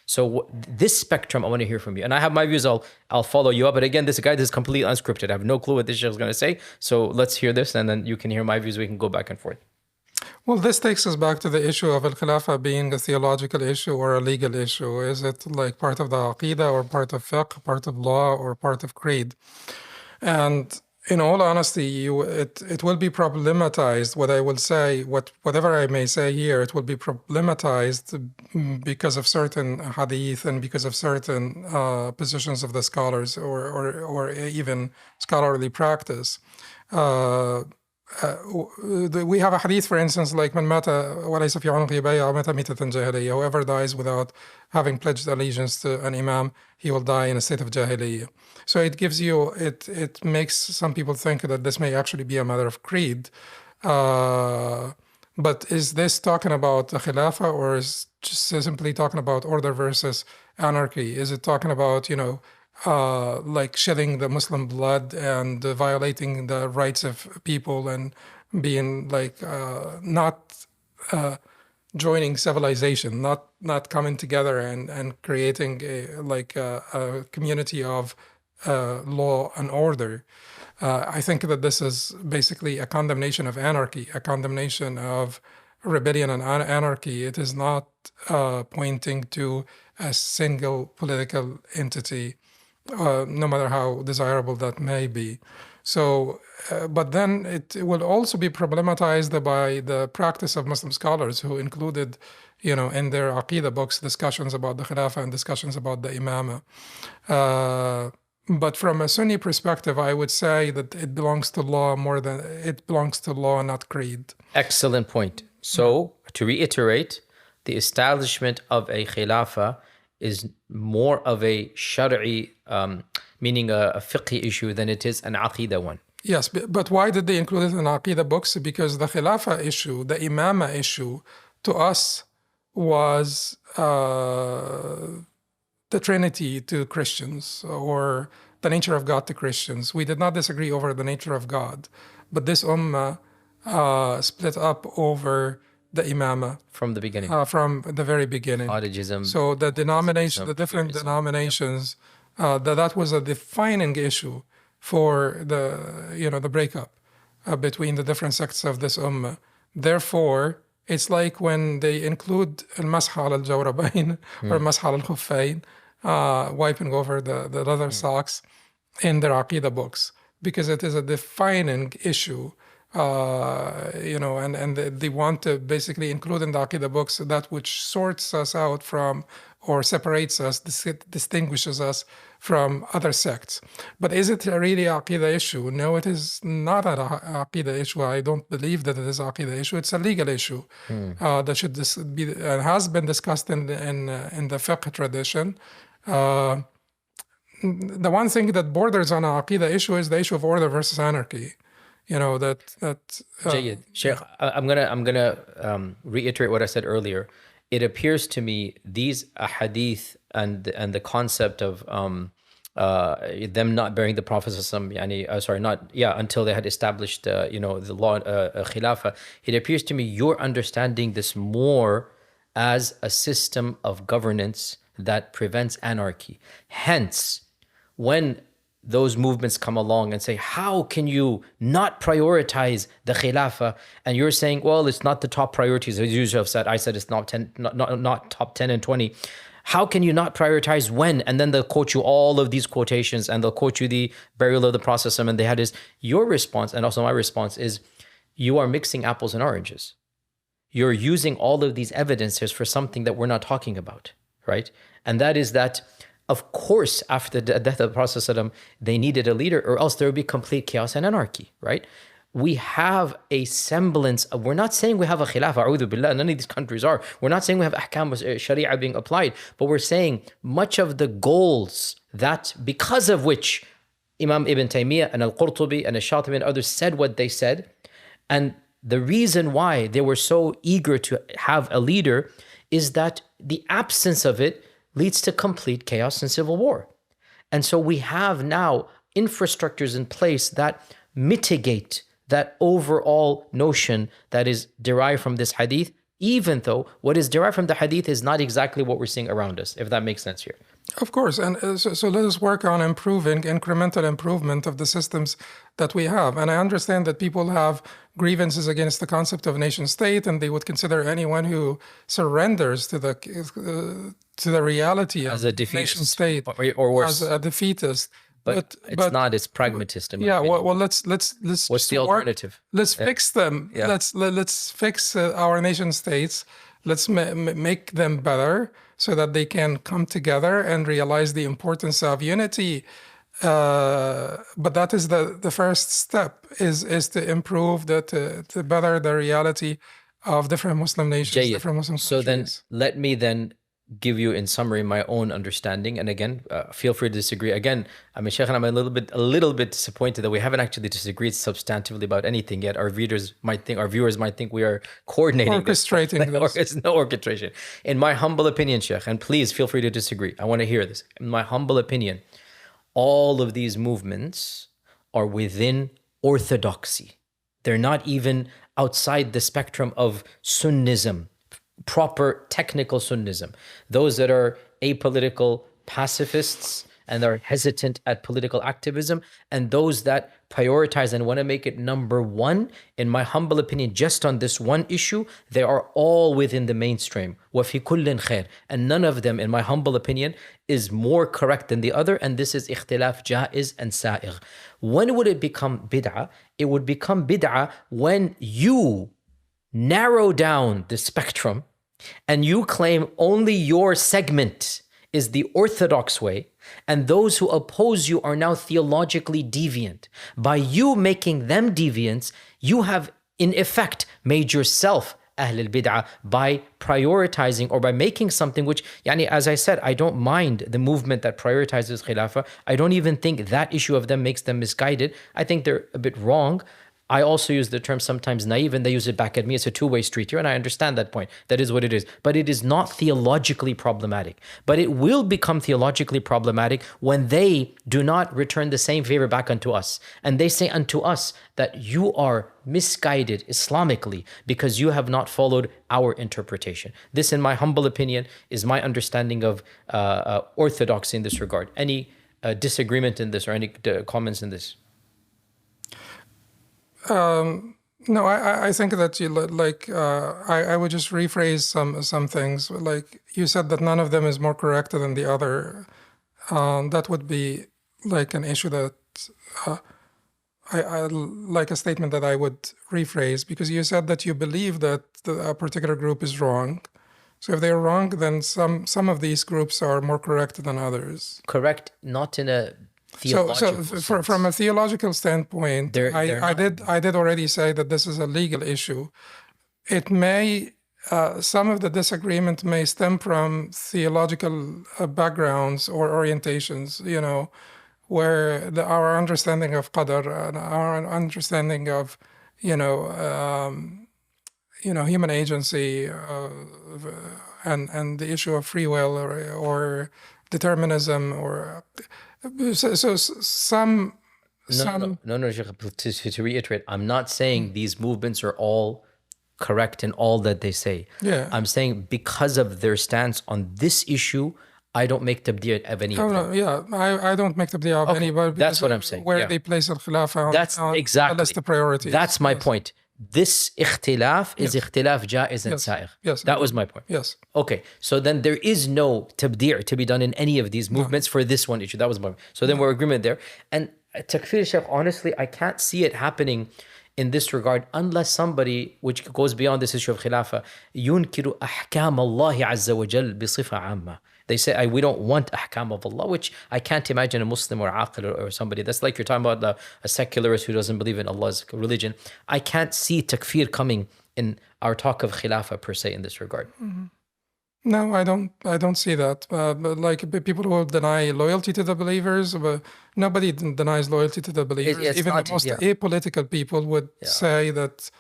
A: So this spectrum, I want to hear from you. And I have my views, I'll follow you up. But again, this guide is completely unscripted. I have no clue what this Shaykh is going to say. So let's hear this, and then you can hear my views. We can go back and forth.
B: Well, this takes us back to the issue of al-Khilafah being a theological issue or a legal issue. Is it like part of the Aqidah or part of fiqh, part of law or part of creed? And in all honesty, it will be problematized. What I will say, whatever I may say here, it will be problematized because of certain hadith and because of certain positions of the scholars or even scholarly practice. We have a hadith, for instance, like man mata walaysa fi unuqihi bay'a mata mitatan jahiliyya. Whoever dies without having pledged allegiance to an imam, he will die in a state of jahiliyya. So it gives you, it makes some people think that this may actually be a matter of creed. But is this talking about the Khilafa, or is just simply talking about order versus anarchy? Is it talking about, like shedding the Muslim blood and violating the rights of people and being like not joining civilization, not coming together and creating a community of law and order? I think that this is basically a condemnation of anarchy, a condemnation of rebellion and anarchy. It is not pointing to a single political entity, no matter how desirable that may be. So, but then it will also be problematized by the practice of Muslim scholars who included, in their Aqidah books, discussions about the Khilafa and discussions about the Imama. But from a Sunni perspective, I would say that it belongs to law not creed.
A: Excellent point. So, to reiterate, the establishment of a Khilafah is more of a Shari'i, meaning a fiqhi issue, than it is an Aqidah one.
B: Yes, but why did they include it in Aqidah books? Because the Khilafah issue, the Imama issue, to us was the Trinity to Christians, or the nature of God to Christians. We did not disagree over the nature of God, but this ummah split up over the imama
A: from the beginning,
B: from the very beginning.
A: Khadijism.
B: So the different denominations, that was a defining issue for the breakup between the different sects of this ummah. Therefore, it's like when they include al-masah al-jawrabain or masah al-khuffain, wiping over the leather socks, in their Aqidah books, because it is a defining issue, and they want to basically include in the Aqidah books that which sorts us out from, or separates us, distinguishes us from other sects. But is it really an Aqidah issue? No, it is not an Aqidah issue. I don't believe that it is an Aqidah issue. It's a legal issue that should be has been discussed in the fiqh tradition. The one thing that borders on an Aqidah issue is the issue of order versus anarchy.
A: Jayyid. Shaykh, I'm gonna reiterate what I said earlier. It appears to me these ahadith and the concept of them not bearing the Prophet until they had established the law Khilafa. It appears to me you're understanding this more as a system of governance that prevents anarchy. Hence, when those movements come along and say, how can you not prioritize the Khilafah? And you're saying, well, it's not the top priorities, as you have said. I said it's not top 10 and 20. How can you not prioritize when? And then they'll quote you all of these quotations, and they'll quote you the burial of the Prophet. And they had this. Your response, and also my response, is you are mixing apples and oranges. You're using all of these evidences for something that we're not talking about, right? And that is that, of course, after the death of the Prophet, they needed a leader, or else there would be complete chaos and anarchy, right? We have a semblance of, we're not saying we have a khilafah, a'udhu billah, none of these countries are. We're not saying we have ahkam sharia being applied, but we're saying much of the goals that, because of which Imam Ibn Taymiyyah and Al-Qurtubi and Al-Shatibi and others said what they said, and the reason why they were so eager to have a leader is that the absence of it leads to complete chaos and civil war. And so we have now infrastructures in place that mitigate that overall notion that is derived from this hadith, even though what is derived from the hadith is not exactly what we're seeing around us, if that makes sense here.
B: Of course. And so let us work on improving, incremental improvement of the systems that we have. And I understand that people have grievances against the concept of nation state, and they would consider anyone who surrenders to the reality
A: as
B: of
A: a defeatist,
B: nation state
A: or worse,
B: as a defeatist.
A: But it's not. It's pragmatist. In my opinion.
B: well, let's
A: What's
B: just
A: the alternative?
B: Let's fix them.
A: Yeah.
B: Let's fix our nation states. Let's make them better so that they can come together and realize the importance of unity. But that is the first step is to improve to better the reality of different Muslim nations, different Muslim
A: So then
B: countries.
A: let me then give you in summary my own understanding, and again feel free to disagree. Again, I mean, Shaykh, I'm a little bit disappointed that we haven't actually disagreed substantively about anything yet. Our viewers might think we are coordinating
B: Orchestrating
A: this. It's no orchestration. In my humble opinion, Shaykh, and please feel free to disagree, I want to hear this. In my humble opinion, all of these movements are within orthodoxy. They're not even outside the spectrum of Sunnism, proper technical Sunnism. Those that are apolitical pacifists and are hesitant at political activism, and those that prioritize and want to make it number one, in my humble opinion, just on this one issue, they are all within the mainstream. وَفِي كُلٍّ خَيْرٍ. And none of them, in my humble opinion, is more correct than the other, and this is ikhtilaf jaiz and sa'igh. When would it become bid'ah? It would become bid'ah when you narrow down the spectrum and you claim only your segment is the orthodox way, and those who oppose you are now theologically deviant. By you making them deviants, you have in effect made yourself Ahl al-Bid'ah by prioritizing or by making something which, as I said, I don't mind the movement that prioritizes Khilafah. I don't even think that issue of them makes them misguided. I think they're a bit wrong. I also use the term sometimes naive, and they use it back at me. It's a two-way street here, and I understand that point. That is what it is. But it is not theologically problematic. But it will become theologically problematic when they do not return the same favor back unto us. And they say unto us that you are misguided Islamically because you have not followed our interpretation. This, in my humble opinion, is my understanding of orthodoxy in this regard. Any disagreement in this or any comments in this?
B: No, I think that I would just rephrase some things. Like you said that none of them is more correct than the other. That would be like an issue that I like a statement that I would rephrase, because you said that you believe that a particular group is wrong. So if they're wrong, then some of these groups are more correct than others.
A: Correct, not in a
B: from a theological standpoint, I did already say that this is a legal issue. It may some of the disagreement may stem from theological backgrounds or orientations, where our understanding of qadar and our understanding of human agency and the issue of free will or determinism or some.
A: No, to reiterate, I'm not saying these movements are all correct in all that they say.
B: Yeah.
A: I'm saying because of their stance on this issue, I don't make tabdi' of any of them.
B: No, yeah, I don't make tabdi' of anybody.
A: That's what I'm saying.
B: Where they place al-Khilafa on
A: exactly
B: the list of priorities.
A: That's my point. This ikhtilaf is ikhtilaf jaiz and sa'igh.
B: Yes.
A: That was my point.
B: Yes.
A: Okay, so then there is no tabdi' to be done in any of these movements for this one issue. That was my point. So then we're agreement there. And takfir, Shaykh, honestly, I can't see it happening in this regard unless somebody, which goes beyond this issue of Khilafa, ينكر أحكام الله عز وجل بصفة عامة. They say, we don't want ahkam of Allah, which I can't imagine a Muslim or aqil or somebody. That's like you're talking about a secularist who doesn't believe in Allah's religion. I can't see takfir coming in our talk of Khilafa per se in this regard.
B: Mm-hmm. No, I don't see that. But like people who deny loyalty to the believers, but nobody denies loyalty to the believers. Even the most apolitical people would say that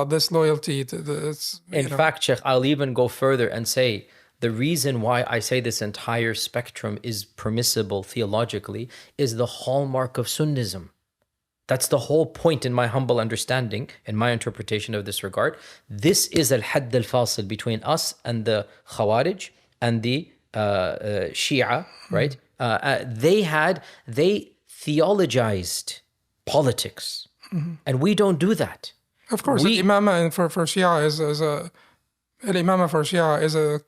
B: this loyalty to this.
A: In fact, Sheikh, I'll even go further and say, the reason why I say this entire spectrum is permissible theologically is the hallmark of Sunnism. That's the whole point in my humble understanding, in my interpretation of this regard. This is al-hadd al-fasil between us and the Khawarij and the Shia, right? They theologized politics, and we don't do that.
B: Of course, Imama for Shia is a الإمامة for Shia is a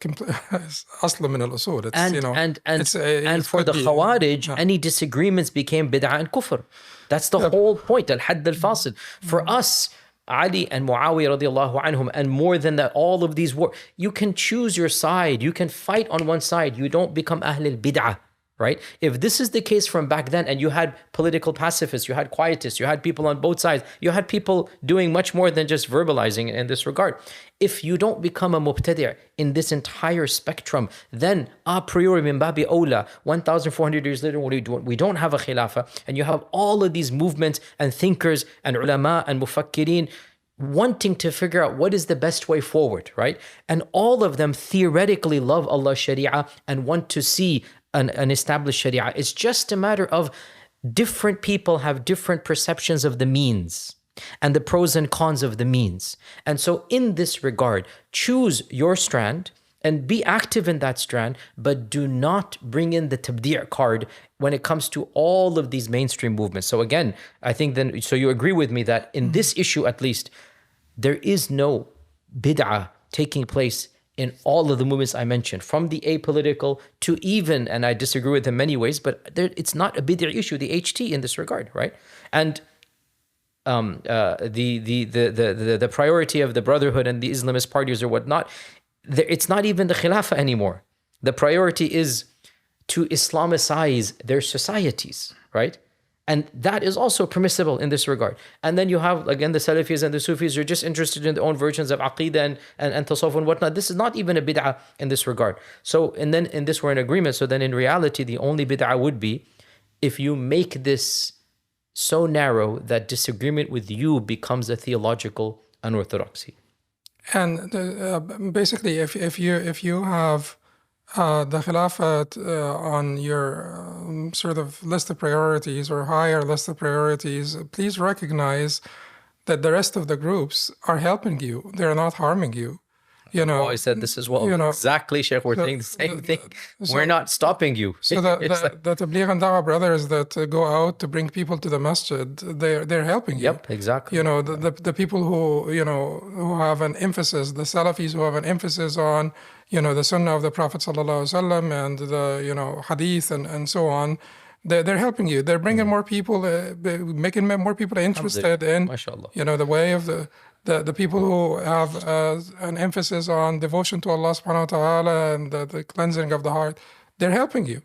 B: is أصل من الأصول. It's,
A: And
B: you know,
A: and
B: it's
A: and
B: it
A: for
B: could
A: the
B: be,
A: Khawarij,
B: yeah.
A: any disagreements became bid'ah and kufr. That's the
B: Yep.
A: whole point. Al-Hadd al-Fasil. For us, Ali and Muawiyah radiallahu anhum, and more than that, all of these wars, you can choose your side. You can fight on one side. You don't become Ahl al-Bid'ah. Right? If this is the case from back then, and you had political pacifists, you had quietists, you had people on both sides, you had people doing much more than just verbalizing in this regard. If you don't become a mubtadi' in this entire spectrum, then a priori min babi awla, 1,400 years later, what are you doing? We don't have a Khilafa, and you have all of these movements and thinkers and ulama and mufakkirin wanting to figure out what is the best way forward, right? And all of them theoretically love Allah's Sharia and want to see an established Sharia. It's just a matter of different people have different perceptions of the means and the pros and cons of the means. And so in this regard, choose your strand and be active in that strand, but do not bring in the tabdi' card when it comes to all of these mainstream movements. So again, I think then, so you agree with me that in this issue at least, there is no bid'ah taking place in all of the movements I mentioned, from the apolitical to even, and I disagree with in many ways, but it's not a bid'ah issue, the HT in this regard, right? And the priority of the Brotherhood and the Islamist parties or whatnot, it's not even the Khilafa anymore. The priority is to Islamicize their societies, right? And that is also permissible in this regard. And then you have, again, the Salafis and the Sufis who are just interested in their own versions of Aqidah and Tasawwuf and whatnot. This is not even a bid'ah in this regard. So, and then in this we're in agreement. So then in reality, the only bid'ah would be if you make this so narrow that disagreement with you becomes a theological unorthodoxy.
B: And basically, if you have the Khilafat on your sort of list of priorities or higher list of priorities, please recognize that the rest of the groups are helping you. They're not harming you. You know,
A: I said this as well.
B: you know,
A: Exactly, Shaykh. We're saying the same thing. We're not stopping you.
B: So the Tabligh and Dawah brothers that go out to bring people to the masjid, they're helping you.
A: Yep, exactly.
B: You know, the people who, you know, who have an emphasis, the Salafis who have an emphasis on, you know, the Sunnah of the Prophet sallallahu alaihi wasallam and the, you know, Hadith and so on. They're helping you. They're bringing more people, making more people interested in, you know, the way of the people who have an emphasis on devotion to Allah subhanahu wa ta'ala and the cleansing of the heart. They're helping you.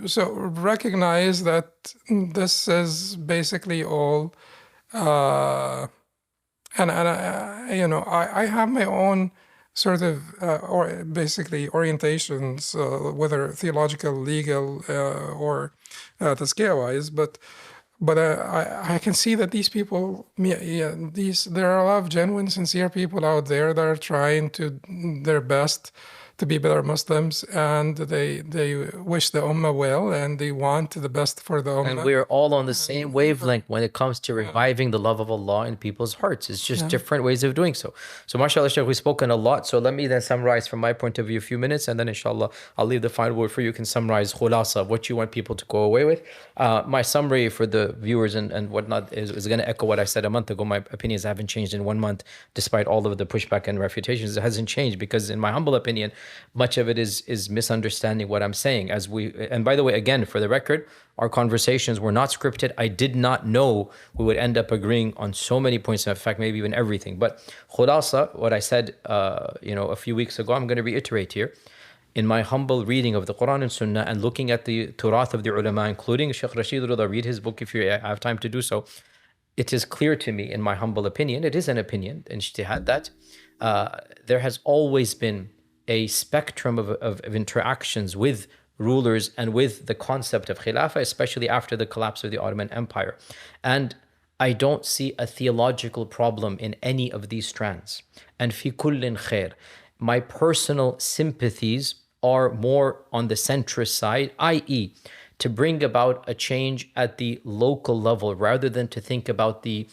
B: So recognize that this is basically all, and you know, I have my own sort of or basically orientations, whether theological, legal, or tazkiyah-wise, but I can see that these people, there are a lot of genuine, sincere people out there that are trying to their best to be better Muslims, and they wish the Ummah well, and they want the best for the Ummah.
A: And we're all on the same wavelength when it comes to reviving the love of Allah in people's hearts. It's just different ways of doing so. So mashallah, Shaykh, we've spoken a lot. So let me then summarize from my point of view a few minutes, and then inshallah, I'll leave the final word for you. You can summarize khulasa, what you want people to go away with. My summary for the viewers and whatnot is going to echo what I said a month ago. My opinions haven't changed in 1 month, despite all of the pushback and refutations. It hasn't changed because in my humble opinion, much of it is misunderstanding what I'm saying. And by the way, again, for the record, our conversations were not scripted. I did not know we would end up agreeing on so many points. In fact, maybe even everything. But khulasa, what I said, a few weeks ago, I'm going to reiterate here. In my humble reading of the Quran and Sunnah and looking at the turath of the ulama, including Shaykh Rashid Rida, read his book if you have time to do so. It is clear to me, in my humble opinion, it is an opinion, in ijtihad, that there has always been a spectrum of interactions with rulers and with the concept of Khilafa, especially after the collapse of the Ottoman Empire. And I don't see a theological problem in any of these strands. And fi kullin khair. My personal sympathies are more on the centrist side, i.e., to bring about a change at the local level rather than to think about the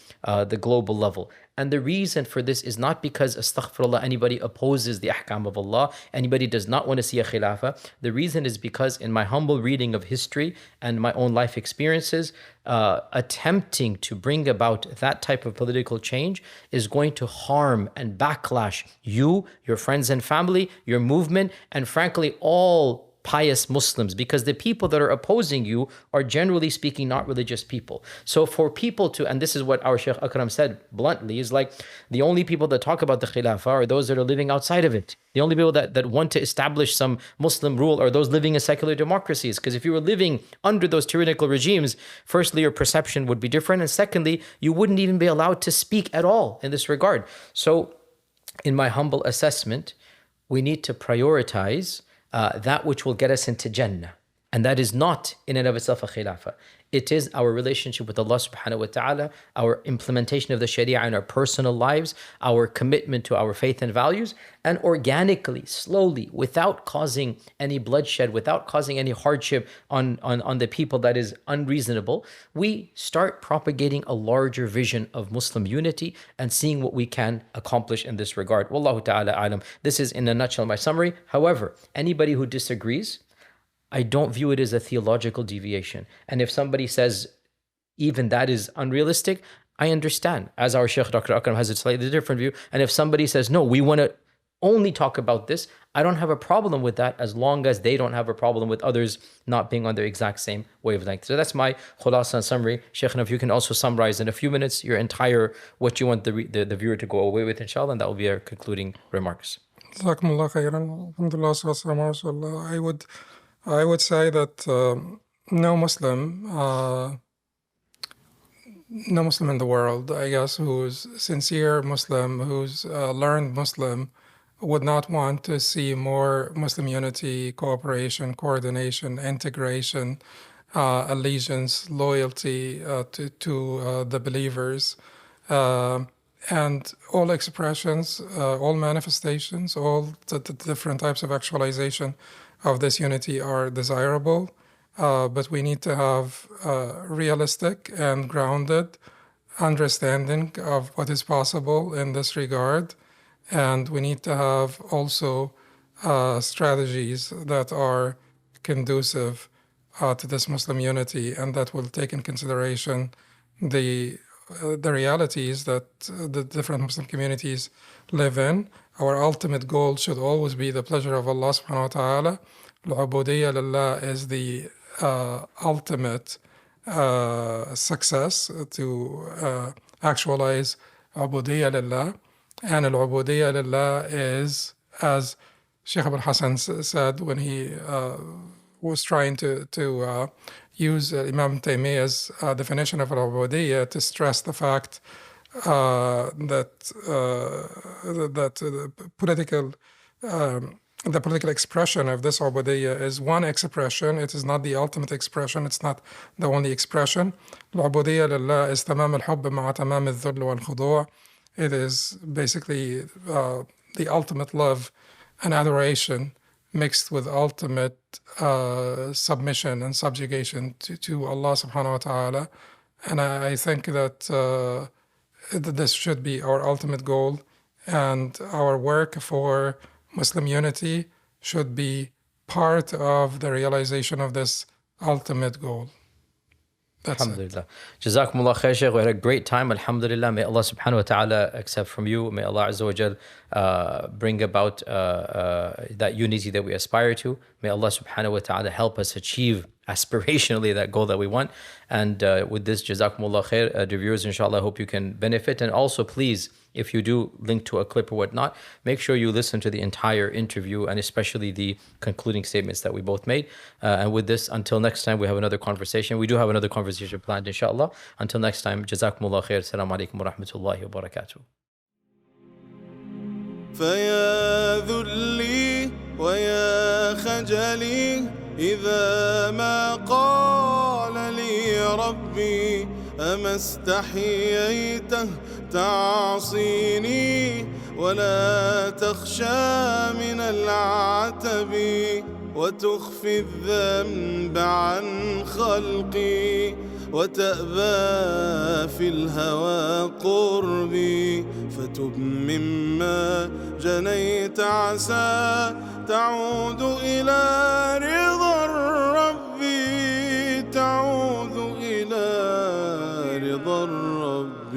A: global level. And the reason for this is not because, astaghfirullah, anybody opposes the ahkam of Allah, anybody does not want to see a Khilafah. The reason is because in my humble reading of history and my own life experiences, attempting to bring about that type of political change is going to harm and backlash you, your friends and family, your movement, and frankly, all pious Muslims, because the people that are opposing you are generally speaking not religious people. So for people to, and this is what our Shaykh Akram said bluntly, is like the only people that talk about the Khilafah are those that are living outside of it. The only people that want to establish some Muslim rule are those living in secular democracies. Because if you were living under those tyrannical regimes, firstly, your perception would be different. And secondly, you wouldn't even be allowed to speak at all in this regard. So in my humble assessment, we need to prioritize that which will get us into Jannah. And that is not in and of itself a Khilafah. It is our relationship with Allah subhanahu wa ta'ala, our implementation of the Sharia in our personal lives, our commitment to our faith and values, and organically, slowly, without causing any bloodshed, without causing any hardship on the people that is unreasonable, we start propagating a larger vision of Muslim unity and seeing what we can accomplish in this regard. Wallahu ta'ala alam. This is in a nutshell my summary. However, anybody who disagrees, I don't view it as a theological deviation. And if somebody says even that is unrealistic, I understand. As our Shaykh Dr. Akram has a slightly different view. And if somebody says, no, we want to only talk about this, I don't have a problem with that as long as they don't have a problem with others not being on their exact same wavelength. So that's my khulasa summary. Shaykh, if you can also summarize in a few minutes your entire, what you want the viewer to go away with, inshallah, and that will be our concluding remarks.
B: Jazakumullah khairan. Alhamdulillah, sallallahu alaihi wasallam. I would say that no Muslim in the world, I guess, who's sincere Muslim, who's learned Muslim, would not want to see more Muslim unity, cooperation, coordination, integration, allegiance, loyalty to the believers, and all expressions, all manifestations, all the different types of actualization of this unity are desirable, but we need to have realistic and grounded understanding of what is possible in this regard, and we need to have also strategies that are conducive to this Muslim unity and that will take in consideration the realities that the different Muslim communities live in. Our ultimate goal should always be the pleasure of Allah subhanahu wa ta'ala. Al-ubudiyya lillah is the ultimate success to actualize ubudiyya lillah. And al-ubudiyya lillah is, as Shaykh Abul Hassan said when he was trying to use Imam Taymiyyah's definition of al-ubudiyya to stress the fact that the political expression of this ubudiyya is one expression. It is not the ultimate expression. It's not the only expression. Al-ubudiyya lillah is tamam al-hubb ma'a tamam al-dhull wal-khudu'. It is basically the ultimate love and adoration mixed with ultimate submission and subjugation to Allah subhanahu wa ta'ala. And I think that this should be our ultimate goal, and our work for Muslim unity should be part of the realization of this ultimate goal. That's
A: Alhamdulillah. Jazakumullah khair, Shaykh. We had a great time. Alhamdulillah. May Allah subhanahu wa ta'ala accept from you. May Allah azza wa jal bring about that unity that we aspire to. May Allah subhanahu wa ta'ala help us achieve aspirationally that goal that we want. And with this, Jazakumullah khair, dear viewers, inshallah, I hope you can benefit. And also, please, if you do link to a clip or whatnot, make sure you listen to the entire interview and especially the concluding statements that we both made. And with this, until next time, we have another conversation. We do have another conversation planned, inshallah. Until next time, Jazakumullah khair. Assalamu alaikum wa rahmatullahi wa barakatuh.
C: فيا ذلي ويا خجلي إذا ما قال لي ربي أما استحييته تعصيني ولا تخشى من العتب وتخفي الذنب عن خلقي وتأبى في الهوى قربي، فتب مما جنيت عسى تعود إلى رضا الرب، تعود إلى رضا الرب.